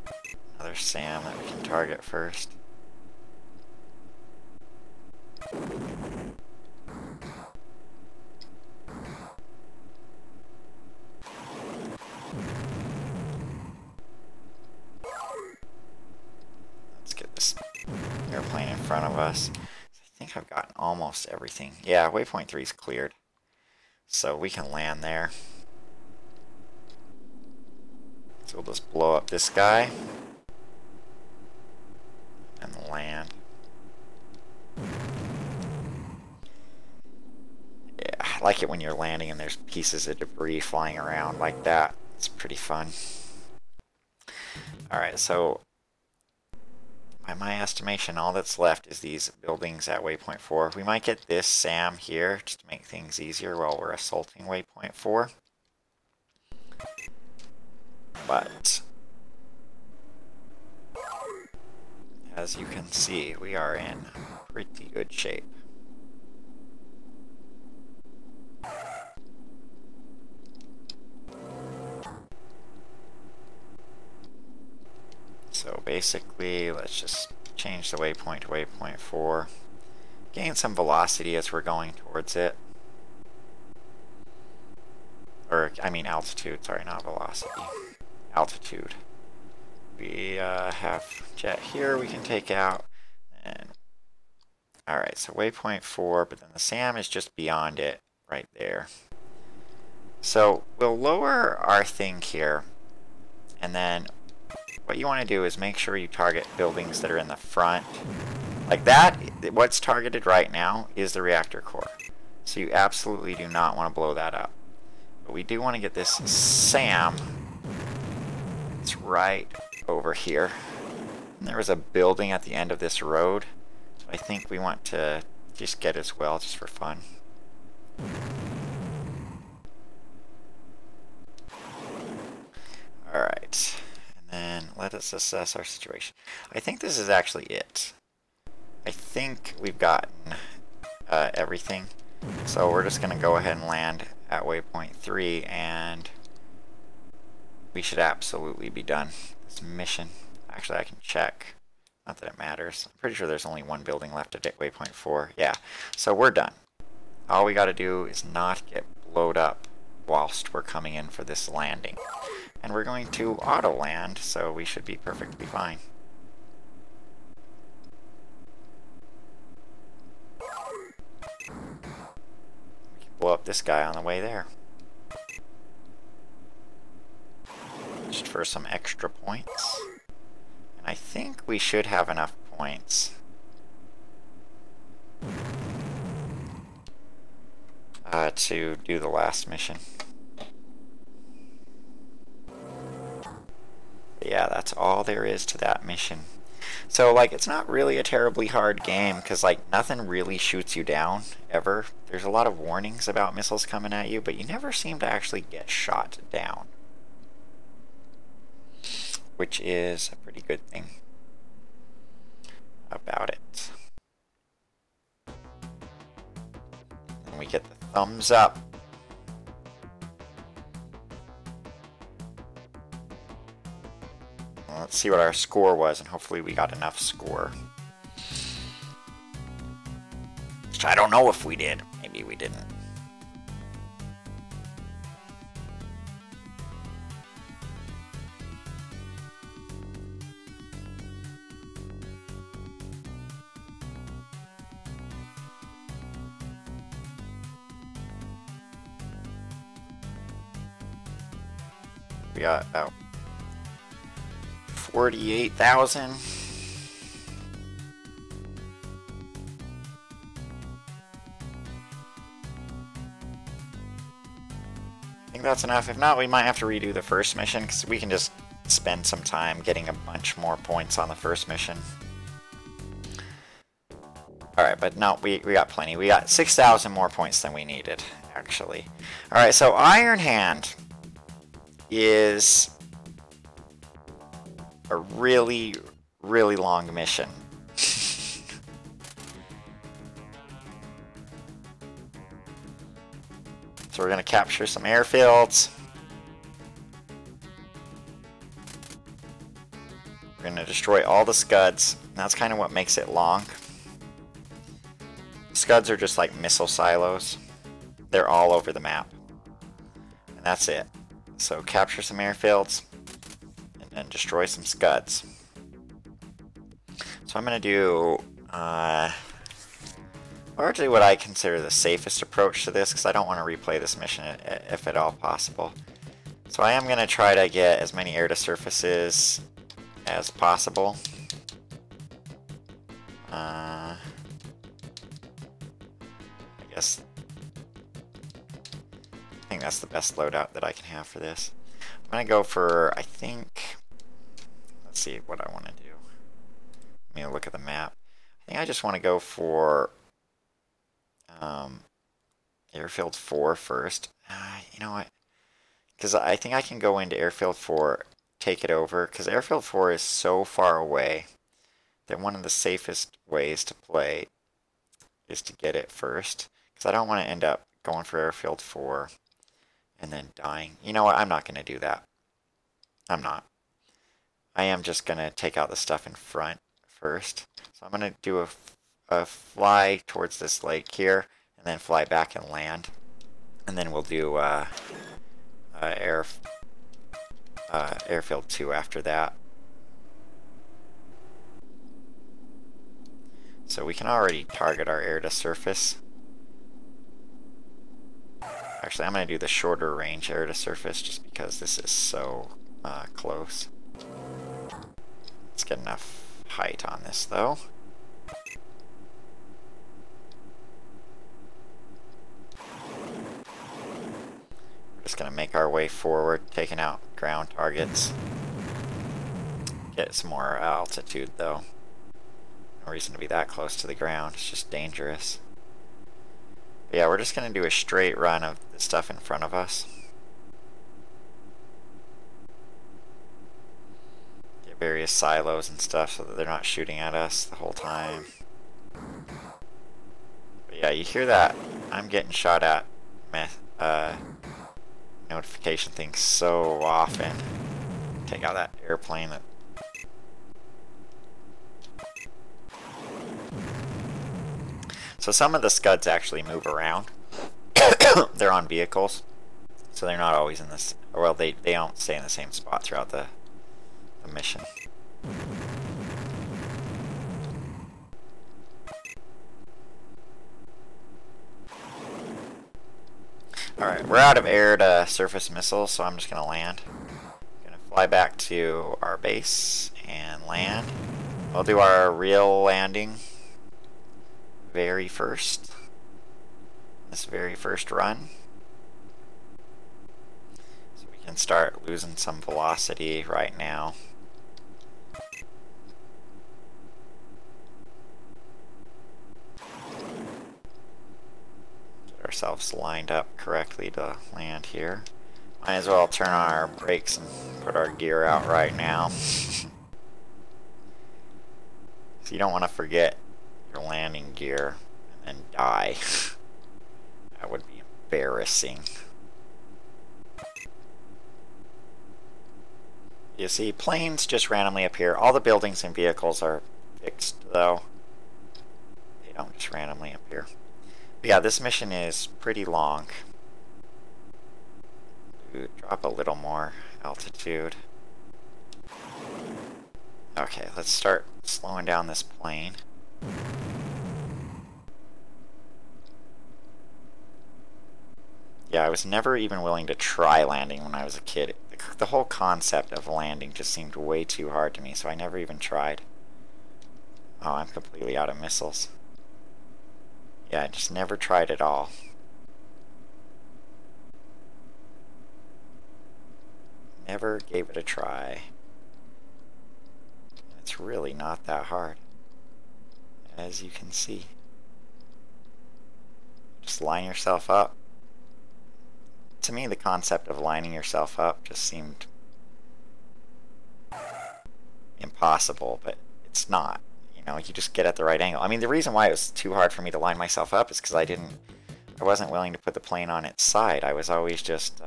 another SAM that we can target first. Let's get this airplane in front of us. I think I've gotten almost everything. Yeah, waypoint 3 is cleared. So we can land there. So we'll just blow up this guy and land. Yeah, I like it when you're landing and there's pieces of debris flying around like that. It's pretty fun. Alright, so by my estimation, all that's left is these buildings at waypoint 4. We might get this SAM here just to make things easier while we're assaulting waypoint 4. But as you can see, we are in pretty good shape. So basically, let's just change the waypoint to waypoint 4. Gain some velocity as we're going towards it. Or, I mean altitude, sorry, not velocity. Altitude. We have jet here we can take out. And alright, so waypoint 4, but then the SAM is just beyond it, right there. So we'll lower our thing here, and then what you want to do is make sure you target buildings that are in the front. Like that, what's targeted right now is the reactor core. So you absolutely do not want to blow that up. But we do want to get this SAM. It's right over here. And there was a building at the end of this road. So I think we want to just get as well, just for fun. Alright. And let us assess our situation. I think this is actually it. I think we've gotten everything. So we're just going to go ahead and land at waypoint 3, and we should absolutely be done this mission. Actually, I can check. Not that it matters. I'm pretty sure there's only one building left at waypoint 4. Yeah, so we're done. All we got to do is not get blowed up whilst we're coming in for this landing. And we're going to auto land, so we should be perfectly fine. We can blow up this guy on the way there. Just for some extra points. And I think we should have enough points to do the last mission. Yeah, that's all there is to that mission. So, like, it's not really a terribly hard game, because, like, nothing really shoots you down, ever. There's a lot of warnings about missiles coming at you, but you never seem to actually get shot down. Which is a pretty good thing about it. And we get the thumbs up. Let's see what our score was, and hopefully we got enough score. Which I don't know if we did. Maybe we didn't. We got about 48,000. I think that's enough. If not, we might have to redo the first mission, because we can just spend some time getting a bunch more points on the first mission. Alright, but no, we got plenty. We got 6,000 more points than we needed, actually. Alright, so Iron Hand is a really, really long mission. So we're going to capture some airfields. We're going to destroy all the scuds. That's kind of what makes it long. Scuds are just like missile silos. They're all over the map. And that's it. So capture some airfields and then destroy some scuds. So I'm going to do largely what I consider the safest approach to this, because I don't want to replay this mission if at all possible. So I am going to try to get as many air-to-surfaces as possible. I think that's the best loadout that I can have for this. I'm going to go for, I think, let's see what I want to do. Let me look at the map. I think I just want to go for Airfield 4 first. You know what? Because I think I can go into Airfield 4, take it over, because Airfield 4 is so far away that one of the safest ways to play is to get it first. Because I don't want to end up going for Airfield 4 and then dying. You know what? I'm not going to do that. I'm not. I am just going to take out the stuff in front first. So I'm going to do a fly towards this lake here, and then fly back and land. And then we'll do Airfield 2 after that. So we can already target our air-to-surface. Actually, I'm going to do the shorter range air-to-surface just because this is so close. Let's get enough height on this, though. We're just going to make our way forward, taking out ground targets. Get some more altitude, though. No reason to be that close to the ground. It's just dangerous. But yeah, we're just going to do a straight run of the stuff in front of us. Get various silos and stuff so that they're not shooting at us the whole time. But yeah, you hear that I'm getting shot at notification thing so often. Take out that airplane that... So some of the scuds actually move around. They're on vehicles, so they're not always in this. Well, they don't stay in the same spot throughout the mission. Alright, we're out of air to surface missiles, so I'm just going to land. Going to fly back to our base and land. We'll do our real landing very first. This very first run. So we can start losing some velocity right now. Ourselves lined up correctly to land here. Might as well turn on our brakes and put our gear out right now. So you don't want to forget your landing gear and then die. That would be embarrassing. You see, planes just randomly appear. All the buildings and vehicles are fixed, though. They don't just randomly appear. But yeah, this mission is pretty long. Ooh, drop a little more altitude. Okay, let's start slowing down this plane. Yeah, I was never even willing to try landing when I was a kid. The whole concept of landing just seemed way too hard to me, so I never even tried. Oh, I'm completely out of missiles. Yeah, I just never tried at all. Never gave it a try. It's really not that hard, as you can see. Just line yourself up. To me, the concept of lining yourself up just seemed impossible, but it's not. You know, you just get at the right angle. I mean, the reason why it was too hard for me to line myself up is because I wasn't willing to put the plane on its side. I was always just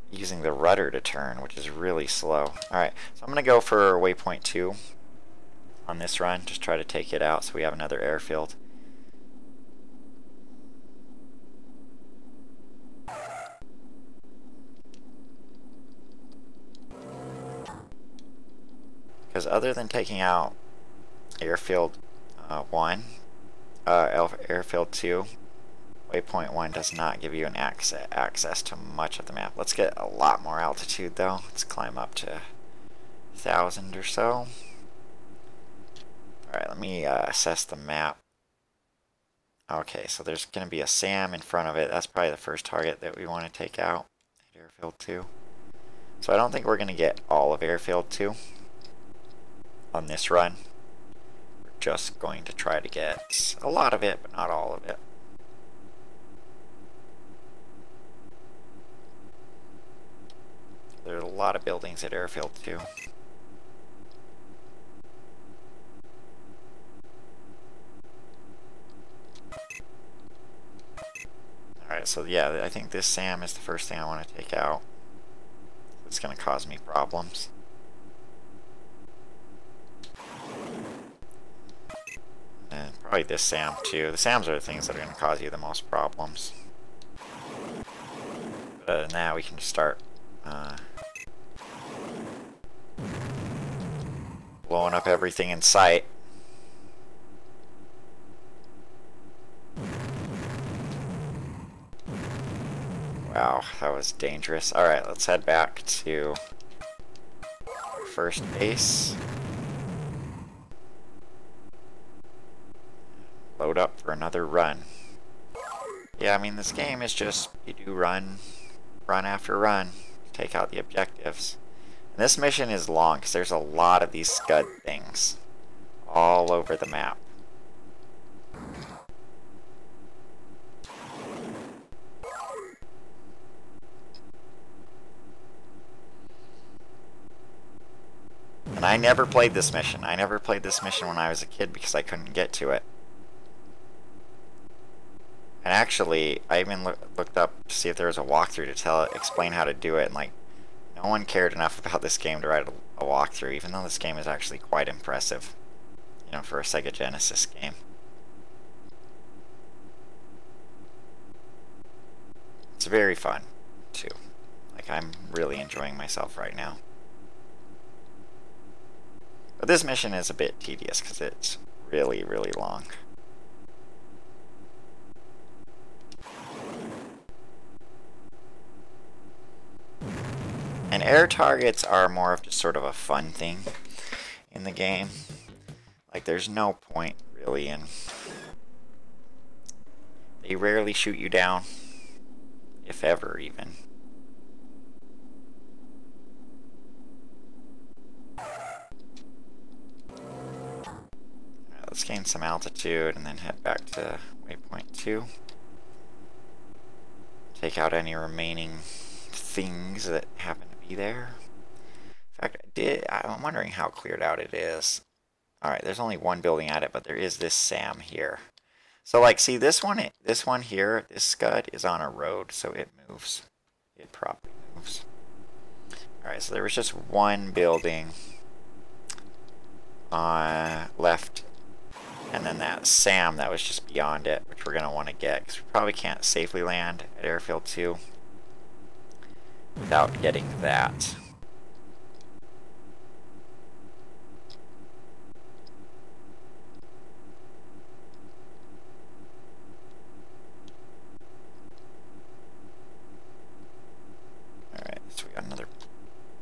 using the rudder to turn, which is really slow. Alright, so I'm going to go for waypoint 2 on this run. Just try to take it out so we have another airfield. Because other than taking out airfield 1, airfield 2, waypoint 1 does not give you an access to much of the map. Let's get a lot more altitude though. Let's climb up to 1,000 or so. Alright, let me assess the map. Okay, so there's going to be a SAM in front of it. That's probably the first target that we want to take out at airfield 2. So I don't think we're going to get all of airfield 2 on this run. We're just going to try to get a lot of it, but not all of it. There's a lot of buildings at airfield 2. Alright, so yeah, I think this SAM is the first thing I want to take out. It's going to cause me problems. And probably this SAM too. The SAMs are the things that are going to cause you the most problems. But other than that, we can just start blowing up everything in sight. Wow, that was dangerous. Alright, let's head back to our first base. Load up for another run. Yeah, I mean, this game is just, you do run after run, take out the objectives. And this mission is long, because there's a lot of these scud things all over the map. And I never played this mission. I never played this mission when I was a kid because I couldn't get to it. And actually, I even looked up to see if there was a walkthrough to explain how to do it, and like, no one cared enough about this game to write a walkthrough, even though this game is actually quite impressive, you know, for a Sega Genesis game. It's very fun, too. Like, I'm really enjoying myself right now. But this mission is a bit tedious because it's really, really long. And air targets are more of just sort of a fun thing in the game. Like, there's no point really in... They rarely shoot you down, if ever even. Alright, let's gain some altitude and then head back to waypoint 2. Take out any remaining things that happen to be there. In fact, I'm wondering how cleared out it is. Alright, there's only one building at it, but there is this SAM here. So, like, see, this one here, this scud is on a road, so it moves. It probably moves. Alright, so there was just one building left, and then that SAM that was just beyond it, which we're going to want to get, because we probably can't safely land at airfield 2 without getting that.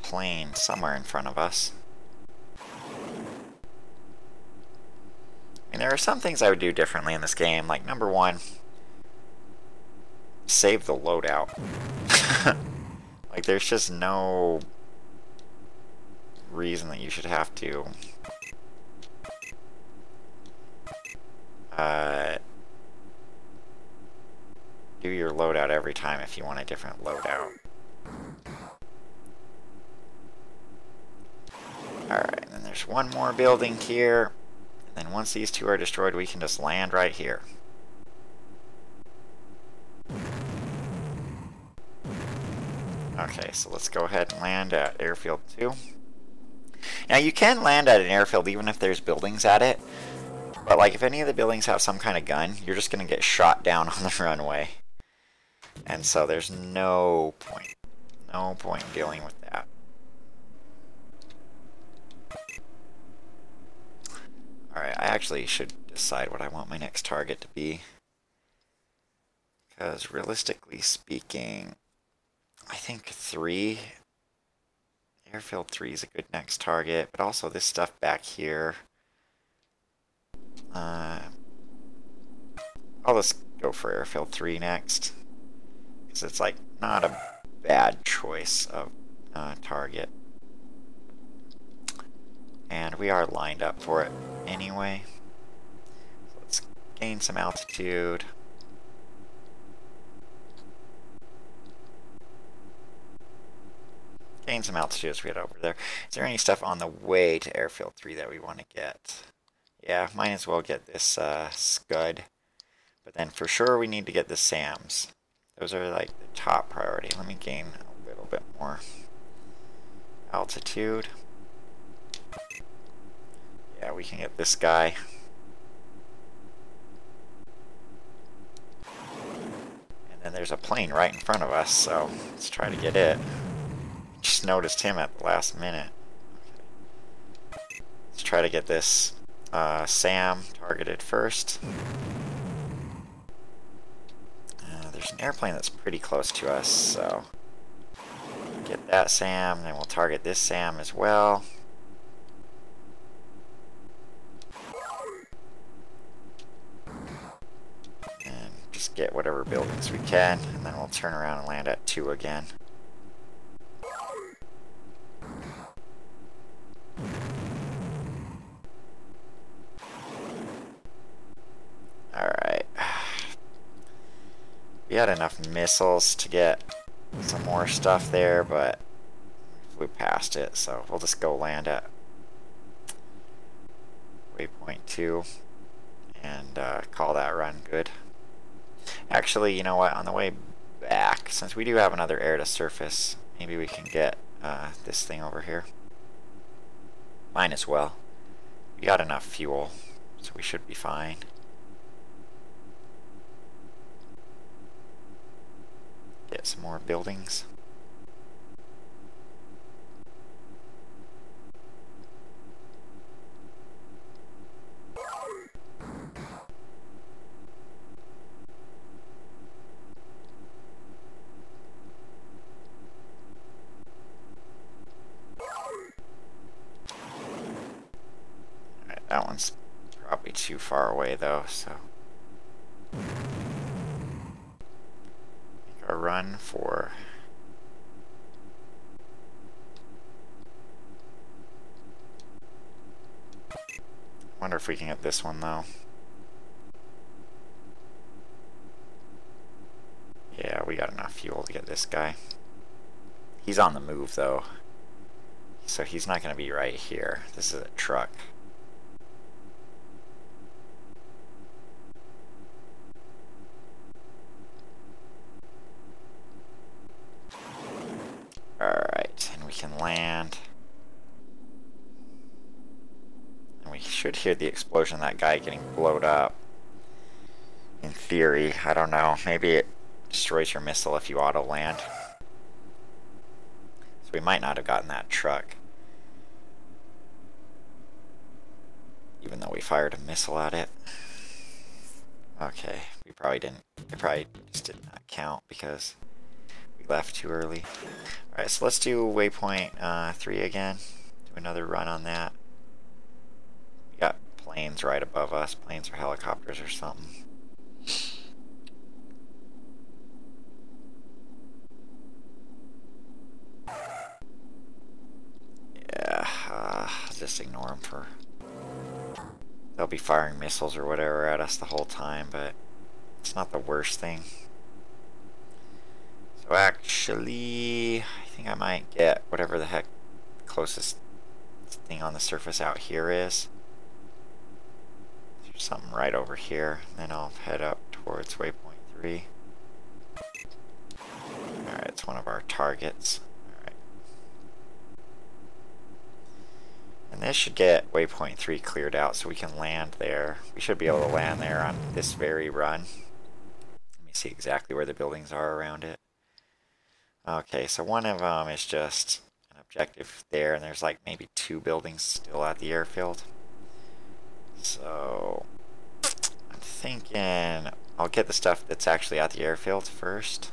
plane somewhere in front of us. I mean, there are some things I would do differently in this game. Like, number one, save the loadout. Like, there's just no reason that you should have to do your loadout every time if you want a different loadout. Alright, and then there's one more building here. And then once these two are destroyed, we can just land right here. Okay, so let's go ahead and land at Airfield 2. Now, you can land at an airfield even if there's buildings at it. But, like, if any of the buildings have some kind of gun, you're just going to get shot down on the runway. And so there's no point. No point in dealing with that. Alright, I actually should decide what I want my next target to be. Because realistically speaking, I think 3. Airfield 3 is a good next target, but also this stuff back here. I'll just go for Airfield 3 next. Because it's like not a bad choice of target. And we are lined up for it anyway. So let's gain some altitude. Gain some altitude as we get over there. Is there any stuff on the way to Airfield 3 that we want to get? Yeah, might as well get this Scud. But then for sure we need to get the SAMs. Those are like the top priority. Let me gain a little bit more altitude. Yeah, we can get this guy. And then there's a plane right in front of us, so let's try to get it. Just noticed him at the last minute. Okay. Let's try to get this SAM targeted first. There's an airplane that's pretty close to us, so get that SAM, and then we'll target this SAM as well. And just get whatever buildings we can, and then we'll turn around and land at 2 again. Alright. We had enough missiles to get some more stuff there, but we flew past it, so we'll just go land at waypoint 2 and call that run good. Actually, you know what? On the way back, since we do have another air-to-surface, maybe we can get this thing over here. Mine as well. We got enough fuel, so we should be fine. Get some more buildings. Alright, that one's probably too far away though, so a run for wonder if we can get this one though. Yeah, we got enough fuel to get this guy. He's on the move though, so he's not going to be right here. This is a truck. Alright, and we can land. And we should hear the explosion of that guy getting blowed up. In theory, I don't know. Maybe it destroys your missile if you auto land. So we might not have gotten that truck. Even though we fired a missile at it. Okay, we probably didn't. It probably just did not count because we left too early. Alright, so let's do waypoint 3 again. Do another run on that. We got planes right above us. Planes or helicopters or something. Yeah, just ignore them for... They'll be firing missiles or whatever at us the whole time, but it's not the worst thing. So actually, I think I might get whatever the heck the closest thing on the surface out here is. There's something right over here. Then I'll head up towards waypoint 3. Alright, it's one of our targets. Alright. And this should get waypoint 3 cleared out so we can land there. We should be able to land there on this very run. Let me see exactly where the buildings are around it. Okay, so one of them is just an objective there, and there's like maybe 2 buildings still at the airfield. So I'm thinking I'll get the stuff that's actually at the airfield first.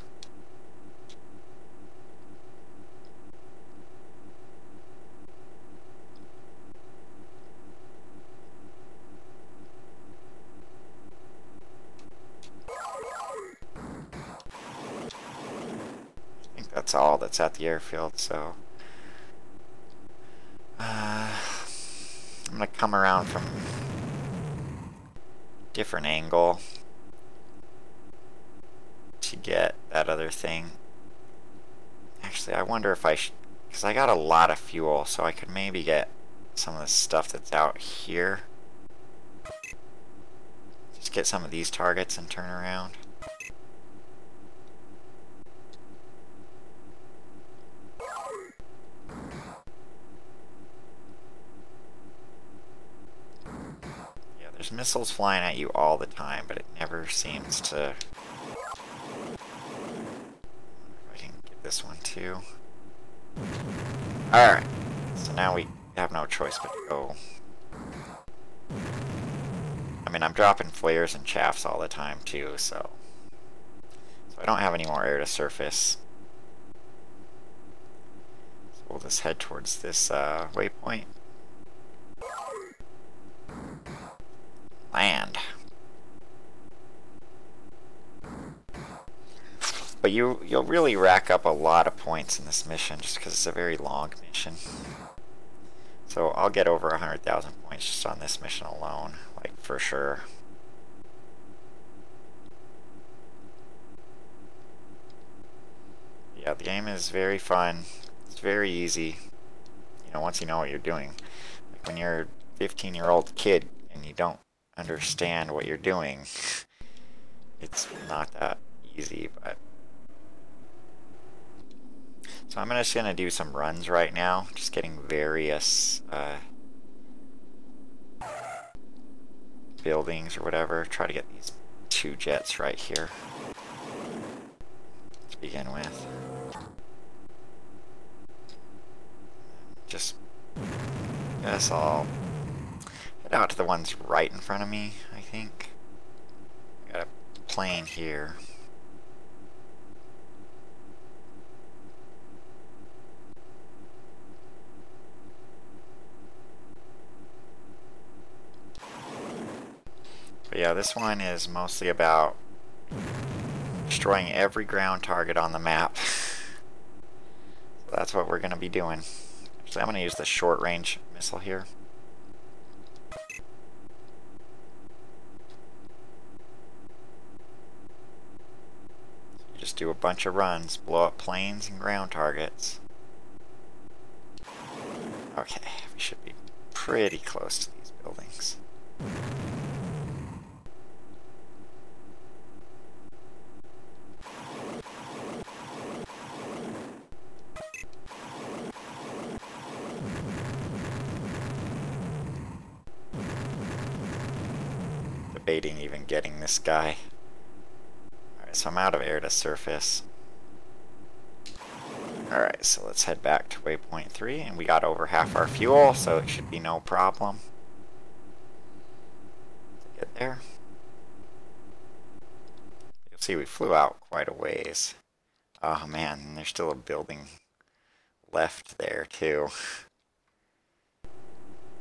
That's all that's at the airfield, so I'm gonna come around from a different angle to get that other thing. Actually, I wonder if I should, because I got a lot of fuel, so I could maybe get some of the stuff that's out here. Just get some of these targets and turn around. There's missiles flying at you all the time, but it never seems to... I can get this one too. Alright, so now we have no choice but to go. I mean, I'm dropping flares and chaffs all the time too, so I don't have any more air to surface. So we'll just head towards this waypoint. Land. But you'll really rack up a lot of points in this mission just because it's a very long mission. So I'll get over 100,000 points just on this mission alone, like for sure. Yeah, the game is very fun. It's very easy. You know, once you know what you're doing. Like when you're a 15-year-old kid and you don't understand what you're doing, it's not that easy. But so I'm just gonna do some runs right now, just getting various buildings or whatever. Try to get these 2 jets right here to begin with. Just guess I'll head out to the ones right in front of me, I think. I got a plane here. But yeah, this one is mostly about destroying every ground target on the map. So that's what we're going to be doing. Actually, I'm going to use the short-range missile here. Just do a bunch of runs, blow up planes and ground targets. Okay, we should be pretty close to these buildings. Debating even getting this guy. So I'm out of air to surface. Alright, so let's head back to waypoint 3, and we got over half our fuel, so it should be no problem to get there. You'll see we flew out quite a ways. Oh man, there's still a building left there too.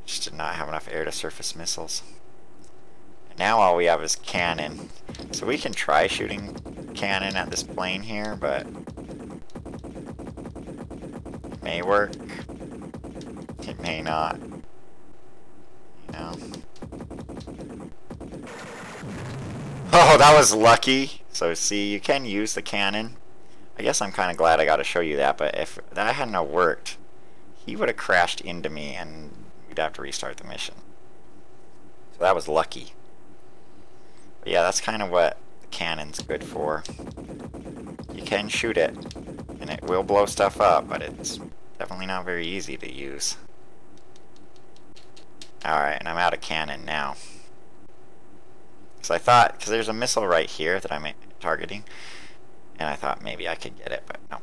Just did not have enough air-to-surface missiles. And now all we have is cannon. So we can try shooting cannon at this plane here, but it may work. It may not. You know. Oh, that was lucky. So see, you can use the cannon. I guess I'm kind of glad I got to show you that, but if that hadn't worked, he would have crashed into me and we'd have to restart the mission. So that was lucky. But yeah, that's kind of what the cannon's good for. You can shoot it, and it will blow stuff up, but it's definitely not very easy to use. Alright, and I'm out of cannon now. So I thought, because there's a missile right here that I'm targeting, and I thought maybe I could get it, but no, I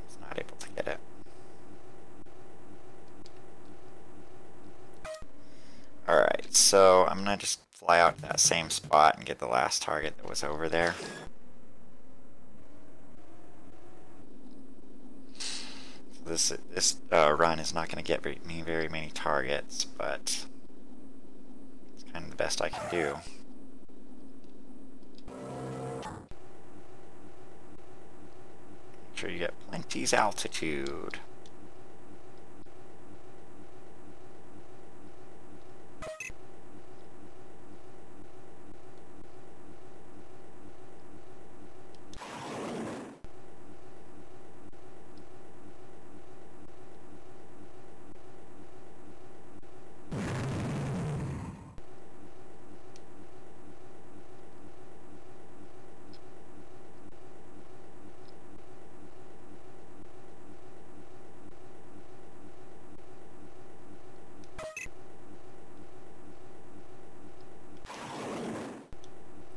was not able to get it. Alright, so I'm going to just fly out to that same spot and get the last target that was over there. So this run is not going to get me very many targets, but it's kind of the best I can do. Make sure you get plenty's altitude.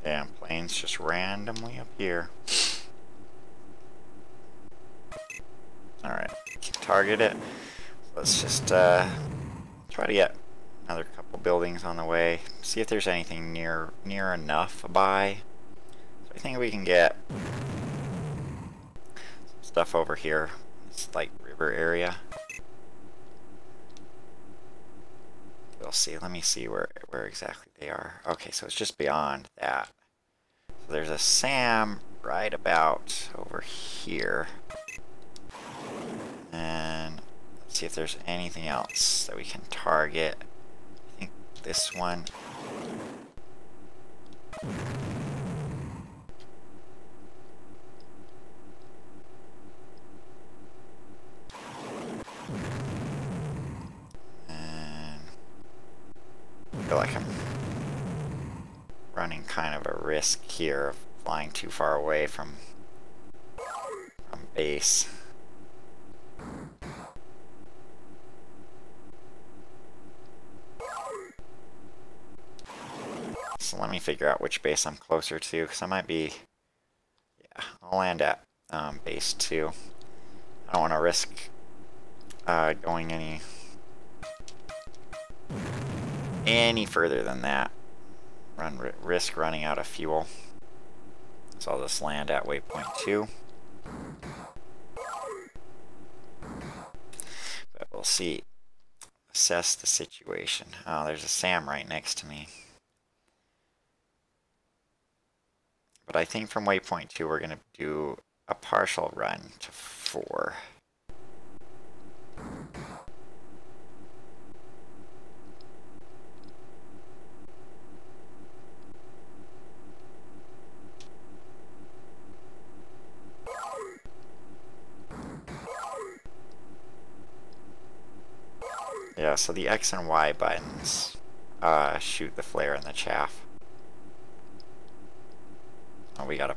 Damn, planes just randomly appear. Alright, target it. Let's just try to get another couple buildings on the way. See if there's anything near enough by. So I think we can get some stuff over here. This like river area. We'll see. Let me see where exactly they are. Okay, so it's just beyond that. So there's a SAM right about over here. And let's see if there's anything else that we can target. I think this one. I feel like I'm running kind of a risk here of flying too far away from base. So let me figure out which base I'm closer to, because I might be, yeah, I'll land at base 2. I don't want to risk going any further than that. Risk running out of fuel. So I'll just land at waypoint 2. But we'll see. Assess the situation. Oh, there's a SAM right next to me. But I think from waypoint 2 we're going to do a partial run to 4. Yeah, so the X and Y buttons shoot the flare and the chaff. Oh, we gotta...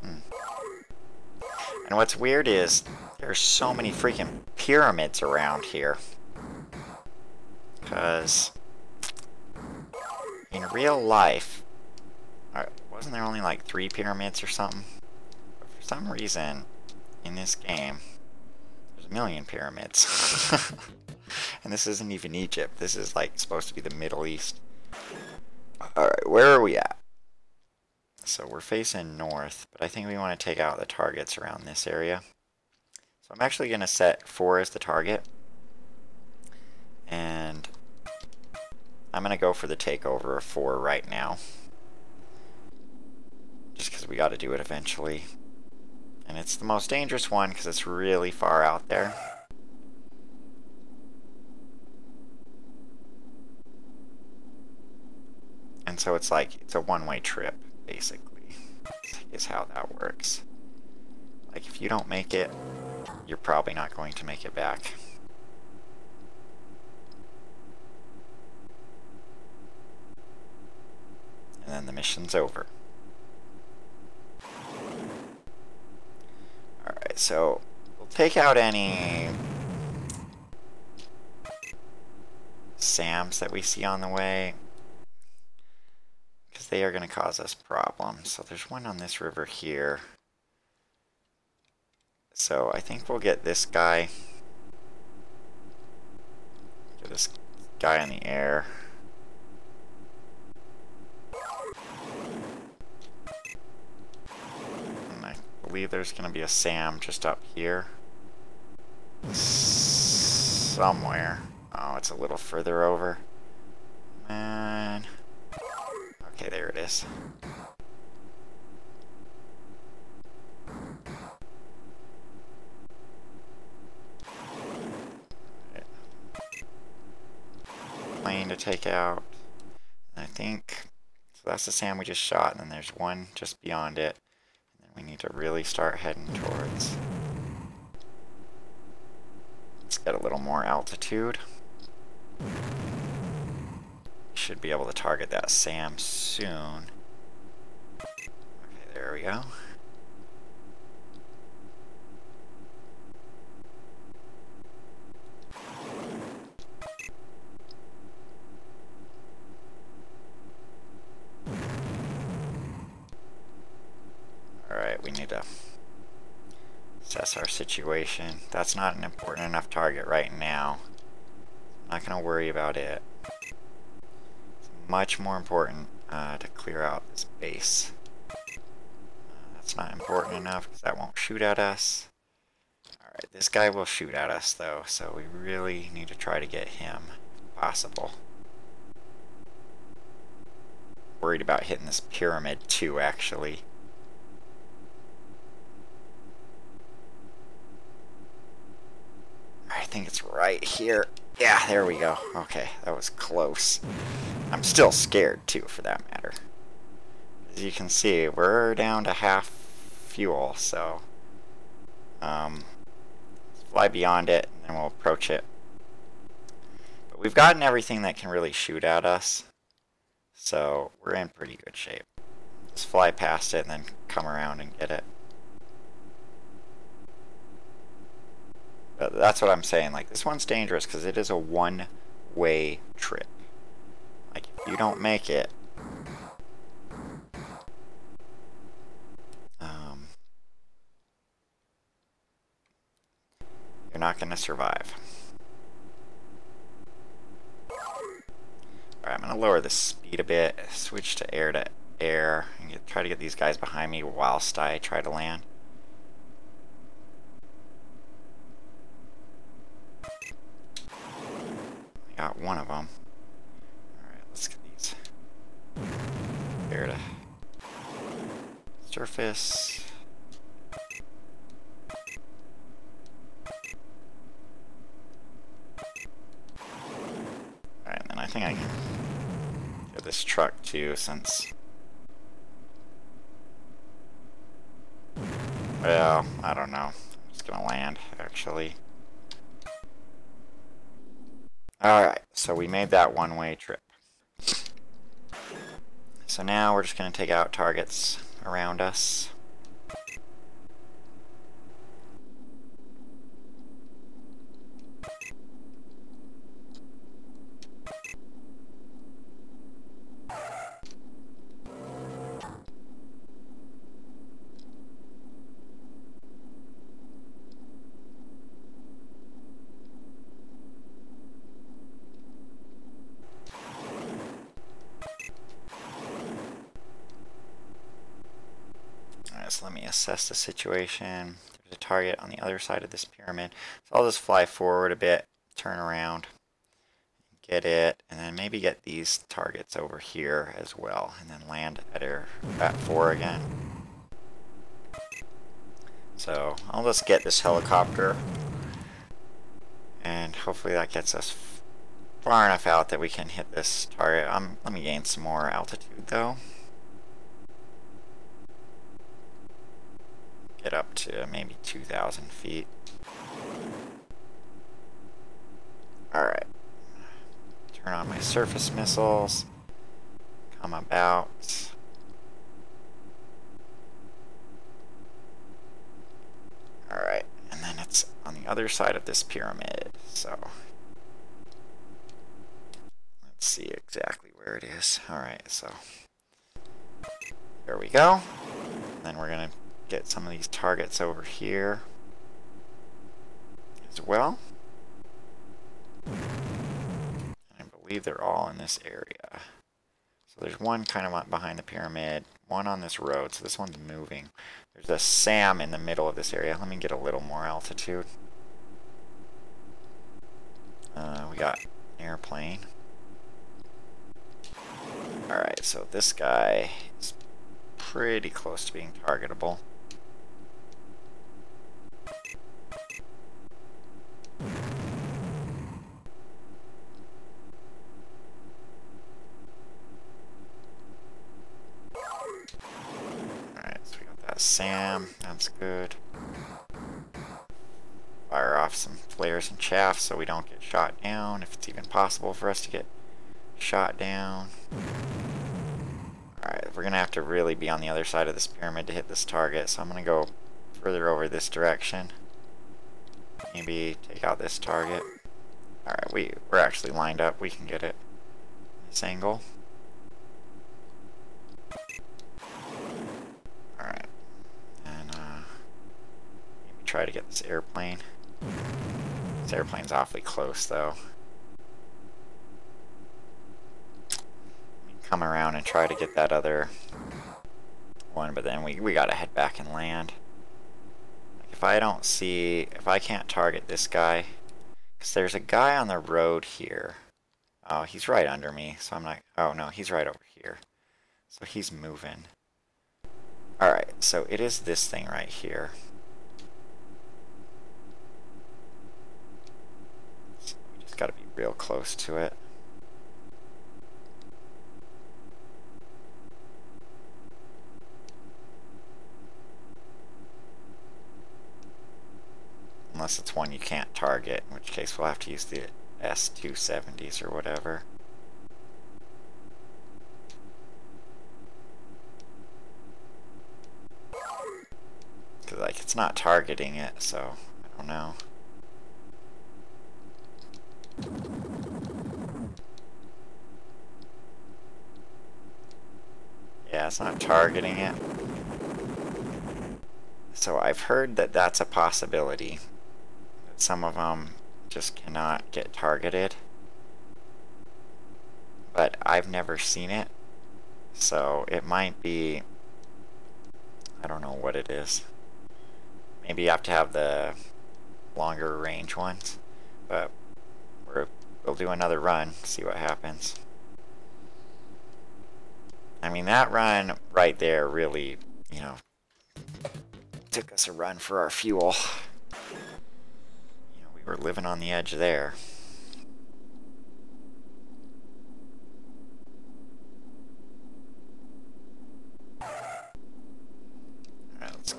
And what's weird is there's so many freaking pyramids around here. Because in real life, wasn't there only like 3 pyramids or something? But for some reason, in this game, there's a million pyramids. And this isn't even Egypt. This is like supposed to be the Middle East. Alright, where are we at? So we're facing north, but I think we want to take out the targets around this area. So I'm actually going to set 4 as the target. And I'm going to go for the takeover of 4 right now. Just because we got to do it eventually. And it's the most dangerous one because it's really far out there. And so it's like, it's a one-way trip, basically, is how that works. Like, if you don't make it, you're probably not going to make it back. And then the mission's over. Alright, so we'll take out any SAMs that we see on the way, because they are going to cause us problems. So there's one on this river here. So I think we'll get this guy. Get this guy in the air. And I believe there's going to be a SAM just up here. Somewhere. Oh, it's a little further over. Man. Okay, there it is. Plane to take out. And I think, so that's the SAM we just shot, and then there's one just beyond it. And then we need to really start heading towards. Let's get a little more altitude. Should be able to target that SAM soon. Okay, there we go. Alright, we need to assess our situation. That's not an important enough target right now. I'm not going to worry about it. It's much more important to clear out this base. That's not important enough because that won't shoot at us. Alright, this guy will shoot at us though, so we really need to try to get him if possible. Worried about hitting this pyramid too, actually. I think it's right here. Yeah, there we go. Okay, that was close. I'm still scared too, for that matter. As you can see, we're down to half fuel, so let's fly beyond it and then we'll approach it. But we've gotten everything that can really shoot at us, so we're in pretty good shape. Just fly past it and then come around and get it. But that's what I'm saying, like, this one's dangerous because it is a one-way trip. Like, if you don't make it, you're not going to survive. Alright, I'm going to lower the speed a bit, switch to air, and try to get these guys behind me whilst I try to land. Got one of them. Alright, let's get these. Air to surface. Alright, and then I think I can get this truck too, since... Well, I don't know. I'm just gonna land, actually. Alright, so we made that one-way trip. So now we're just going to take out targets around us. let me assess the situation. There's a target on the other side of this pyramid. So I'll just fly forward a bit, turn around, get it, and then maybe get these targets over here as well, and then land at 4 again. So I'll just get this helicopter, and hopefully that gets us far enough out that we can hit this target. Let me gain some more altitude though. Get up to maybe 2,000 feet. Alright. Turn on my surface missiles. Come about. Alright, and then it's on the other side of this pyramid, so let's see exactly where it is. Alright, so there we go. Then we're going to get some of these targets over here as well. I believe they're all in this area. So there's one kind of behind the pyramid, one on this road, so this one's moving. There's a SAM in the middle of this area. Let me get a little more altitude. We got an airplane. Alright, so this guy is pretty close to being targetable. Alright, so we got that SAM, that's good. Fire off some flares and chaff so we don't get shot down, if it's even possible for us to get shot down. Alright, we're gonna have to really be on the other side of this pyramid to hit this target, so I'm gonna go further over this direction. Maybe take out this target. Alright, we're actually lined up, we can get it. This angle. Alright. And maybe try to get this airplane. This airplane's awfully close though. Come around and try to get that other one, but then we gotta head back and land. Like if I can't target this guy, because there's a guy on the road here. Oh, he's right under me, so I'm not, oh no, he's right over here. So he's moving. Alright, so it is this thing right here. So we just gotta be real close to it. Unless it's one you can't target, in which case we'll have to use the S-270s or whatever. Because like it's not targeting it, so I don't know. Yeah, it's not targeting it. So I've heard that that's a possibility. Some of them just cannot get targeted, but I've never seen it, so it might be, I don't know what it is. Maybe you have to have the longer range ones, but we'll do another run, see what happens. I mean, that run right there really, you know, took us a run for our fuel. We're living on the edge there. Alright, let's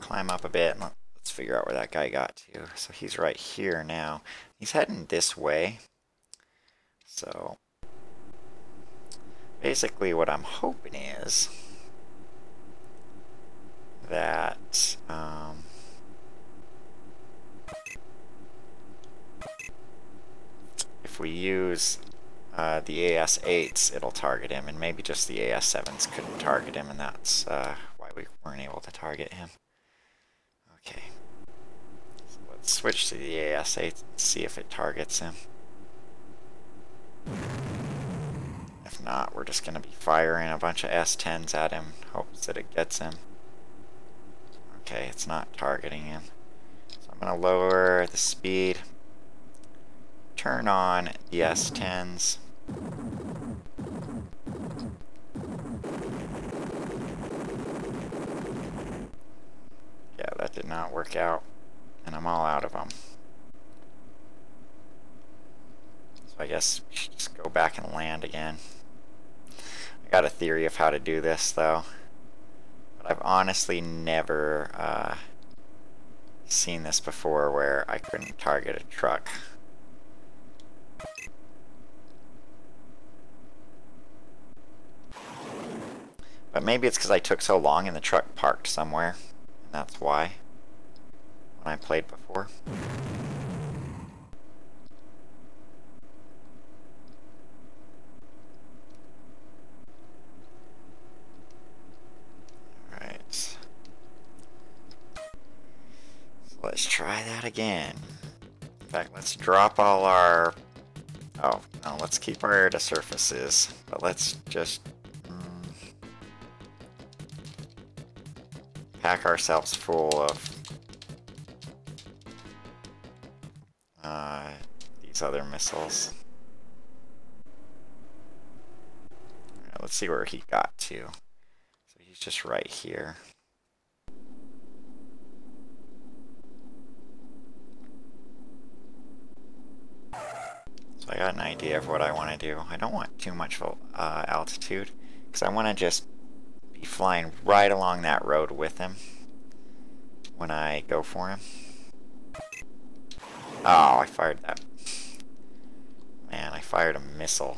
climb up a bit and let's figure out where that guy got to. So he's right here now. He's heading this way. So basically what I'm hoping is that if we use the AS-8s, it'll target him, and maybe just the AS-7s couldn't target him, and that's why we weren't able to target him. Okay, so let's switch to the AS-8 and see if it targets him. If not, we're just going to be firing a bunch of S-10s at him, hopes that it gets him. Okay, it's not targeting him. So I'm going to lower the speed. Turn on the S10s. Yeah, that did not work out. And I'm all out of them. So I guess we should just go back and land again. I got a theory of how to do this, though. But I've honestly never seen this before where I couldn't target a truck. But maybe it's because I took so long and the truck parked somewhere. And that's why. When I played before. Alright. So let's try that again. In fact, let's drop all our... Oh, no, let's keep our air to surfaces. But let's just... pack ourselves full of these other missiles. Right, let's see where he got to. So he's just right here. So I got an idea of what I want to do. I don't want too much altitude because I want to just be flying right along that road with him when I go for him. Oh, I fired that. Man, I fired a missile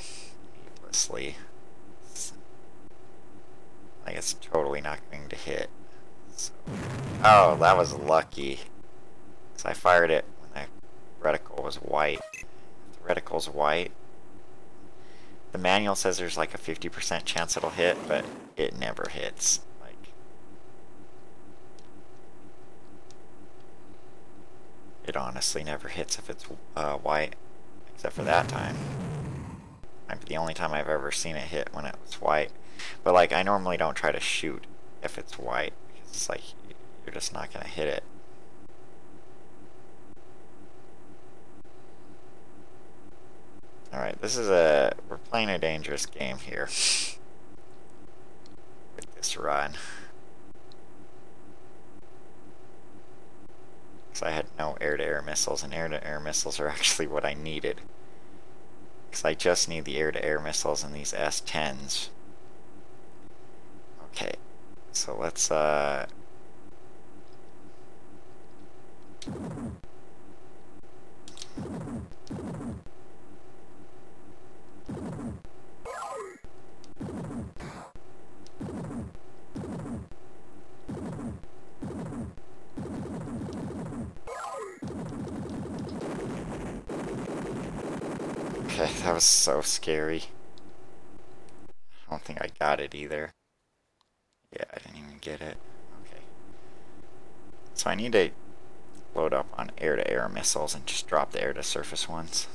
needlessly. Like it's totally not going to hit. So, oh, that was lucky. Because I fired it when the reticle was white. If the reticle's white, the manual says there's like a 50% chance it'll hit, but it never hits. Like, it honestly never hits if it's white, except for that time. Might be the only time I've ever seen it hit when it was white. But like, I normally don't try to shoot if it's white, because it's like, you're just not going to hit it. Alright, we're playing a dangerous game here with this run. Because I had no air-to-air missiles, and air-to-air missiles are actually what I needed. Because I just need the air-to-air missiles and these S10s. Okay, so let's okay, that was so scary. I don't think I got it either. Yeah, I didn't even get it. Okay. So I need to load up on air-to-air missiles and just drop the air-to-surface ones.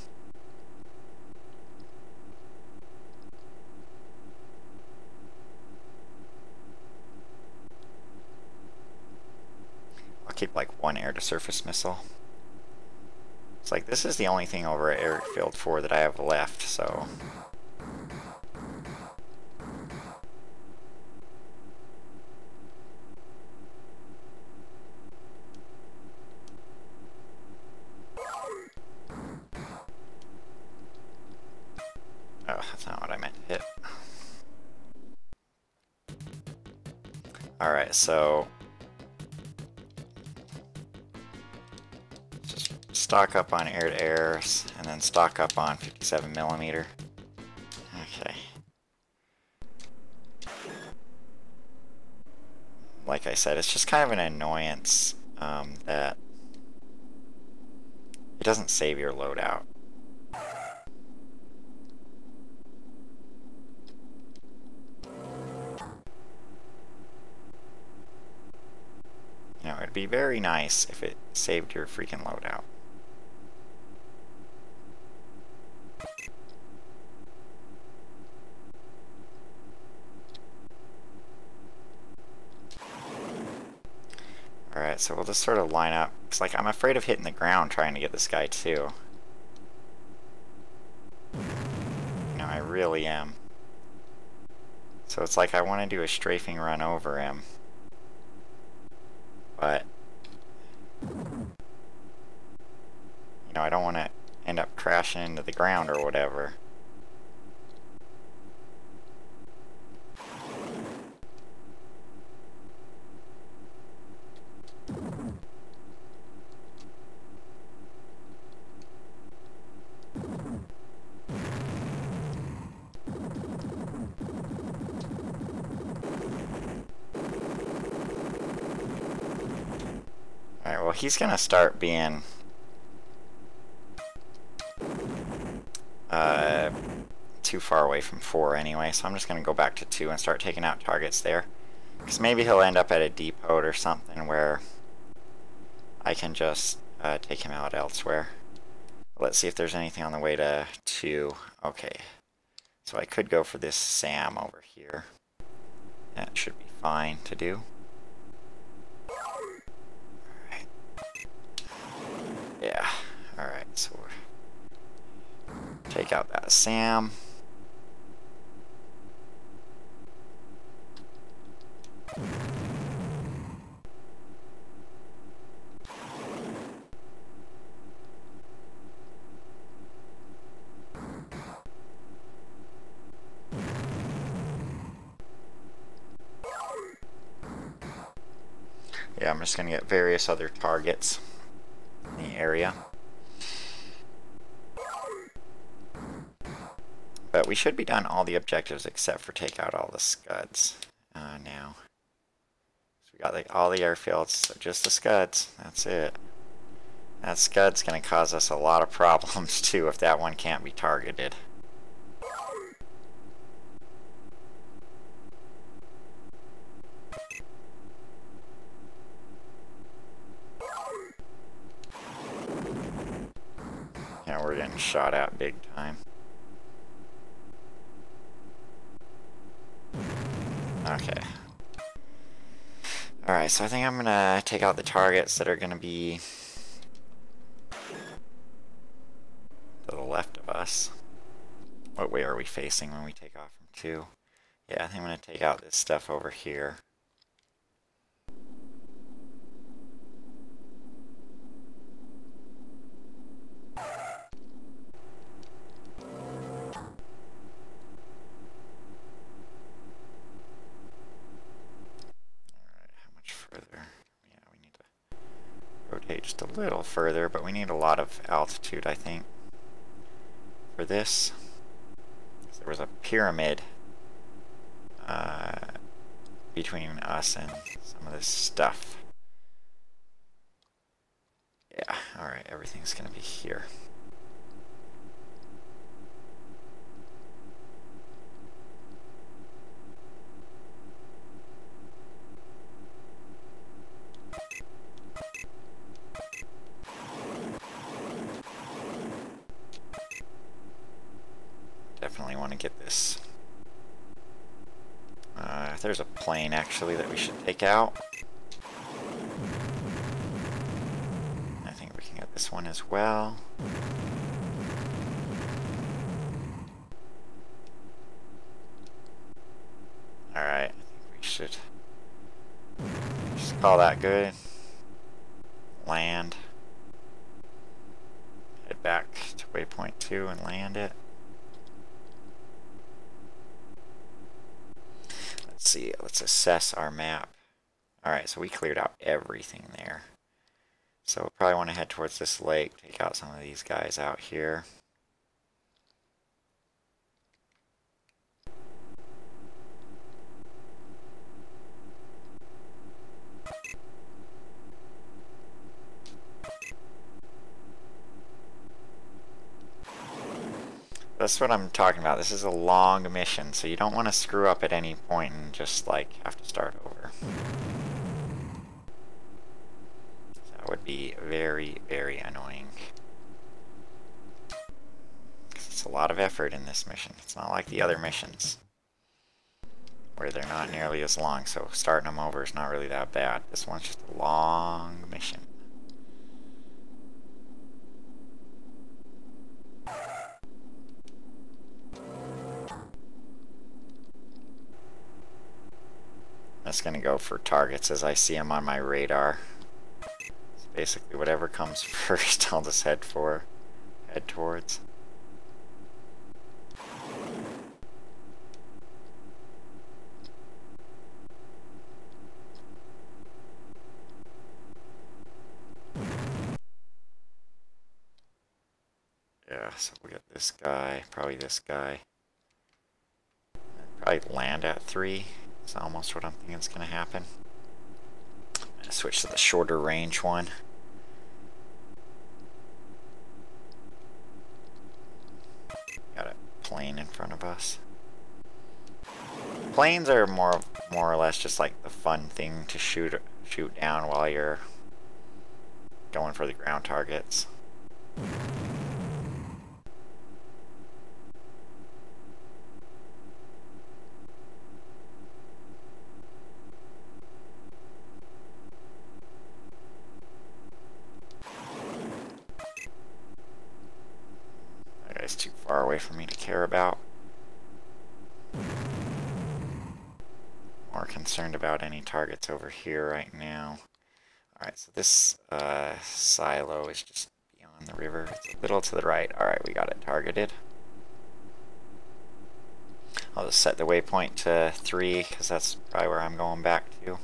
I'll keep like one air-to-surface missile. It's like this is the only thing over at Airfield 4 that I have left, so... Oh, that's not what I meant to hit. Alright, so... just stock up on air-to-airs, and then stock up on 57mm. Okay. Like I said, it's just kind of an annoyance that it doesn't save your loadout. You know, it'd be very nice if it saved your freaking loadout. Alright, so we'll just sort of line up. It's like I'm afraid of hitting the ground trying to get this guy too. You know, I really am. So it's like I want to do a strafing run over him. But, you know, I don't want to end up crashing into the ground or whatever. Alright, well, he's going to start being too far away from 4 anyway, so I'm just going to go back to 2 and start taking out targets there. Because maybe he'll end up at a depot or something where I can just take him out elsewhere. Let's see if there's anything on the way to 2. Okay, so I could go for this Sam over here. That should be fine to do. Alright. Yeah, alright, so take out that Sam. Yeah, I'm just going to get various other targets in the area. But we should be done all the objectives except for take out all the scuds now. So we got like all the airfields, so just the scuds. That's it. That scud's going to cause us a lot of problems too if that one can't be targeted. Yeah, we're getting shot at big time. Okay. Alright, so I think I'm gonna take out the targets that are gonna be to the left of us. What way are we facing when we take off from 2? Yeah, I think I'm gonna take out this stuff over here. Rotate just a little further, but we need a lot of altitude, I think, for this. There was a pyramid between us and some of this stuff. Yeah, alright, everything's gonna be here. Definitely want to get this. There's a plane actually that we should take out. I think we can get this one as well. Alright, I think we should just call that good. Land. Head back to waypoint 2 and land it. Let's see, let's assess our map. Alright, so we cleared out everything there. So we'll probably want to head towards this lake, take out some of these guys out here. That's what I'm talking about. This is a long mission, so you don't want to screw up at any point and just like have to start over. That would be very, very annoying. 'Cause it's a lot of effort in this mission. It's not like the other missions. where they're not nearly as long, so starting them over is not really that bad. This one's just a long mission. I'm just going to go for targets as I see them on my radar. So basically whatever comes first I'll just head towards. Yeah, so we got this guy, probably this guy. Probably land at 3. That's almost what I'm thinking is going to happen. I'm going to switch to the shorter range one. Got a plane in front of us. Planes are more or less just like the fun thing to shoot down while you're going for the ground targets. Is too far away for me to care about. More concerned about any targets over here right now. Alright, so this silo is just beyond the river. It's a little to the right. Alright, we got it targeted. I'll just set the waypoint to 3 because that's probably where I'm going back to.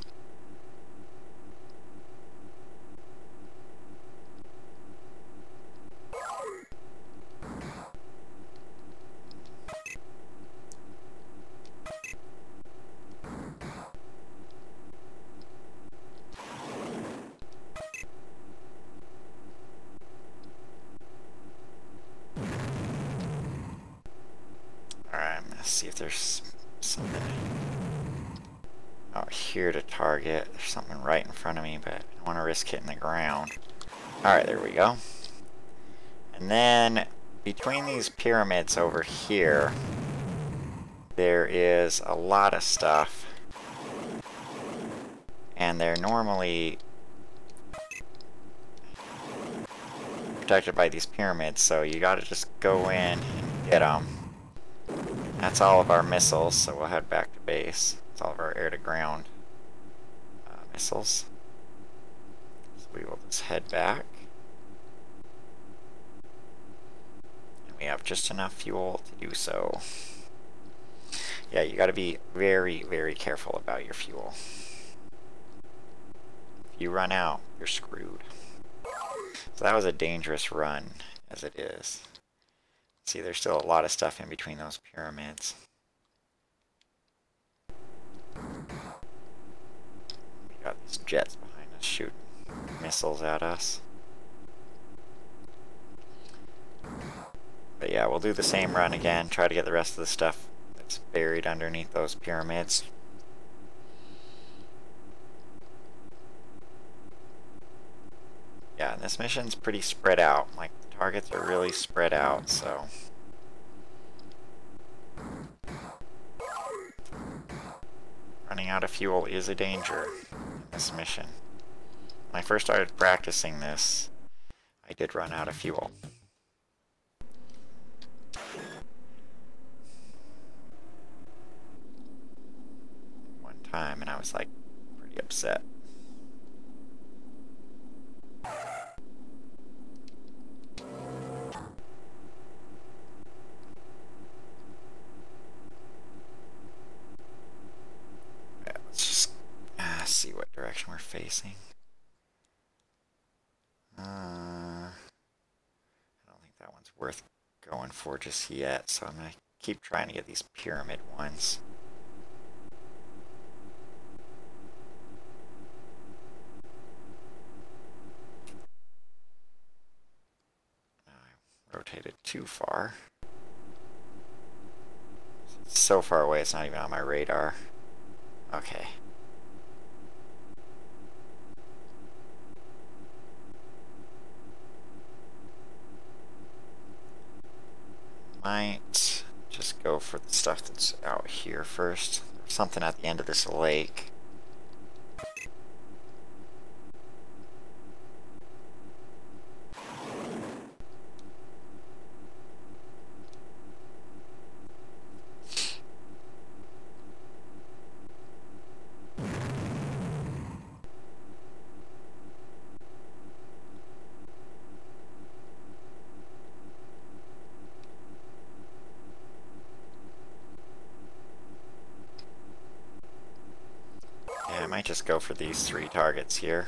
See if there's something out here to target. There's something right in front of me, but I don't want to risk hitting the ground. Alright, there we go. And then between these pyramids over here, there is a lot of stuff. And they're normally protected by these pyramids, so you gotta just go in and get them. That's all of our missiles, so we'll head back to base. That's all of our air-to-ground missiles. So we will just head back. And we have just enough fuel to do so. Yeah, you gotta be very, very careful about your fuel. If you run out, you're screwed. So that was a dangerous run, as it is. See, there's still a lot of stuff in between those pyramids. We got these jets behind us shooting missiles at us. But yeah, we'll do the same run again, try to get the rest of the stuff that's buried underneath those pyramids. Yeah, and this mission's pretty spread out. Like, the targets are really spread out, so... running out of fuel is a danger in this mission. When I first started practicing this, I did run out of fuel. One time, and I was like, pretty upset. See what direction we're facing. I don't think that one's worth going for just yet, so I'm going to keep trying to get these pyramid ones. I rotated too far. It's so far away it's not even on my radar. Okay. Might just go for the stuff that's out here first. something at the end of this lake. Yeah, I might just go for these 3 targets here.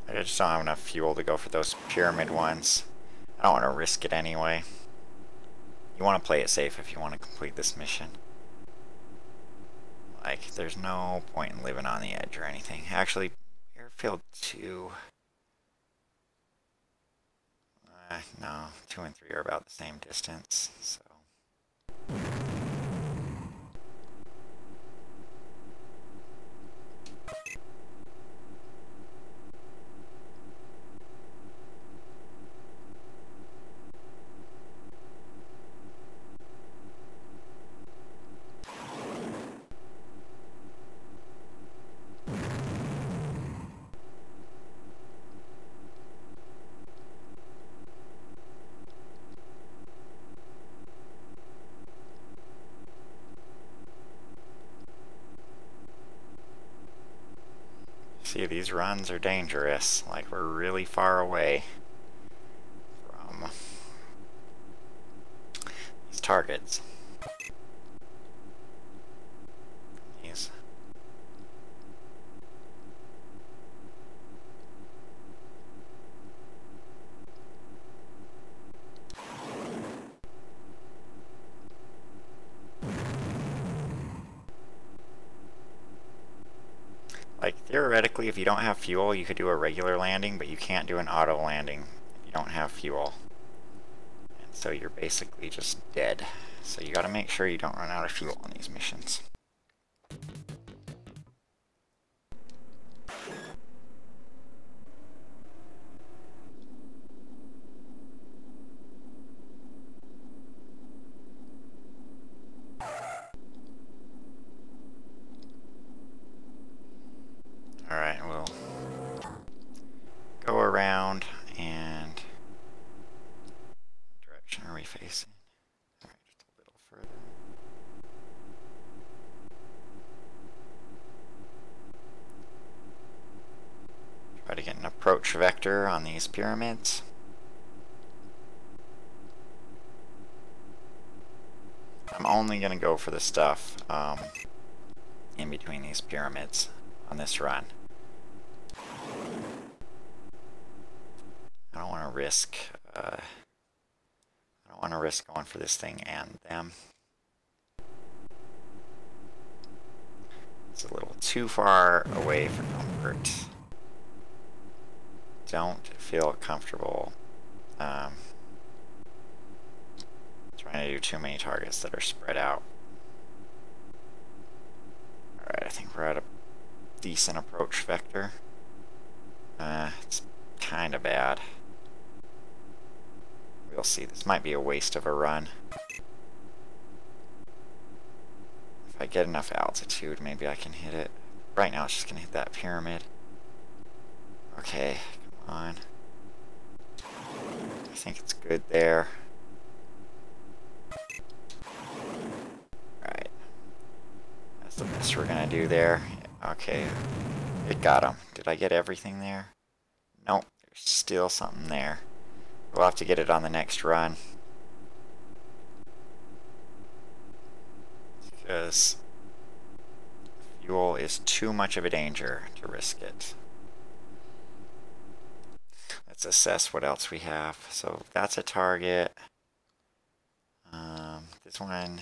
I just don't have enough fuel to go for those pyramid ones. I don't want to risk it anyway. You want to play it safe if you want to complete this mission. Like, there's no point in living on the edge or anything. Actually, Airfield 2... no, 2 and 3 are about the same distance, so... See, these runs are dangerous. Like, we're really far away from these targets. These. Like, theoretically, if you don't have fuel, you could do a regular landing, but you can't do an auto landing if you don't have fuel. And so you're basically just dead. So you gotta make sure you don't run out of fuel on these missions. Alright, we'll go around and... what direction are we facing? Alright, just a little further. Try to get an approach vector on these pyramids. I'm only going to go for the stuff in between these pyramids on this run. I don't want to risk going for this thing and them. It's a little too far away for comfort. Don't feel comfortable trying to do too many targets that are spread out. Alright, I think we're at a decent approach vector. It's kind of bad. We'll see. This might be a waste of a run. If I get enough altitude, maybe I can hit it. Right now, it's just gonna hit that pyramid. Okay, come on. I think it's good there. Right. That's the best we're gonna do there. Okay, it got him. Did I get everything there? Nope, there's still something there. We'll have to get it on the next run. Because fuel is too much of a danger to risk it. Let's assess what else we have. So that's a target. This one,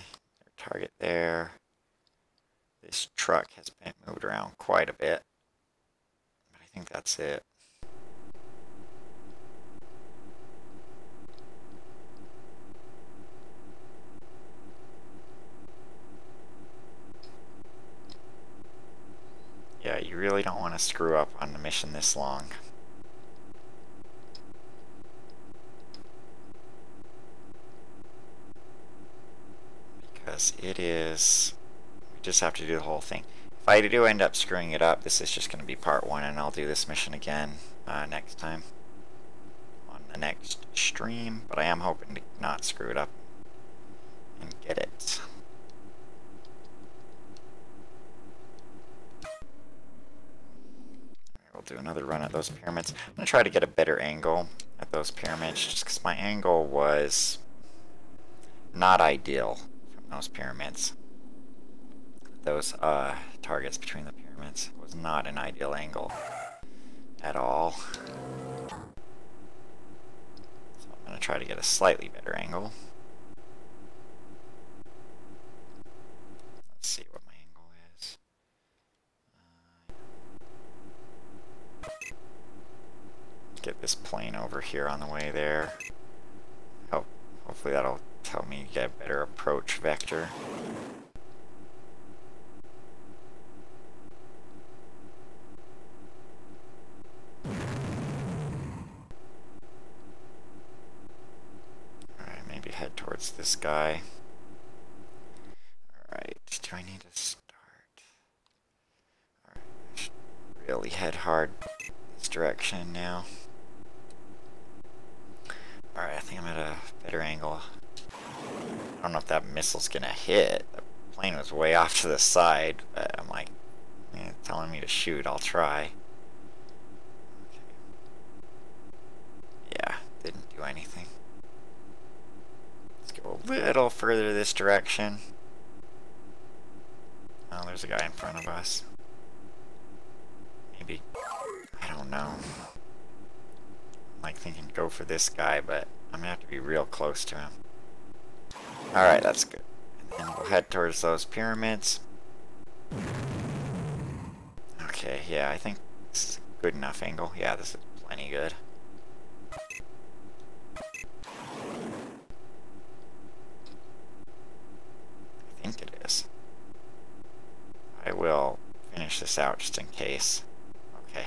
target there. This truck has been moved around quite a bit, but I think that's it. Yeah, you really don't want to screw up on the mission this long. Because it is, we just have to do the whole thing. If I do end up screwing it up, this is just going to be part 1, and I'll do this mission again next time on the next stream, but I am hoping to not screw it up and get it. We'll do another run at those pyramids. I'm going to try to get a better angle at those pyramids, just because my angle was not ideal from those pyramids. Those targets between the pyramids was not an ideal angle at all. So I'm going to try to get a slightly better angle. Let's see what my angle is. Get this plane over here on the way there. Hopefully that'll tell me to get a better approach vector. Alright, maybe head towards this guy. Alright, do I need to start? Alright, I should really head hard this direction now. Alright, I think I'm at a better angle. I don't know if that missile's gonna hit. The plane was way off to the side, but I'm like, it's telling me to shoot, I'll try. Okay. Yeah, didn't do anything. Let's go a little further this direction. Oh, there's a guy in front of us. Maybe, I don't know. I'm like thinking go for this guy, but I'm gonna have to be real close to him. Alright, that's good. And then we'll head towards those pyramids. Okay, yeah, I think this is a good enough angle. Yeah, this is plenty good. I think it is. I will finish this out just in case. Okay.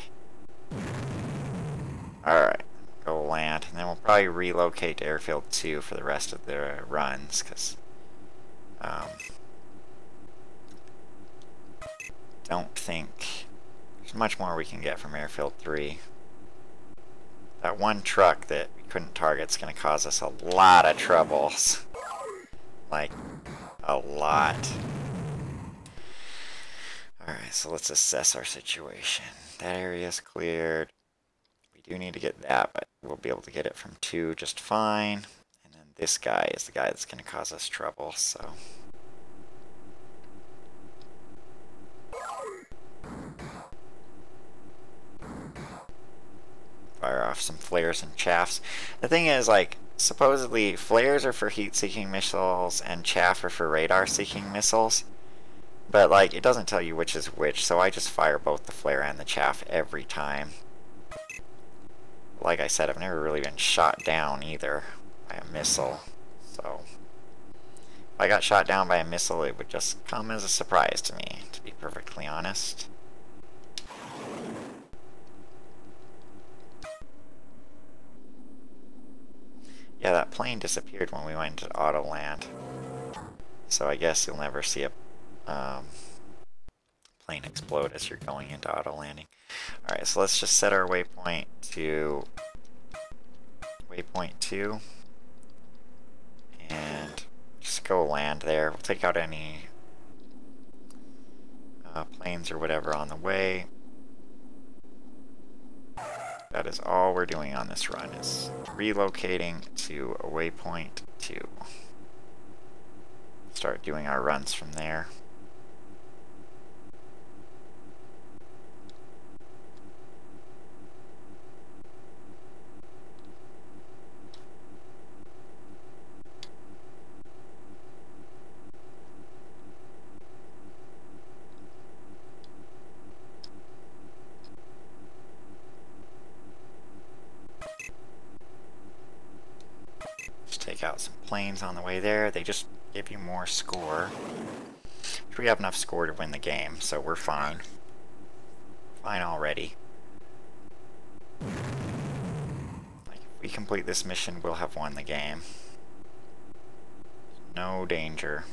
Alright. Go land, and then we'll probably relocate to Airfield 2 for the rest of the runs, because don't think there's much more we can get from Airfield 3. That one truck that we couldn't target is going to cause us a lot of troubles. Like, a lot. Alright, so let's assess our situation. That area is cleared. We do need to get that, but we'll be able to get it from 2 just fine. And then this guy is the guy that's going to cause us trouble, so. Fire off some flares and chaffs. The thing is, like, supposedly flares are for heat-seeking missiles and chaff are for radar-seeking missiles. But, like, it doesn't tell you which is which, so I just fire both the flare and the chaff every time. Like I said, I've never really been shot down either by a missile, so if I got shot down by a missile, it would just come as a surprise to me, to be perfectly honest. Yeah, that plane disappeared when we went to auto land, so I guess you'll never see a plane explode as you're going into auto landing. Alright, so let's just set our waypoint to waypoint 2 and just go land there. We'll take out any planes or whatever on the way. That is all we're doing on this run, is relocating to a waypoint 2. Start doing our runs from there. Just take out some planes on the way there. They just give you more score. We have enough score to win the game, so we're fine. Fine already. Like, if we complete this mission, we'll have won the game. No danger.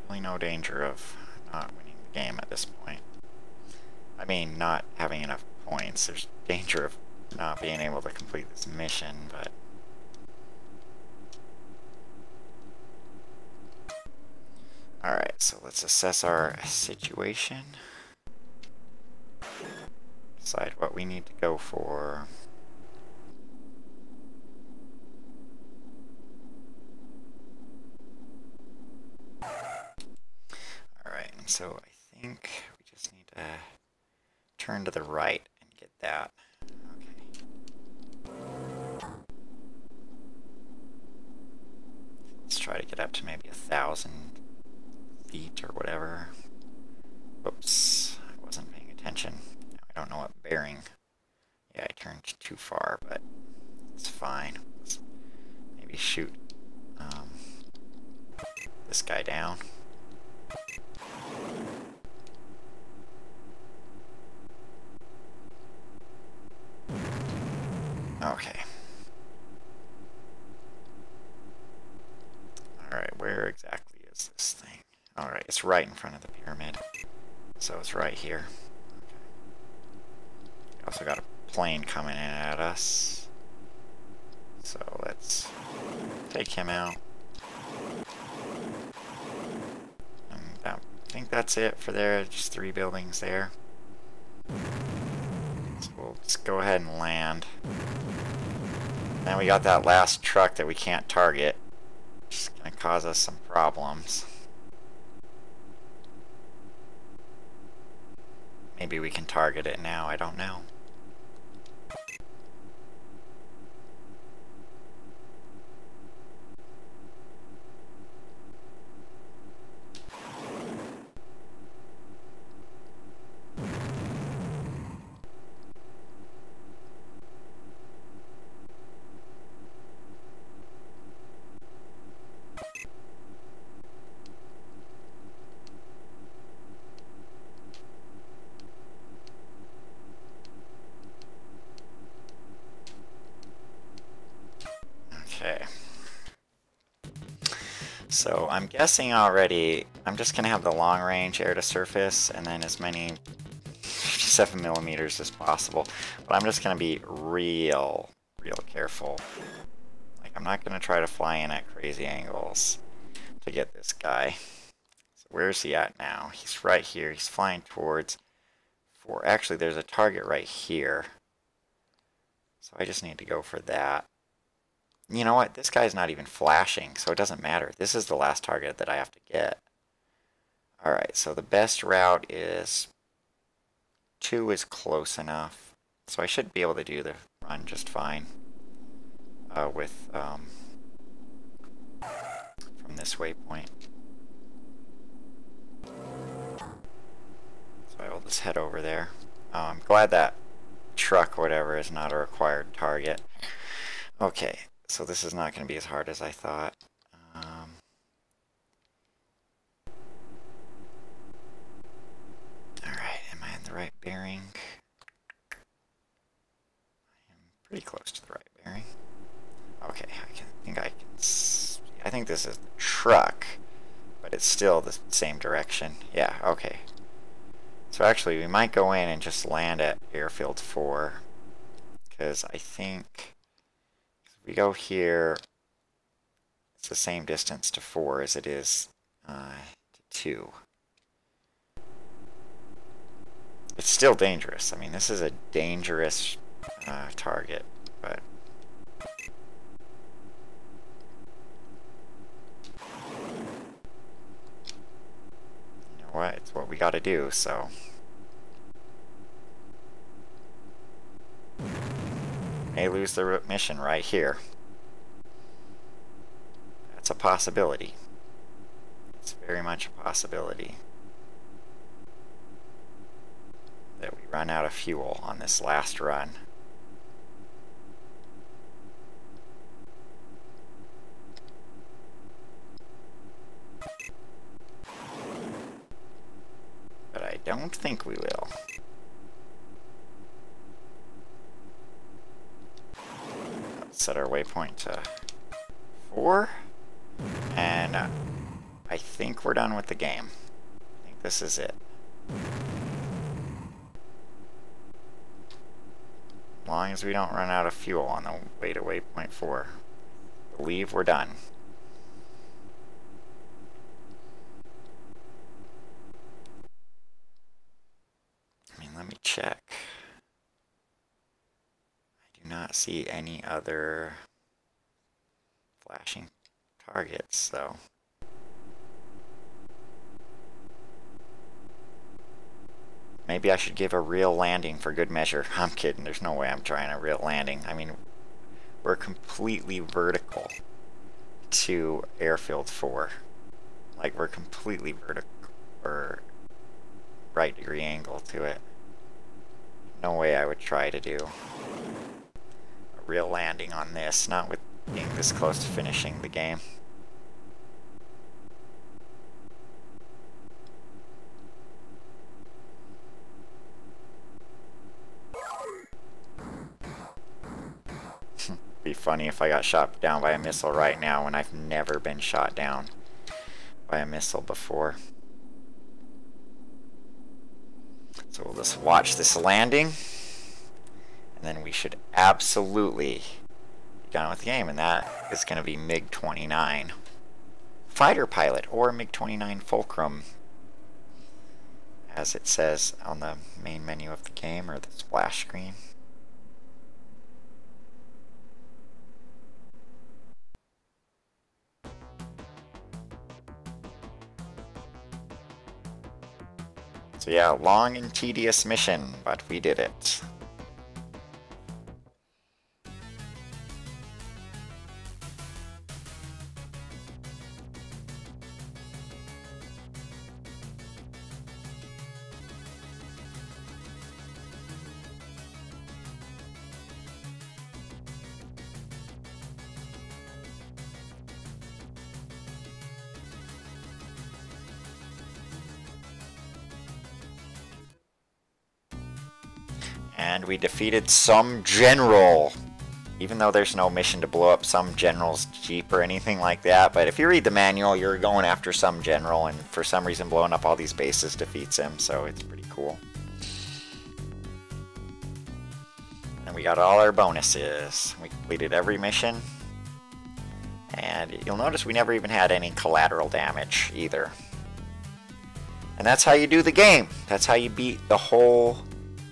Really no danger of not winning the game at this point. I mean, not having enough points. There's danger of not being able to complete this mission, but... Alright, so let's assess our situation. Decide what we need to go for. Alright, and so I think we just need to turn to the right and get that. Okay. Let's try to get up to maybe 1,000 feet or whatever. Whoops, I wasn't paying attention. I don't know what bearing. Yeah, I turned too far, but it's fine. Let's maybe shoot this guy down. Okay. Alright, where exactly is this thing? Alright, it's right in front of the pyramid. So it's right here. Okay. Also got a plane coming in at us. So let's take him out. And I think that's it for there. Just 3 buildings there. So we'll just go ahead and land. Then we got that last truck that we can't target. It's going to cause us some problems. Maybe we can target it now, I don't know. Okay. So I'm guessing already, I'm just going to have the long range air to surface and then as many 57 millimeters as possible. But I'm just going to be real careful. Like, I'm not going to try to fly in at crazy angles to get this guy. So where's he at now? He's right here. He's flying towards 4. Actually, there's a target right here. So I just need to go for that. You know what? This guy's not even flashing, so it doesn't matter. This is the last target that I have to get. Alright, so the best route is 2 is close enough. So I should be able to do the run just fine with from this waypoint. So I will just head over there. I'm glad that truck or whatever is not a required target. Okay. So this is not going to be as hard as I thought. Alright, am I in the right bearing? I am pretty close to the right bearing. Okay, I think this is the truck, but it's still the same direction. Yeah, okay. So actually, we might go in and just land at airfield 4, because I think... we go here, it's the same distance to 4 as it is to 2. It's still dangerous. I mean, this is a dangerous target, but... you know what? It's what we gotta do, so... may lose the mission right here. That's a possibility. very much a possibility that we run out of fuel on this last run. But I don't think we will. Let's set our waypoint to 4. And I think we're done with the game. I think this is it. As long as we don't run out of fuel on the way to waypoint 4. I believe we're done. I mean, let me check. I do not see any other flashing targets, so. Maybe I should give a real landing for good measure. I'm kidding, there's no way I'm trying a real landing. I mean, we're completely vertical to airfield 4. Like, we're completely vertical, or right degree angle to it. No way I would try to do a real landing on this, not with being this close to finishing the game. Be funny if I got shot down by a missile right now when I've never been shot down by a missile before. So we'll just watch this landing, and then we should absolutely be done with the game, and that is going to be Mig-29 fighter pilot, or Mig-29 Fulcrum, as it says on the main menu of the game, or the splash screen. So yeah, long and tedious mission, but we did it. And we defeated some general, even though there's no mission to blow up some general's jeep or anything like that. But if you read the manual, you're going after some general, and for some reason blowing up all these bases defeats him, so it's pretty cool. And we got all our bonuses. We completed every mission. And you'll notice we never even had any collateral damage either. And that's how you do the game. That's how you beat the whole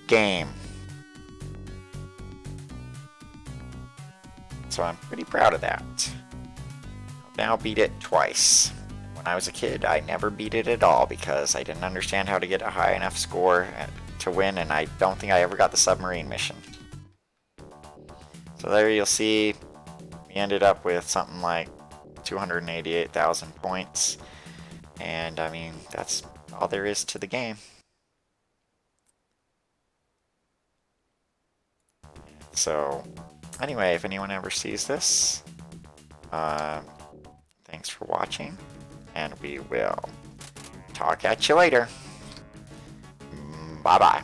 game. So I'm pretty proud of that. I've now beat it twice. When I was a kid, I never beat it at all because I didn't understand how to get a high enough score to win, and I don't think I ever got the submarine mission. So there you'll see we ended up with something like 288,000 points. And I mean, that's all there is to the game. So anyway, if anyone ever sees this, thanks for watching, and we will talk at you later. Bye-bye.